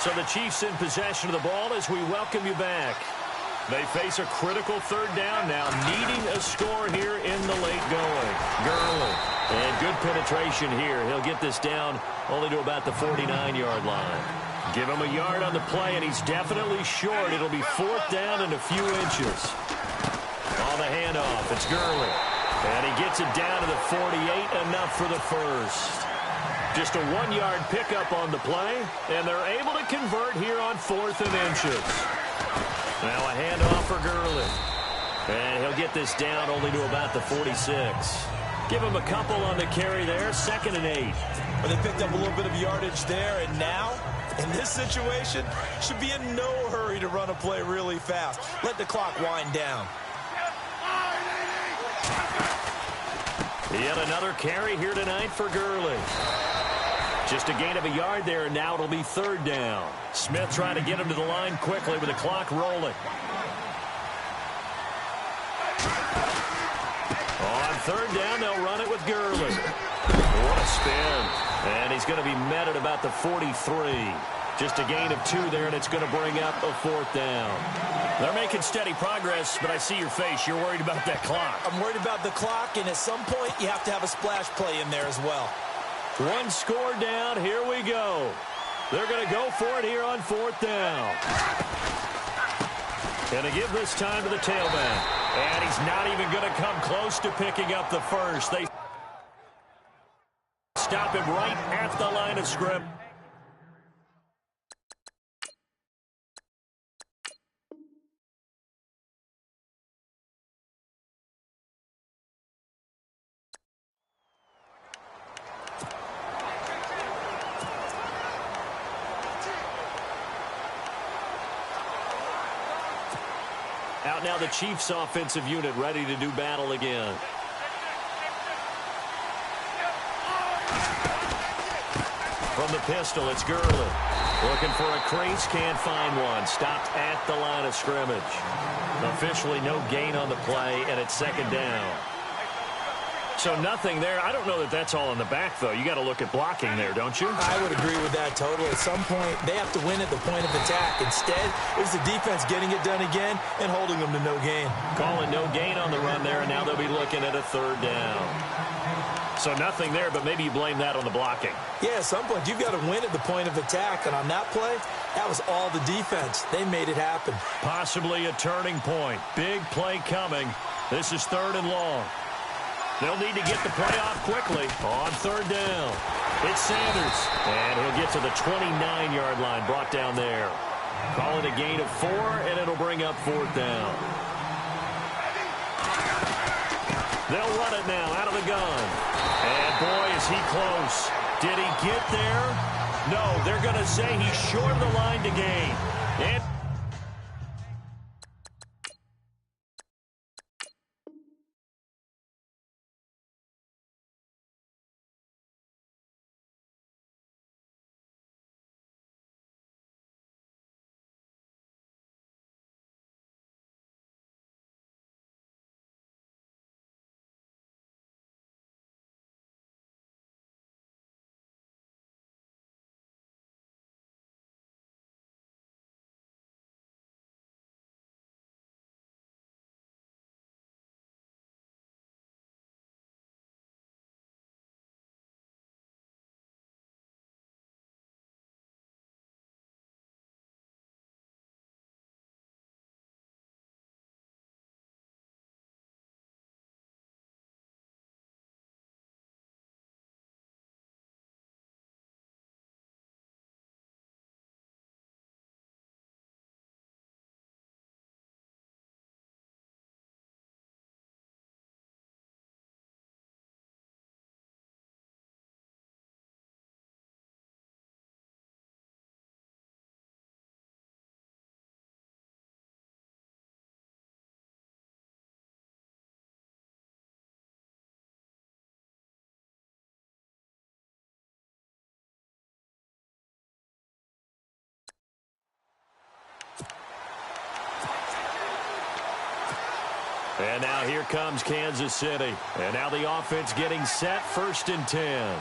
So the Chiefs in possession of the ball as we welcome you back. They face a critical third down now, needing a score here in the late going. Gurley, and good penetration here. He'll get this down only to about the 49-yard line. Give him a yard on the play, and he's definitely short. It'll be fourth down and a few inches. On the handoff, it's Gurley. And he gets it down to the 48, enough for the first. Just a 1-yard pickup on the play, and they're able to convert here on 4th and inches. Now a handoff for Gurley. And he'll get this down only to about the 46. Give him a couple on the carry there, 2nd and 8. Well, they picked up a little bit of yardage there, and now, in this situation, should be in no hurry to run a play really fast. Let the clock wind down. Yet another carry here tonight for Gurley. Just a gain of a yard there, and now it'll be 3rd down. Smith trying to get him to the line quickly with the clock rolling. On 3rd down, they'll run it with Gurley. What a spin. And he's going to be met at about the 43. Just a gain of 2 there, and it's going to bring up a 4th down. They're making steady progress, but I see your face. You're worried about that clock. I'm worried about the clock, and at some point, you have to have a splash play in there as well. 1 score down. Here we go. They're going to go for it here on 4th down. Going to give this time to the tailback. And he's not even going to come close to picking up the first. They stop him right at the line of scrimmage. Out now the Chiefs offensive unit ready to do battle again. From the pistol, it's Gurley. Looking for a crease, can't find one. Stopped at the line of scrimmage. Officially no gain on the play, and it's 2nd down. So nothing there. I don't know that that's all in the back, though. You got to look at blocking there, don't you? I would agree with that totally. At some point, they have to win at the point of attack. Instead, it was the defense getting it done again and holding them to no gain. Calling no gain on the run there, and now they'll be looking at a 3rd down. So nothing there, but maybe you blame that on the blocking. Yeah, at some point, you've got to win at the point of attack. And on that play, that was all the defense. They made it happen. Possibly a turning point. Big play coming. This is 3rd and long. They'll need to get the play off quickly on 3rd down. It's Sanders, and he'll get to the 29-yard line, brought down there. Call it a gain of 4, and it'll bring up 4th down. They'll run it now out of the gun. And, boy, is he close. Did he get there? No, they're going to say he's short of the line to gain. And And now here comes Kansas City. And now the offense getting set, 1st and 10.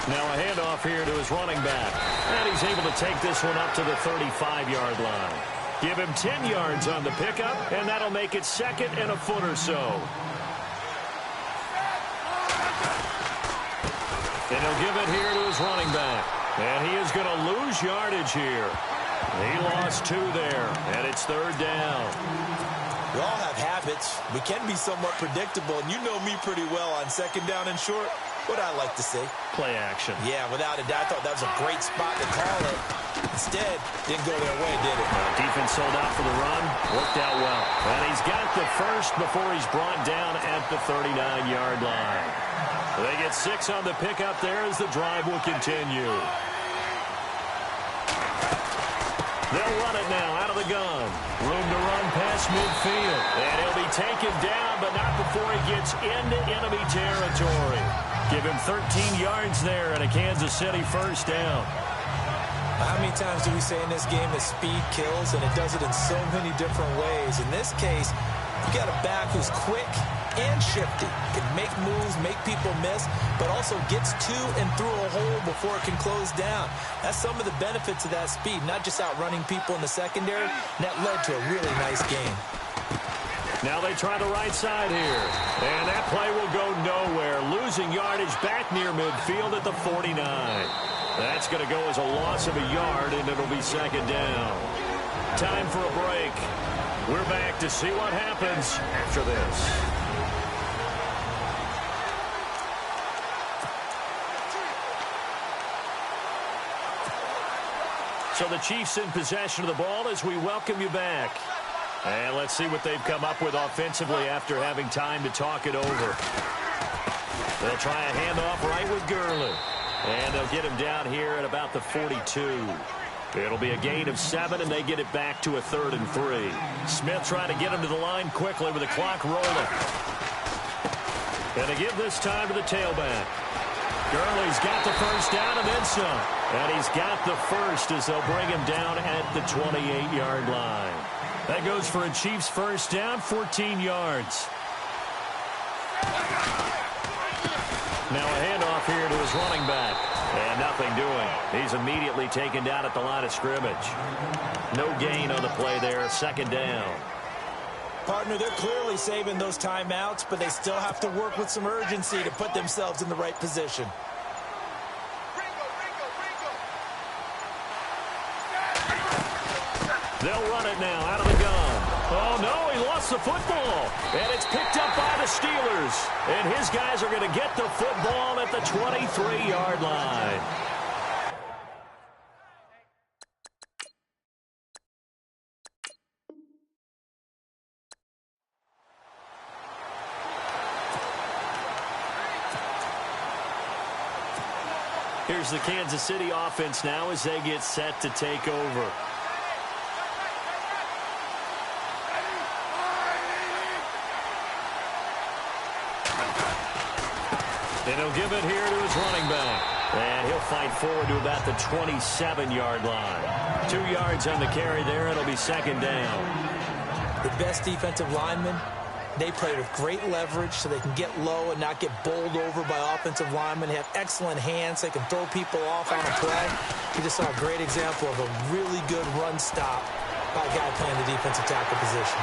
Now a handoff here to his running back. And he's able to take this one up to the 35-yard line. Give him 10 yards on the pickup, and that'll make it second and a foot or so. And he'll give it here to his running back. And he is going to lose yardage here. He lost 2 there, and it's third down. We all have habits. We can be somewhat predictable, and you know me pretty well on second down and short. What I like to say? Play action. Yeah, without a doubt. I thought that was a great spot to call it. Instead, didn't go their way, did it? Defense sold out for the run. Worked out well. And he's got the first before he's brought down at the 39-yard line. They get 6 on the pickup there as the drive will continue. They'll run it now out of the gun. Room to run past midfield. And he'll be taken down, but not before he gets into enemy territory. Give him 13 yards there and a Kansas City first down. How many times do we say in this game that speed kills, and it does it in so many different ways? In this case, you got a back who's quick and shifty, can make moves, make people miss, but also gets to and through a hole before it can close down. That's some of the benefits of that speed, not just outrunning people in the secondary, and that led to a really nice game. Now they try the right side here, and that play will go nowhere, losing yardage back near midfield at the 49. That's going to go as a loss of a yard, and it'll be second down. Time for a break. We're back to see what happens after this. So the Chiefs in possession of the ball as we welcome you back. And let's see what they've come up with offensively after having time to talk it over. They'll try a handoff right with Gurley. And they'll get him down here at about the 42. It'll be a gain of 7, and they get it back to a 3rd and 3. Smith trying to get him to the line quickly with the clock rolling. And they give this time to the tailback. Gurley's got the first down and then some. And he's got the first as they'll bring him down at the 28-yard line. That goes for a Chiefs first down, 14 yards. Now a handoff here to his running back. And nothing doing. He's immediately taken down at the line of scrimmage. No gain on the play there, second down. Partner, they're clearly saving those timeouts, but they still have to work with some urgency to put themselves in the right position. They'll run it now out of the gun. Oh, no, he lost the football. And it's picked up by the Steelers. And his guys are going to get the football at the 23-yard line. Here's the Kansas City offense now as they get set to take over. And he'll give it here to his running back. And he'll fight forward to about the 27-yard line. 2 yards on the carry there. It'll be second down. The best defensive linemen, they play with great leverage so they can get low and not get bowled over by offensive linemen. They have excellent hands. They can throw people off on a play. We just saw a great example of a really good run stop by a guy playing the defensive tackle position.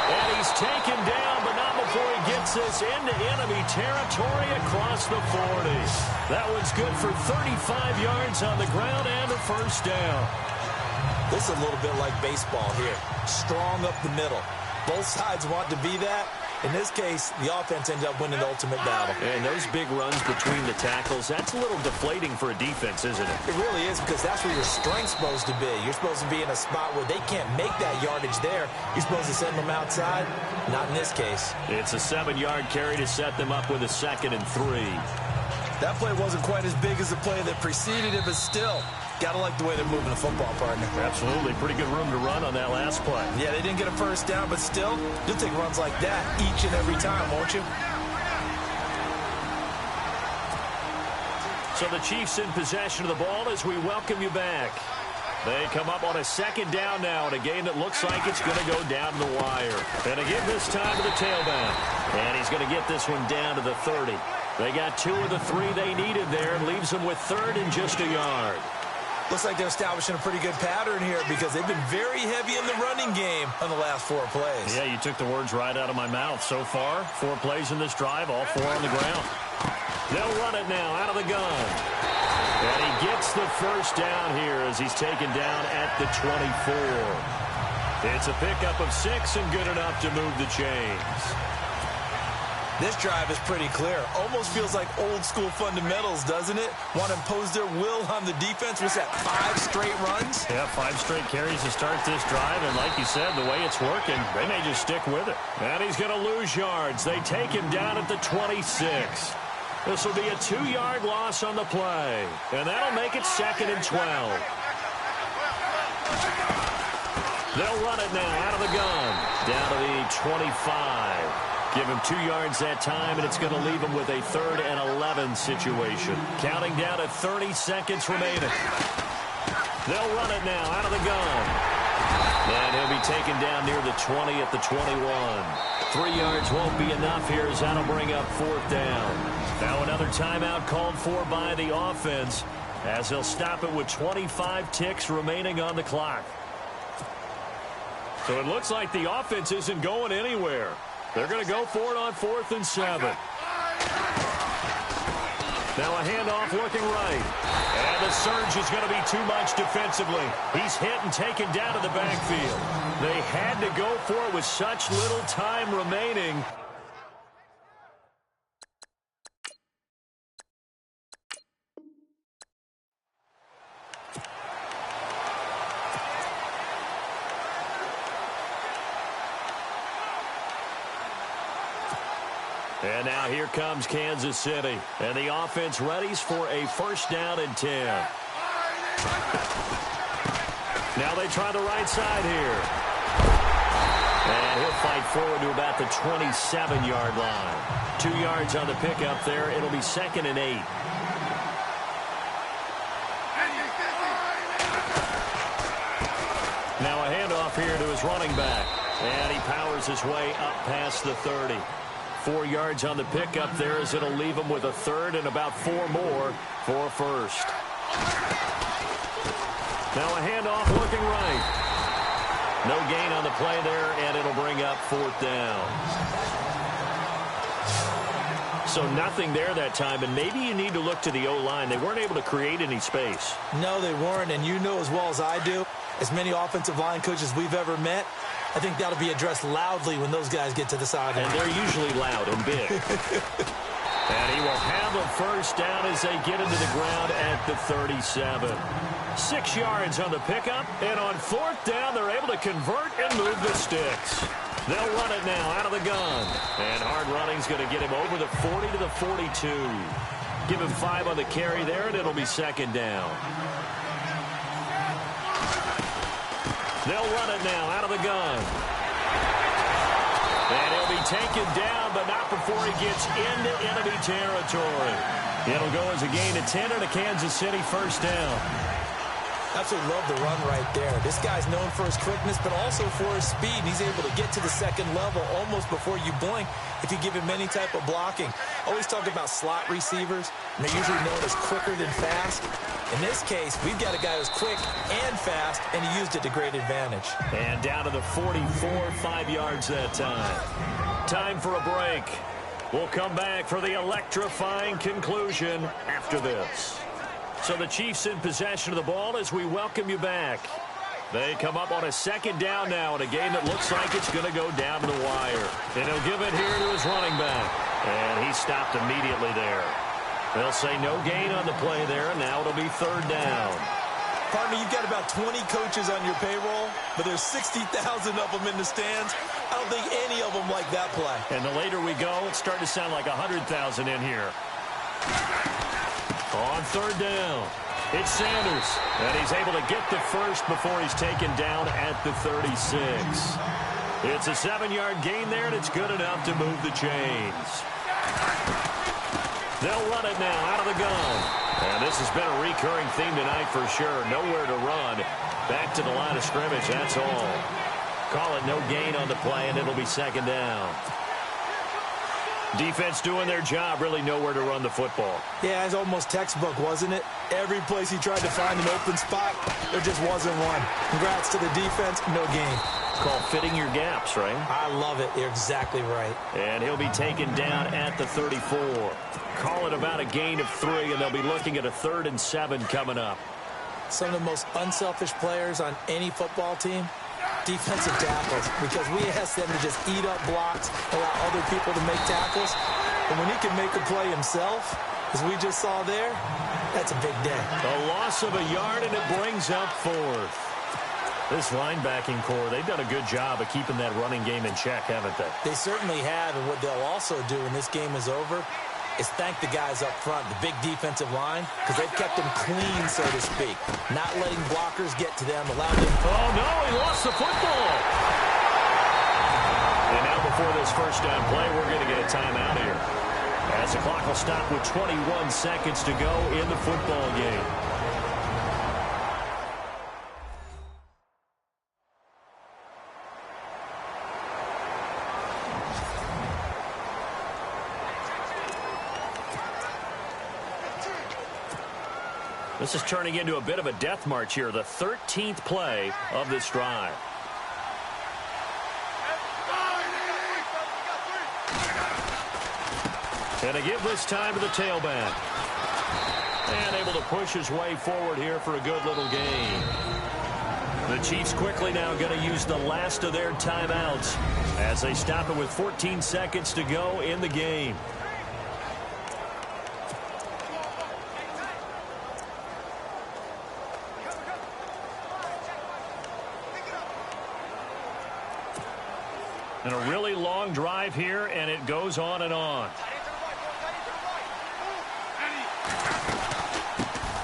And he's taken down, but not before he gets this into enemy territory across the 40. That one's good for 35 yards on the ground and a first down. This is a little bit like baseball here. Strong up the middle. Both sides want to be that. In this case, the offense ended up winning the ultimate battle. And those big runs between the tackles, that's a little deflating for a defense, isn't it? It really is, because that's where your strength's supposed to be. You're supposed to be in a spot where they can't make that yardage there. You're supposed to send them outside. Not in this case. It's a 7-yard carry to set them up with a 2nd and 3. That play wasn't quite as big as the play that preceded it, but still, gotta like the way they're moving the football, partner. Absolutely. Pretty good room to run on that last play. Yeah, they didn't get a first down, but still, you'll take runs like that each and every time, won't you? So the Chiefs in possession of the ball as we welcome you back. They come up on a second down now in a game that looks like it's going to go down to the wire. And again this time to the tailback. And he's going to get this one down to the 30. They got 2 of the 3 they needed there and leaves them with 3rd and just a yard. Looks like they're establishing a pretty good pattern here because they've been very heavy in the running game on the last 4 plays. Yeah, you took the words right out of my mouth. So far, 4 plays in this drive, all 4 on the ground. They'll run it now out of the gun. And he gets the first down here as he's taken down at the 24. It's a pickup of 6 and good enough to move the chains. This drive is pretty clear. Almost feels like old-school fundamentals, doesn't it? Want to impose their will on the defense. Was that 5 straight runs? Yeah, 5 straight carries to start this drive. And like you said, the way it's working, they may just stick with it. And he's going to lose yards. They take him down at the 26. This will be a 2-yard loss on the play. And that'll make it 2nd and 12. They'll run it now out of the gun. Down to the 25. Give him 2 yards that time, and it's going to leave him with a 3rd and 11 situation. Counting down to 30 seconds remaining. They'll run it now out of the gun. And he'll be taken down near the 20 at the 21. 3 yards won't be enough here as that'll bring up 4th down. Now another timeout called for by the offense as they'll stop it with 25 ticks remaining on the clock. So it looks like the offense isn't going anywhere. They're going to go for it on 4th and 7. Now a handoff looking right. And the surge is going to be too much defensively. He's hit and taken down to the backfield. They had to go for it with such little time remaining. And now here comes Kansas City. And the offense readies for a 1st down and 10. Now they try the right side here. And he'll fight forward to about the 27-yard line. 2 yards on the pickup there. It'll be 2nd and 8. Now a handoff here to his running back. And he powers his way up past the 30. 4 yards on the pickup there as it'll leave him with a 3rd and about 4 more for a 1st. Now a handoff looking right. No gain on the play there, and it'll bring up 4th down. So nothing there that time, and maybe you need to look to the O-line. They weren't able to create any space. No, they weren't, and you know as well as I do, as many offensive line coaches we've ever met, I think that'll be addressed loudly when those guys get to the sideline. And they're usually loud and big. And he will have a 1st down as they get into the ground at the 37. 6 yards on the pickup, and on 4th down, they're able to convert and move the sticks. They'll run it now out of the gun. And hard running's going to get him over the 40 to the 42. Give him 5 on the carry there, and it'll be 2nd down. They'll run it now out of the gun. And he'll be taken down, but not before he gets into enemy territory. It'll go as a gain of 10 and a Kansas City 1st down. Absolutely love the run right there. This guy's known for his quickness, but also for his speed. He's able to get to the 2nd level almost before you blink if you give him any type of blocking. Always talk about slot receivers, and they're usually known as quicker than fast. In this case, we've got a guy who's quick and fast, and he used it to great advantage. And down to the 44, 5 yards that time. Time for a break. We'll come back for the electrifying conclusion after this. So the Chiefs in possession of the ball as we welcome you back. They come up on a 2nd down now in a game that looks like it's going to go down to the wire. And he'll give it here to his running back. And he stopped immediately there. They'll say no gain on the play there, and now it'll be 3rd down. Partner, you've got about 20 coaches on your payroll, but there's 60,000 of them in the stands. I don't think any of them like that play. And the later we go, it's starting to sound like 100,000 in here. On 3rd down, it's Sanders, and he's able to get the 1st before he's taken down at the 36. It's a 7-yard gain there, and it's good enough to move the chains. They'll run it now out of the gun. And this has been a recurring theme tonight for sure. Nowhere to run. Back to the line of scrimmage, that's all. Call it no gain on the play, and it'll be 2nd down. Defense doing their job, really nowhere to run the football. Yeah, it's almost textbook, wasn't it? Every place he tried to find an open spot, there just wasn't one. Congrats to the defense, no gain. It's called fitting your gaps, right? I love it. You're exactly right. And he'll be taken down at the 34. Call it about a gain of 3, and they'll be looking at a 3rd and 7 coming up. Some of the most unselfish players on any football team, defensive tackles, because we ask them to just eat up blocks, allow other people to make tackles. And when he can make a play himself, as we just saw there, that's a big day. A loss of a yard, and it brings up 4th. This linebacking core, they've done a good job of keeping that running game in check, haven't they? They certainly have, and what they'll also do when this game is over is thank the guys up front, the big defensive line, because they've kept them clean, so to speak. Not letting blockers get to them, allowing them... Oh, no, he lost the football. And now before this first down play, we're going to get a timeout here, as the clock will stop with 21 seconds to go in the football game. This is turning into a bit of a death march here, the 13th play of this drive. And they give this time to the tailback. And able to push his way forward here for a good little gain. The Chiefs quickly now going to use the last of their timeouts as they stop it with 14 seconds to go in the game. And a really long drive here, and it goes on and on.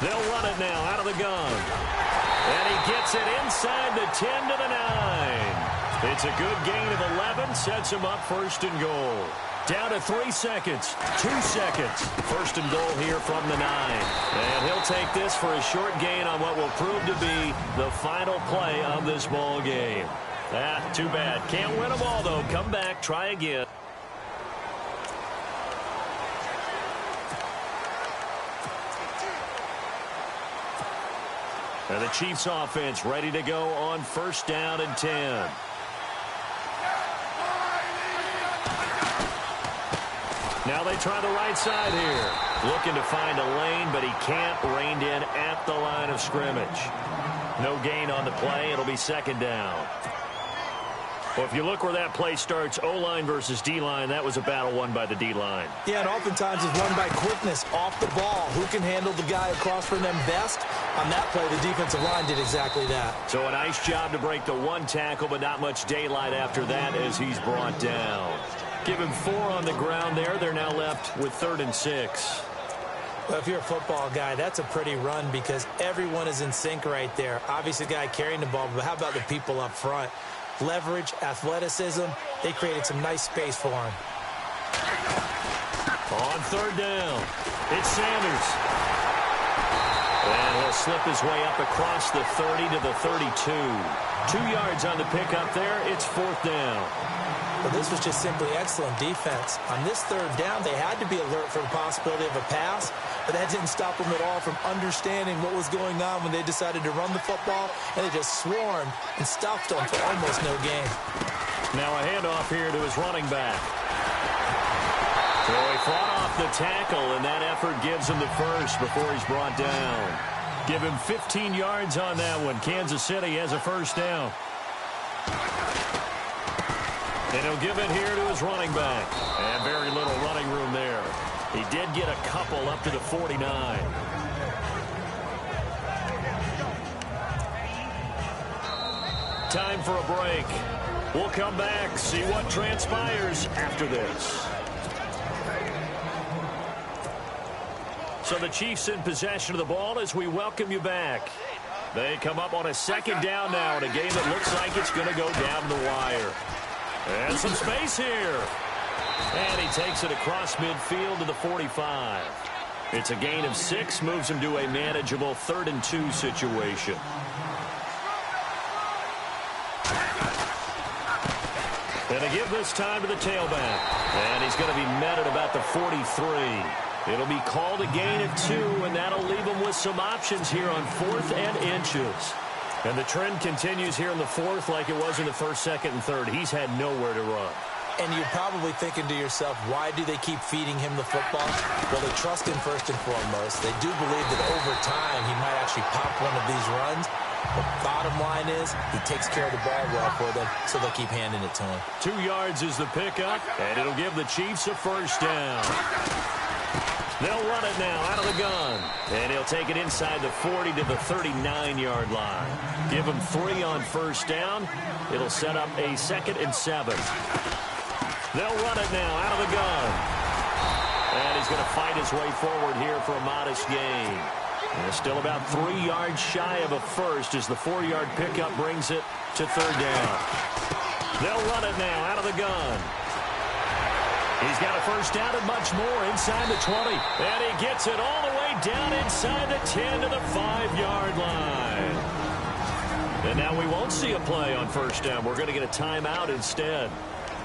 They'll run it now out of the gun. And he gets it inside the 10 to the 9. It's a good gain of 11, sets him up 1st and goal. Down to 3 seconds, 2 seconds. 1st and goal here from the 9. And he'll take this for a short gain on what will prove to be the final play of this ball game. Too bad. Can't win them all, though. Come back, try again. And the Chiefs offense ready to go on 1st down and 10. Now they try the right side here. Looking to find a lane, but he can't. Reined in at the line of scrimmage. No gain on the play. It'll be 2nd down. Well, if you look where that play starts, O-line versus D-line, that was a battle won by the D-line. Yeah, and oftentimes it's won by quickness off the ball. Who can handle the guy across from them best? On that play, the defensive line did exactly that. So a nice job to break the 1 tackle, but not much daylight after that as he's brought down. Give him 4 on the ground there. They're now left with 3rd and 6. Well, if you're a football guy, that's a pretty run because everyone is in sync right there. Obviously, the guy carrying the ball, but how about the people up front? Leverage, athleticism, they created some nice space for him. On 3rd down, it's Sanders. And he'll slip his way up across the 30 to the 32. 2 yards on the pickup there. It's 4th down. But this was just simply excellent defense. On this 3rd down, they had to be alert for the possibility of a pass, but that didn't stop them at all from understanding what was going on when they decided to run the football, and they just swarmed and stuffed them for almost no gain. Now a handoff here to his running back. So he fought off the tackle, and that effort gives him the 1st before he's brought down. Give him 15 yards on that one. Kansas City has a 1st down. And he'll give it here to his running back. And very little running room there. He did get a couple up to the 49. Time for a break. We'll come back, see what transpires after this. So the Chiefs in possession of the ball as we welcome you back. They come up on a 2nd down now in a game that looks like it's going to go down the wire. And some space here. And he takes it across midfield to the 45. It's a gain of 6, moves him to a manageable 3rd and 2 situation. And they give this time to the tailback. And he's going to be met at about the 43. It'll be called a gain of 2, and that'll leave him with some options here on 4th and inches. And the trend continues here in the 4th like it was in the 1st, 2nd, and 3rd. He's had nowhere to run. And you're probably thinking to yourself, why do they keep feeding him the football? Well, they trust him first and foremost. They do believe that over time he might actually pop one of these runs. But bottom line is, he takes care of the ball well for them, so they'll keep handing it to him. 2 yards is the pickup, and it'll give the Chiefs a first down. They'll run it now out of the gun. And he'll take it inside the 40 to the 39-yard line. Give him 3 on first down. It'll set up a 2nd and 7. They'll run it now out of the gun. And he's going to fight his way forward here for a modest gain. And still about 3 yards shy of a first as the 4-yard pickup brings it to 3rd down. They'll run it now out of the gun. He's got a first down and much more inside the 20. And he gets it all the way down inside the 10 to the 5-yard line. And now we won't see a play on first down. We're going to get a timeout instead,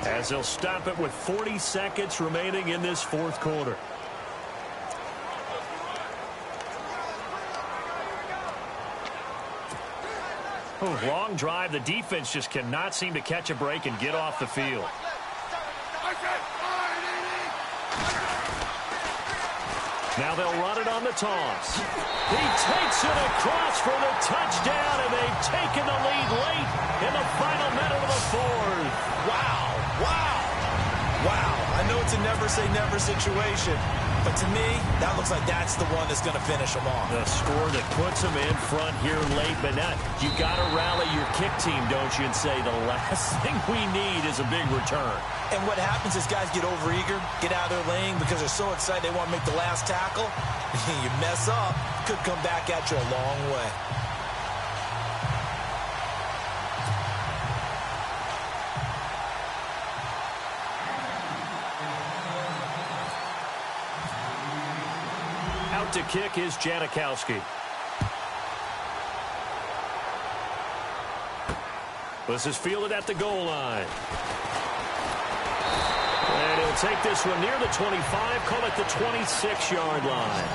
as they'll stop it with 40 seconds remaining in this 4th quarter. Oh, long drive. The defense just cannot seem to catch a break and get off the field. Now they'll run it on the toss. He takes it across for the touchdown, and they've taken the lead late in the final minute of the 4th. Wow, wow, wow. I know it's a never-say-never situation, but to me, that looks like that's the one that's going to finish them off. The score that puts them in front here late, but now you got to rally your kick team, don't you, and say the last thing we need is a big return. And what happens is guys get overeager, get out of their lane because they're so excited they want to make the last tackle. You mess up, could come back at you a long way. Out to kick is Janikowski. This is fielded at the goal line. And he'll take this one near the 25, call it the 26-yard line.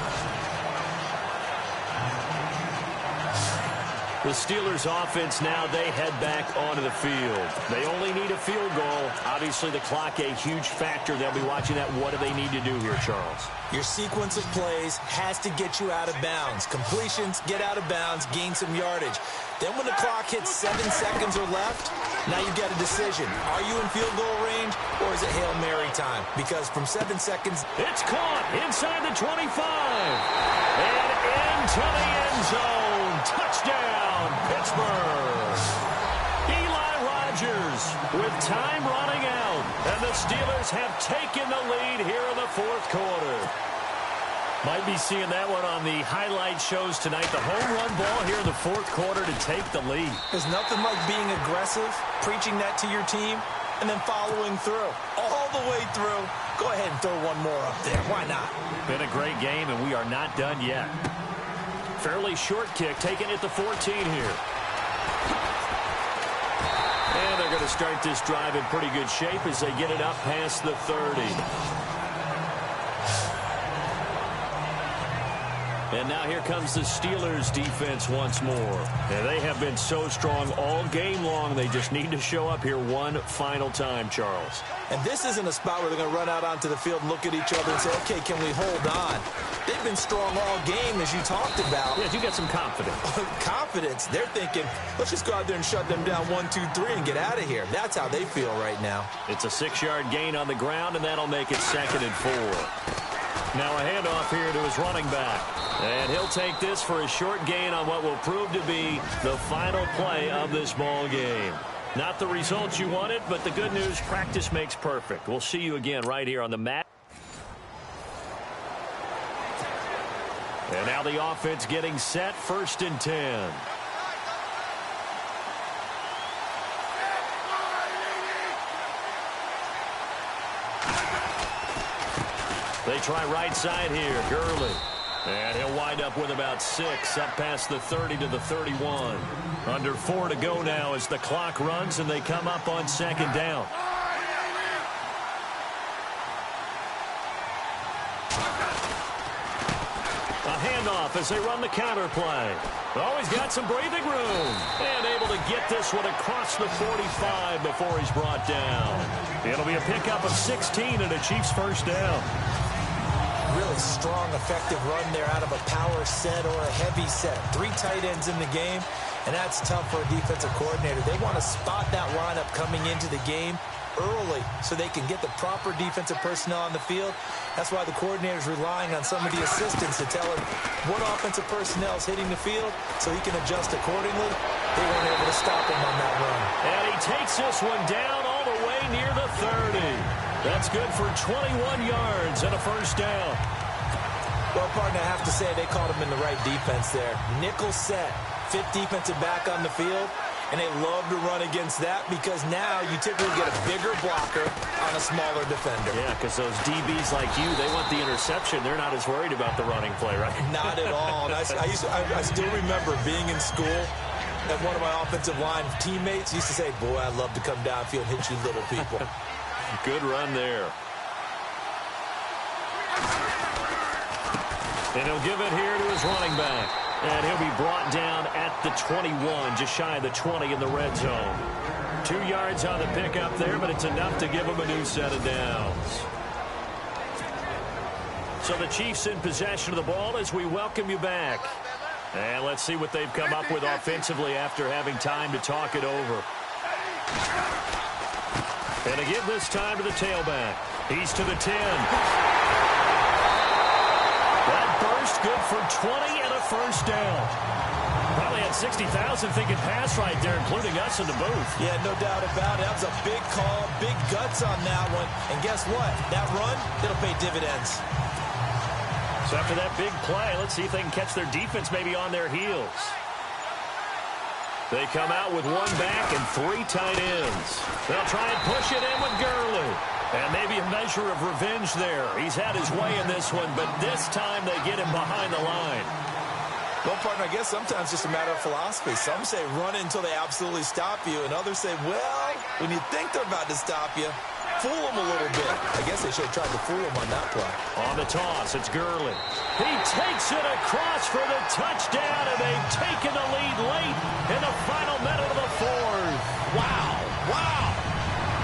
The Steelers offense now, they head back onto the field. They only need a field goal. Obviously, the clock a huge factor. They'll be watching that. What do they need to do here, Charles? Your sequence of plays has to get you out of bounds. Completions, get out of bounds, gain some yardage. Then when the clock hits 7 seconds or left, now you get a decision. Are you in field goal range, or is it Hail Mary time? Because from 7 seconds... It's caught inside the 25. And into the end zone. Touchdown, Pittsburgh. Eli Rogers with time running out. And the Steelers have taken the lead here in the 4th quarter. Might be seeing that one on the highlight shows tonight. The home run ball here in the 4th quarter to take the lead. There's nothing like being aggressive, preaching that to your team, and then following through. All the way through. Go ahead and throw one more up there. Why not? Been a great game, and we are not done yet. Fairly short kick, taken at the 14 here. And they're going to start this drive in pretty good shape as they get it up past the 30. And now here comes the Steelers defense once more. And they have been so strong all game long. They just need to show up here one final time, Charles. And this isn't a spot where they're going to run out onto the field and look at each other and say, okay, can we hold on? They've been strong all game, as you talked about. Yeah, you got some confidence. Confidence. They're thinking, let's just go out there and shut them down 1, 2, 3 and get out of here. That's how they feel right now. It's a 6-yard gain on the ground, and that'll make it 2nd and 4. Now a handoff here to his running back. And he'll take this for a short gain on what will prove to be the final play of this ball game. Not the results you wanted, but the good news, practice makes perfect. We'll see you again right here on the mat. And now the offense getting set, 1st and 10. They try right side here, Gurley. And he'll wind up with about 6, up past the 30 to the 31. Under 4 to go now as the clock runs, and they come up on 2nd down. off as they run the counter play. Always got some breathing room. And able to get this one across the 45 before he's brought down. It'll be a pickup of 16 and a Chiefs first down. Really strong, effective run there out of a power set or a heavy set. 3 tight ends in the game, and that's tough for a defensive coordinator. They want to spot that lineup coming into the game early so they can get the proper defensive personnel on the field. That's why the coordinator is relying on some of the assistants to tell him what offensive personnel is hitting the field so he can adjust accordingly. They weren't able to stop him on that run. And he takes this one down all the way near the 30. That's good for 21 yards and a first down. Well, partner, I have to say they caught him in the right defense there. Nickel set, 5th defensive back on the field. And they love to run against that because now you typically get a bigger blocker on a smaller defender. Yeah, because those DBs like you, they want the interception. They're not as worried about the running play, right? Not at all. And I still remember being in school and one of my offensive line teammates used to say, boy, I'd love to come downfield and hit you little people. Good run there. And he'll give it here to his running back. And he'll be brought down at the 21, just shy of the 20 in the red zone. 2 yards on the pickup there, but it's enough to give him a new set of downs. So the Chiefs in possession of the ball as we welcome you back. And let's see what they've come up with offensively after having time to talk it over. And to give this time to the tailback. He's to the 10. That burst good for 20 and a first down. Probably had 60,000 thinking pass right there, including us in the booth. Yeah, no doubt about it. That was a big call, big guts on that one. And guess what? That run, it'll pay dividends. So after that big play, let's see if they can catch their defense maybe on their heels. They come out with 1 back and 3 tight ends. They'll try and push it in with Gurley. And maybe a measure of revenge there. He's had his way in this one, but this time they get him behind the line. Well, partner, I guess sometimes it's just a matter of philosophy. Some say run until they absolutely stop you, and others say, well, when you think they're about to stop you, fool them a little bit. I guess they should have tried to fool them on that play. On the toss, it's Gurley. He takes it across for the touchdown, and they've taken the lead late in the final minute of the 4th. Wow, wow.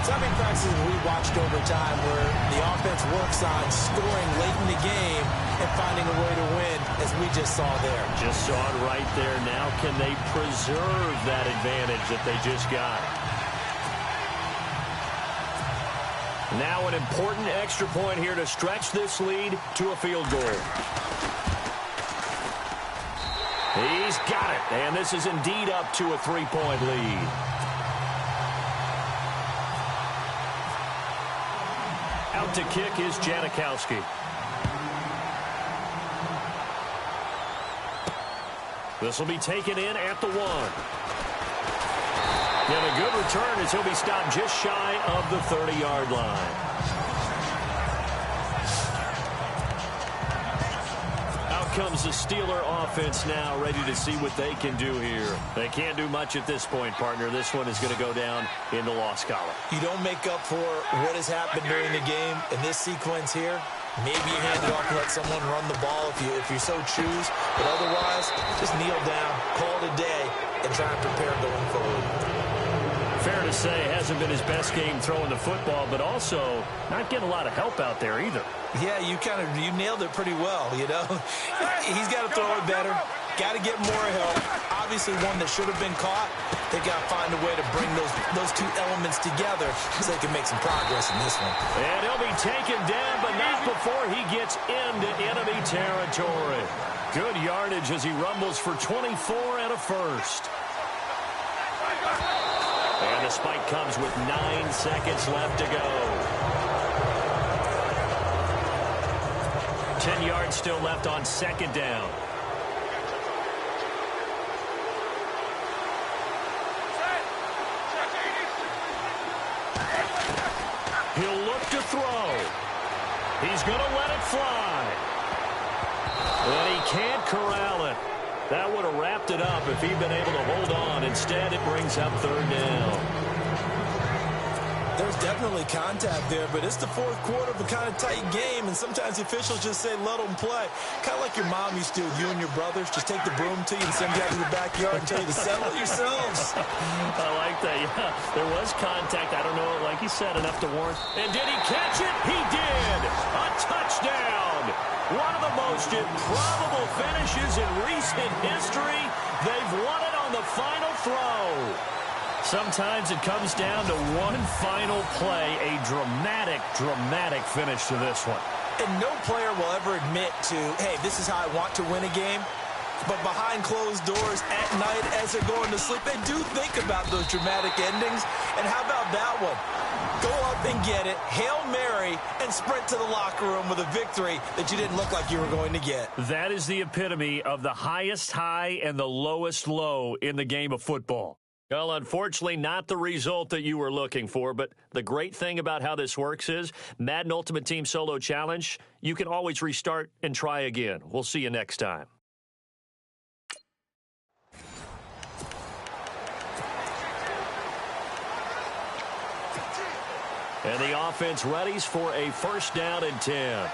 So many practices we watched over time where the offense works on scoring late in the game and finding a way to win, as we just saw there. Just saw it right there. Now can they preserve that advantage that they just got? Now an important extra point here to stretch this lead to a field goal. He's got it, and this is indeed up to a 3-point lead. Out to kick is Janikowski. This will be taken in at the 1. And a good return as he'll be stopped just shy of the 30-yard line. Out comes the Steeler offense now, ready to see what they can do here. They can't do much at this point, partner. This one is going to go down in the loss column. You don't make up for what has happened during the game in this sequence here. Maybe you hand it off and let someone run the ball if you so choose. But otherwise, just kneel down, call it a day, and try and prepare going forward. Fair to say, it hasn't been his best game throwing the football, but also not getting a lot of help out there either. Yeah, you nailed it pretty well, you know. He's got to throw it better. Got to get more help. Obviously, one that should have been caught. They got to find a way to bring those 2 elements together so they can make some progress in this one. And he'll be taken down, but not before he gets into enemy territory. Good yardage as he rumbles for 24 and a first. And the spike comes with 9 seconds left to go. 10 yards still left on 2nd down. He'll look to throw. He's going to let it fly. And he can't corral it. That would have wrapped it up if he'd been able to hold on. Instead, it brings up 3rd down. There's definitely contact there, but it's the fourth quarter of a kind of tight game, and sometimes the officials just say, let them play. Kind of like your mom used to do with you and your brothers. Just take the broom to you and send you out to the backyard and tell you to settle it yourselves. I like that, yeah. There was contact. I don't know, like you said, enough to warrant. And did he catch it? He did! A touchdown! One of the most improbable finishes in recent history. They've won it on the final throw. Sometimes it comes down to one final play, a dramatic, dramatic finish to this one. And no player will ever admit to, hey, this is how I want to win a game. But behind closed doors at night as they're going to sleep, they do think about those dramatic endings. And how about that one? Go up and get it, Hail Mary, and sprint to the locker room with a victory that you didn't look like you were going to get. That is the epitome of the highest high and the lowest low in the game of football. Well, unfortunately, not the result that you were looking for, but the great thing about how this works is Madden Ultimate Team Solo Challenge, you can always restart and try again. We'll see you next time. And the offense readies for a 1st down and 10.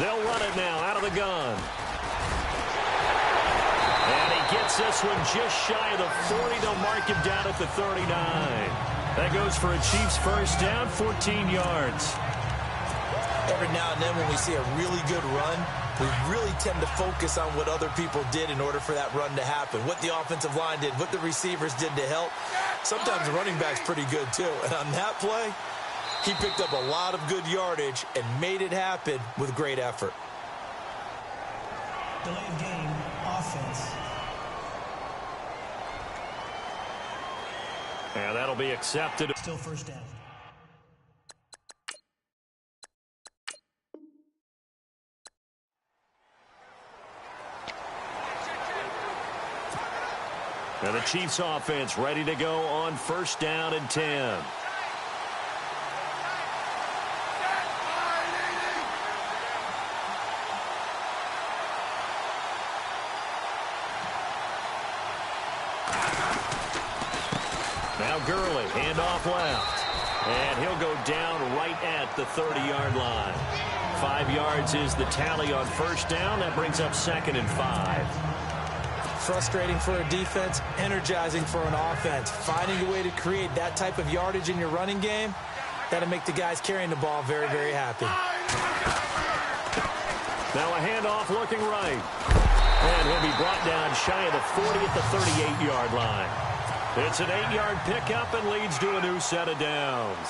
They'll run it now out of the gun. And he gets this one just shy of the 40. They'll mark him down at the 39. That goes for a Chiefs 1st down, 14 yards. Every now and then when we see a really good run, we really tend to focus on what other people did in order for that run to happen. What the offensive line did, what the receivers did to help. Sometimes the running back's pretty good too. And on that play, he picked up a lot of good yardage and made it happen with great effort. Delayed game, offense. And that'll be accepted. Still 1st down. And the Chiefs offense ready to go on 1st down and 10. Now Gurley, handoff left. And he'll go down right at the 30-yard line. 5 yards is the tally on 1st down. That brings up 2nd and 5. Frustrating for a defense, energizing for an offense. Finding a way to create that type of yardage in your running game, that'll make the guys carrying the ball very, very happy. Now a handoff looking right. And he'll be brought down shy of the 40 at the 38-yard line. It's an 8-yard pickup and leads to a new set of downs.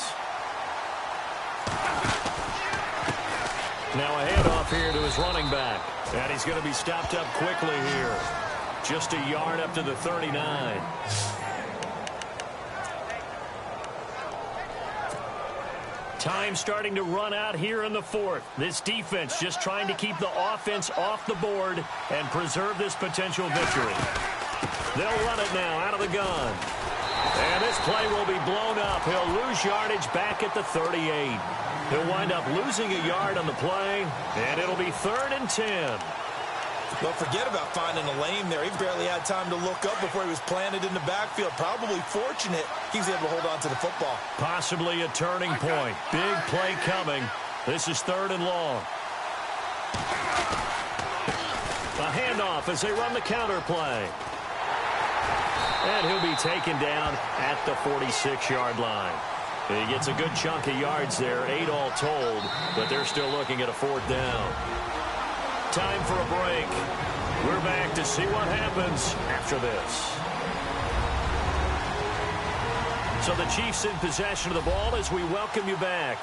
Now a handoff here to his running back. And he's going to be stopped up quickly here. Just a yard up to the 39. Time starting to run out here in the 4th. This defense just trying to keep the offense off the board and preserve this potential victory. They'll run it now out of the gun. And this play will be blown up. He'll lose yardage back at the 38. He'll wind up losing a yard on the play, and it'll be 3rd and 10. Well, forget about finding a lane there. He barely had time to look up before he was planted in the backfield. Probably fortunate he was able to hold on to the football. Possibly a turning point. Big play coming. This is 3rd and long. A handoff as they run the counter play. And he'll be taken down at the 46-yard line. He gets a good chunk of yards there, 8 all told, but they're still looking at a 4th down. Time for a break. We're back to see what happens after this. So the Chiefs in possession of the ball as we welcome you back.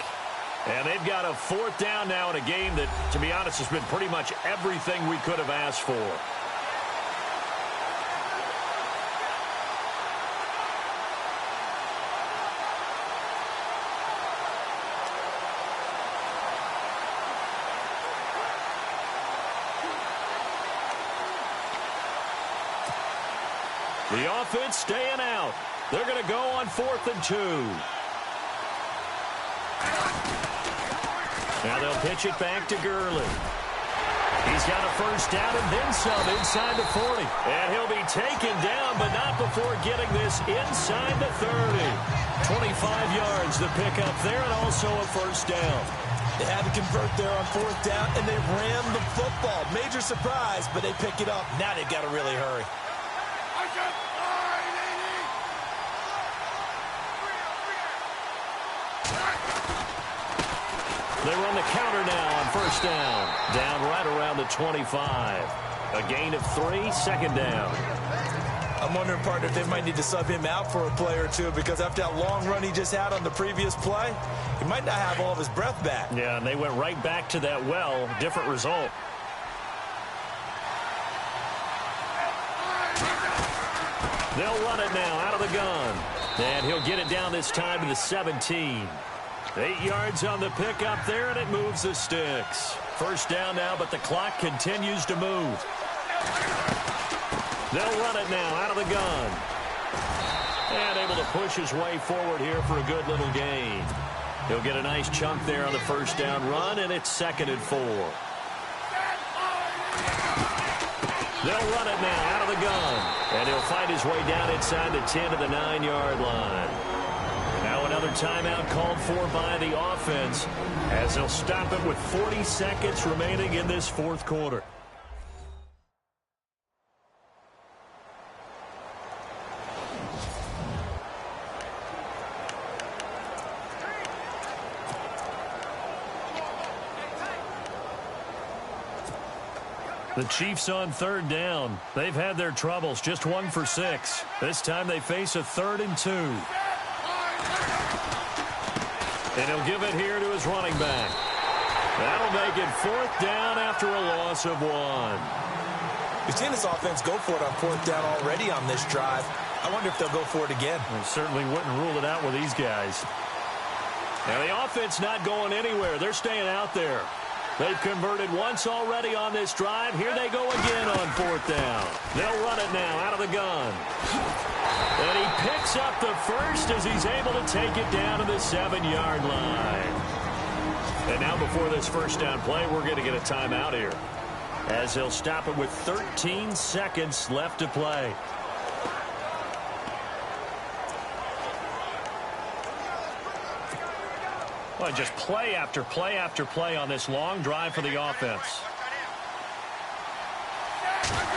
And they've got a 4th down now in a game that, to be honest, has been pretty much everything we could have asked for. The offense staying out. They're going to go on 4th and 2. Now they'll pitch it back to Gurley. He's He's got a first down and then some inside the 40. And he'll be taken down, but not before getting this inside the 30. 25 yards the pickup there, and also a first down. They had to convert there on fourth down, and they ran the football. Major surprise, but they pick it up. Now they've got to really hurry. They run the counter now on first down. Down right around the 25. A gain of 3, second down. I'm wondering, partner, if they might need to sub him out for a play or two, because after that long run he just had on the previous play, he might not have all of his breath back. Yeah, and they went right back to that well. Different result. They'll run it now out of the gun. And he'll get it down this time to the 17. 8 yards on the pickup there, and it moves the sticks. First down now, but the clock continues to move. They'll run it now out of the gun. And able to push his way forward here for a good little gain. He'll get a nice chunk there on the first down run, and it's 2nd and 4. They'll run it now out of the gun. And he'll fight his way down inside the 10 to the 9-yard line. Now another timeout called for by the offense, as they'll stop it with 40 seconds remaining in this fourth quarter. The Chiefs on third down. They've had their troubles, just 1 for 6. This time they face a 3rd and 2. And he'll give it here to his running back. That'll make it 4th down after a loss of 1. We've seen this offense go for it on 4th down already on this drive. I wonder if they'll go for it again. They certainly wouldn't rule it out with these guys. Now the offense not going anywhere. They're staying out there. They've converted once already on this drive. Here they go again on 4th down. They'll run it now out of the gun. And he picks up the first as he's able to take it down to the 7-yard line. And now before this first down play, we're going to get a timeout here, as they'll stop it with 13 seconds left to play. Well, just play after play after play on this long drive for the offense.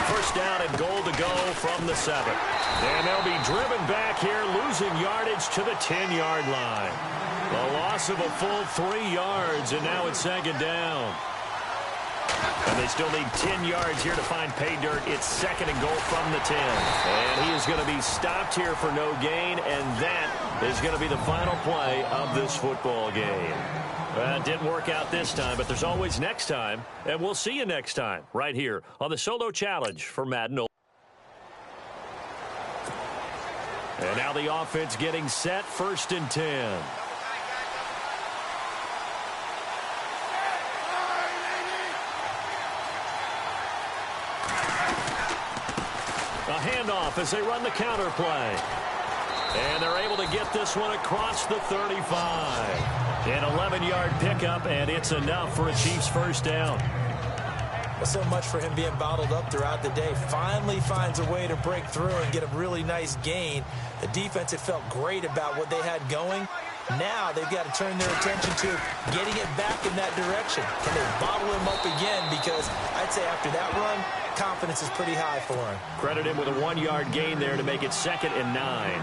First down and goal to go from the 7. And they'll be driven back here, losing yardage to the 10-yard line. A loss of a full 3 yards, and now it's 2nd down. And they still need 10 yards here to find pay dirt. It's 2nd and goal from the 10. And he is going to be stopped here for no gain, and that is going to be the final play of this football game. It didn't work out this time, but there's always next time, and we'll see you next time right here on the Solo Challenge for Madden. And now the offense getting set, 1st and 10. A handoff as they run the counter play. And they're able to get this one across the 35. An 11-yard pickup, and it's enough for a Chiefs first down. Well, so much for him being bottled up throughout the day. Finally finds a way to break through and get a really nice gain. The defense had felt great about what they had going. Now they've got to turn their attention to getting it back in that direction. Can they bottle him up again? Because I'd say after that run, confidence is pretty high for him. Credit him with a 1-yard gain there to make it 2nd and 9.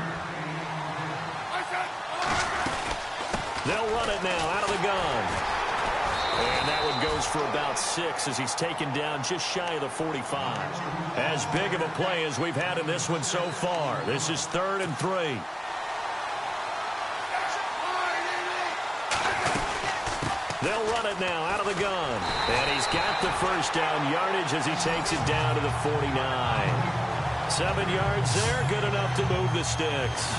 They'll run it now out of the gun. And that one goes for about 6 as he's taken down just shy of the 45. As big of a play as we've had in this one so far. This is 3rd and 3. They'll run it now out of the gun. And he's got the first down yardage as he takes it down to the 49. 7 yards there, good enough to move the sticks.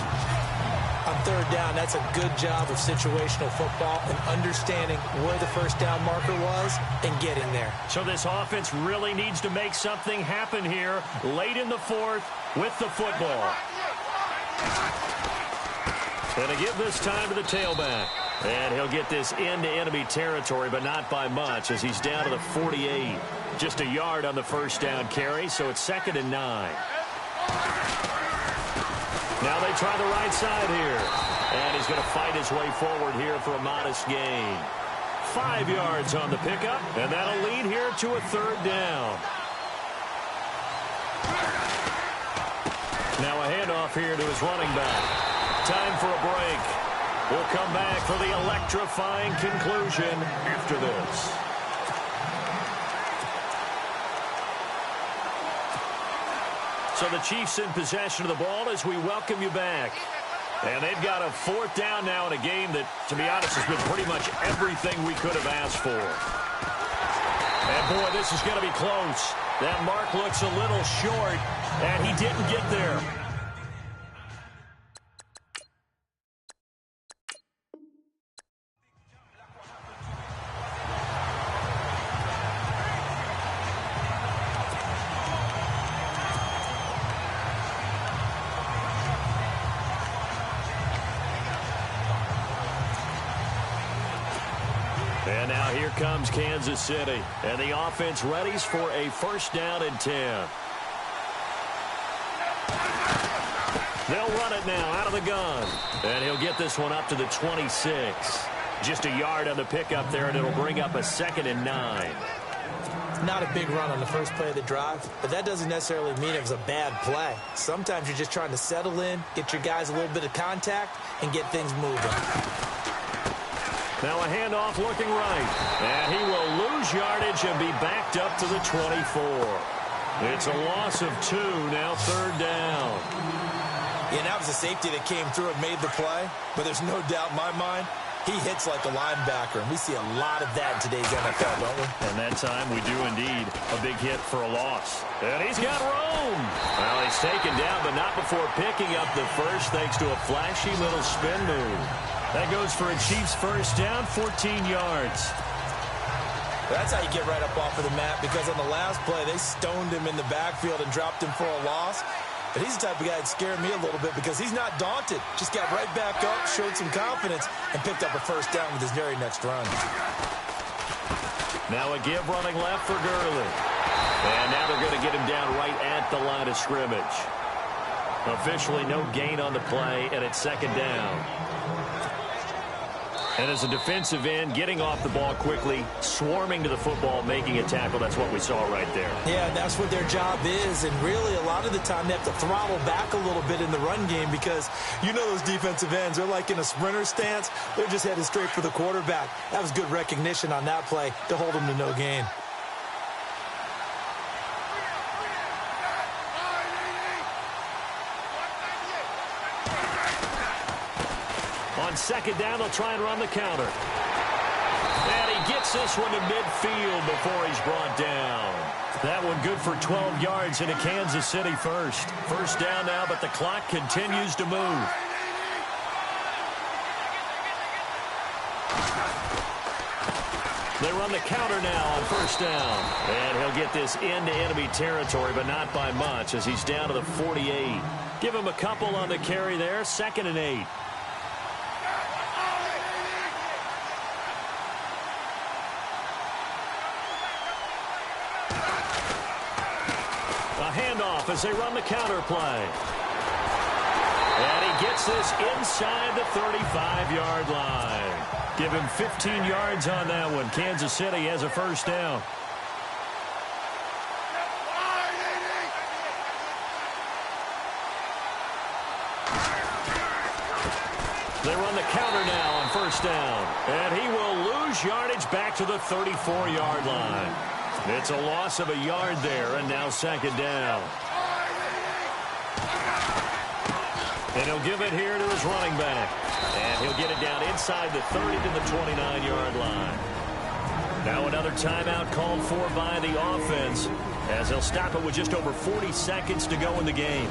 On 3rd down, that's a good job of situational football and understanding where the first down marker was and getting there. So this offense really needs to make something happen here late in the 4th with the football. And to give this time to the tailback. And he'll get this into enemy territory, but not by much, as he's down to the 48. Just a yard on the first down carry, so it's 2nd and 9. Now they try the right side here. And he's going to fight his way forward here for a modest gain. 5 yards on the pickup, and that'll lead here to a 3rd down. Now a handoff here to his running back. Time for a break. We'll come back for the electrifying conclusion after this. So the Chiefs in possession of the ball as we welcome you back. And they've got a 4th down now in a game that, to be honest, has been pretty much everything we could have asked for. And, boy, this is going to be close. That mark looks a little short, and he didn't get there. And now here comes Kansas City. And the offense readies for a 1st down and 10. They'll run it now out of the gun. And he'll get this one up to the 26. Just a yard on the pickup there, and it'll bring up a 2nd and 9. Not a big run on the first play of the drive, but that doesn't necessarily mean it was a bad play. Sometimes you're just trying to settle in, get your guys a little bit of contact, and get things moving. Now a handoff looking right. And he will lose yardage and be backed up to the 24. It's a loss of 2, now 3rd down. Yeah, that was a safety that came through and made the play, but there's no doubt in my mind, he hits like a linebacker, and we see a lot of that in today's NFL, don't we? And that time we do indeed a big hit for a loss. And he's got room. Well, he's taken down, but not before picking up the first thanks to a flashy little spin move. That goes for a Chiefs 1st down, 14 yards. That's how you get right up off of the mat, because on the last play, they stoned him in the backfield and dropped him for a loss. But he's the type of guy that scared me a little bit because he's not daunted. Just got right back up, showed some confidence, and picked up a 1st down with his very next run. Now a give running left for Gurley. And now they're going to get him down right at the line of scrimmage. Officially no gain on the play, and it's 2nd down. And as a defensive end, getting off the ball quickly, swarming to the football, making a tackle, that's what we saw right there. Yeah, that's what their job is, and really a lot of the time they have to throttle back a little bit in the run game because you know those defensive ends, they're like in a sprinter stance. They're just headed straight for the quarterback. That was good recognition on that play to hold them to no gain. On 2nd down, they'll try and run the counter. And he gets this one to midfield before he's brought down. That one good for 12 yards into Kansas City first. 1st down now, but the clock continues to move. They run the counter now on 1st down. And he'll get this into enemy territory, but not by much as he's down to the 48. Give him a couple on the carry there, 2nd and 8. Handoff as they run the counter play. And he gets this inside the 35-yard line. Give him 15 yards on that one. Kansas City has a 1st down. They run the counter now on 1st down. And he will lose yardage back to the 34-yard line. It's a loss of a yard there, and now 2nd down. And he'll give it here to his running back. And he'll get it down inside the 30 to the 29-yard line. Now another timeout called for by the offense, as he'll stop it with just over 40 seconds to go in the game.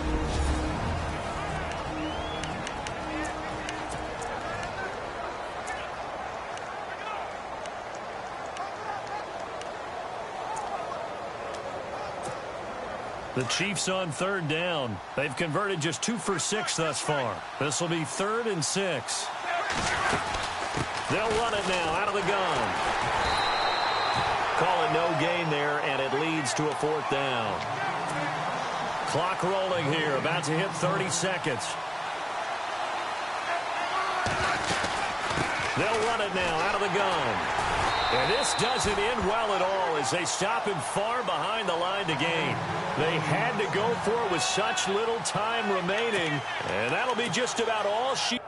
The Chiefs on 3rd down. They've converted just 2 for 6 thus far. This will be 3rd and 6. They'll run it now out of the gun. Call it no gain there, and it leads to a 4th down. Clock rolling here, about to hit 30 seconds. They'll run it now out of the gun. And this doesn't end well at all as they stop him far behind the line to gain. They had to go for it with such little time remaining, and that'll be just about all she...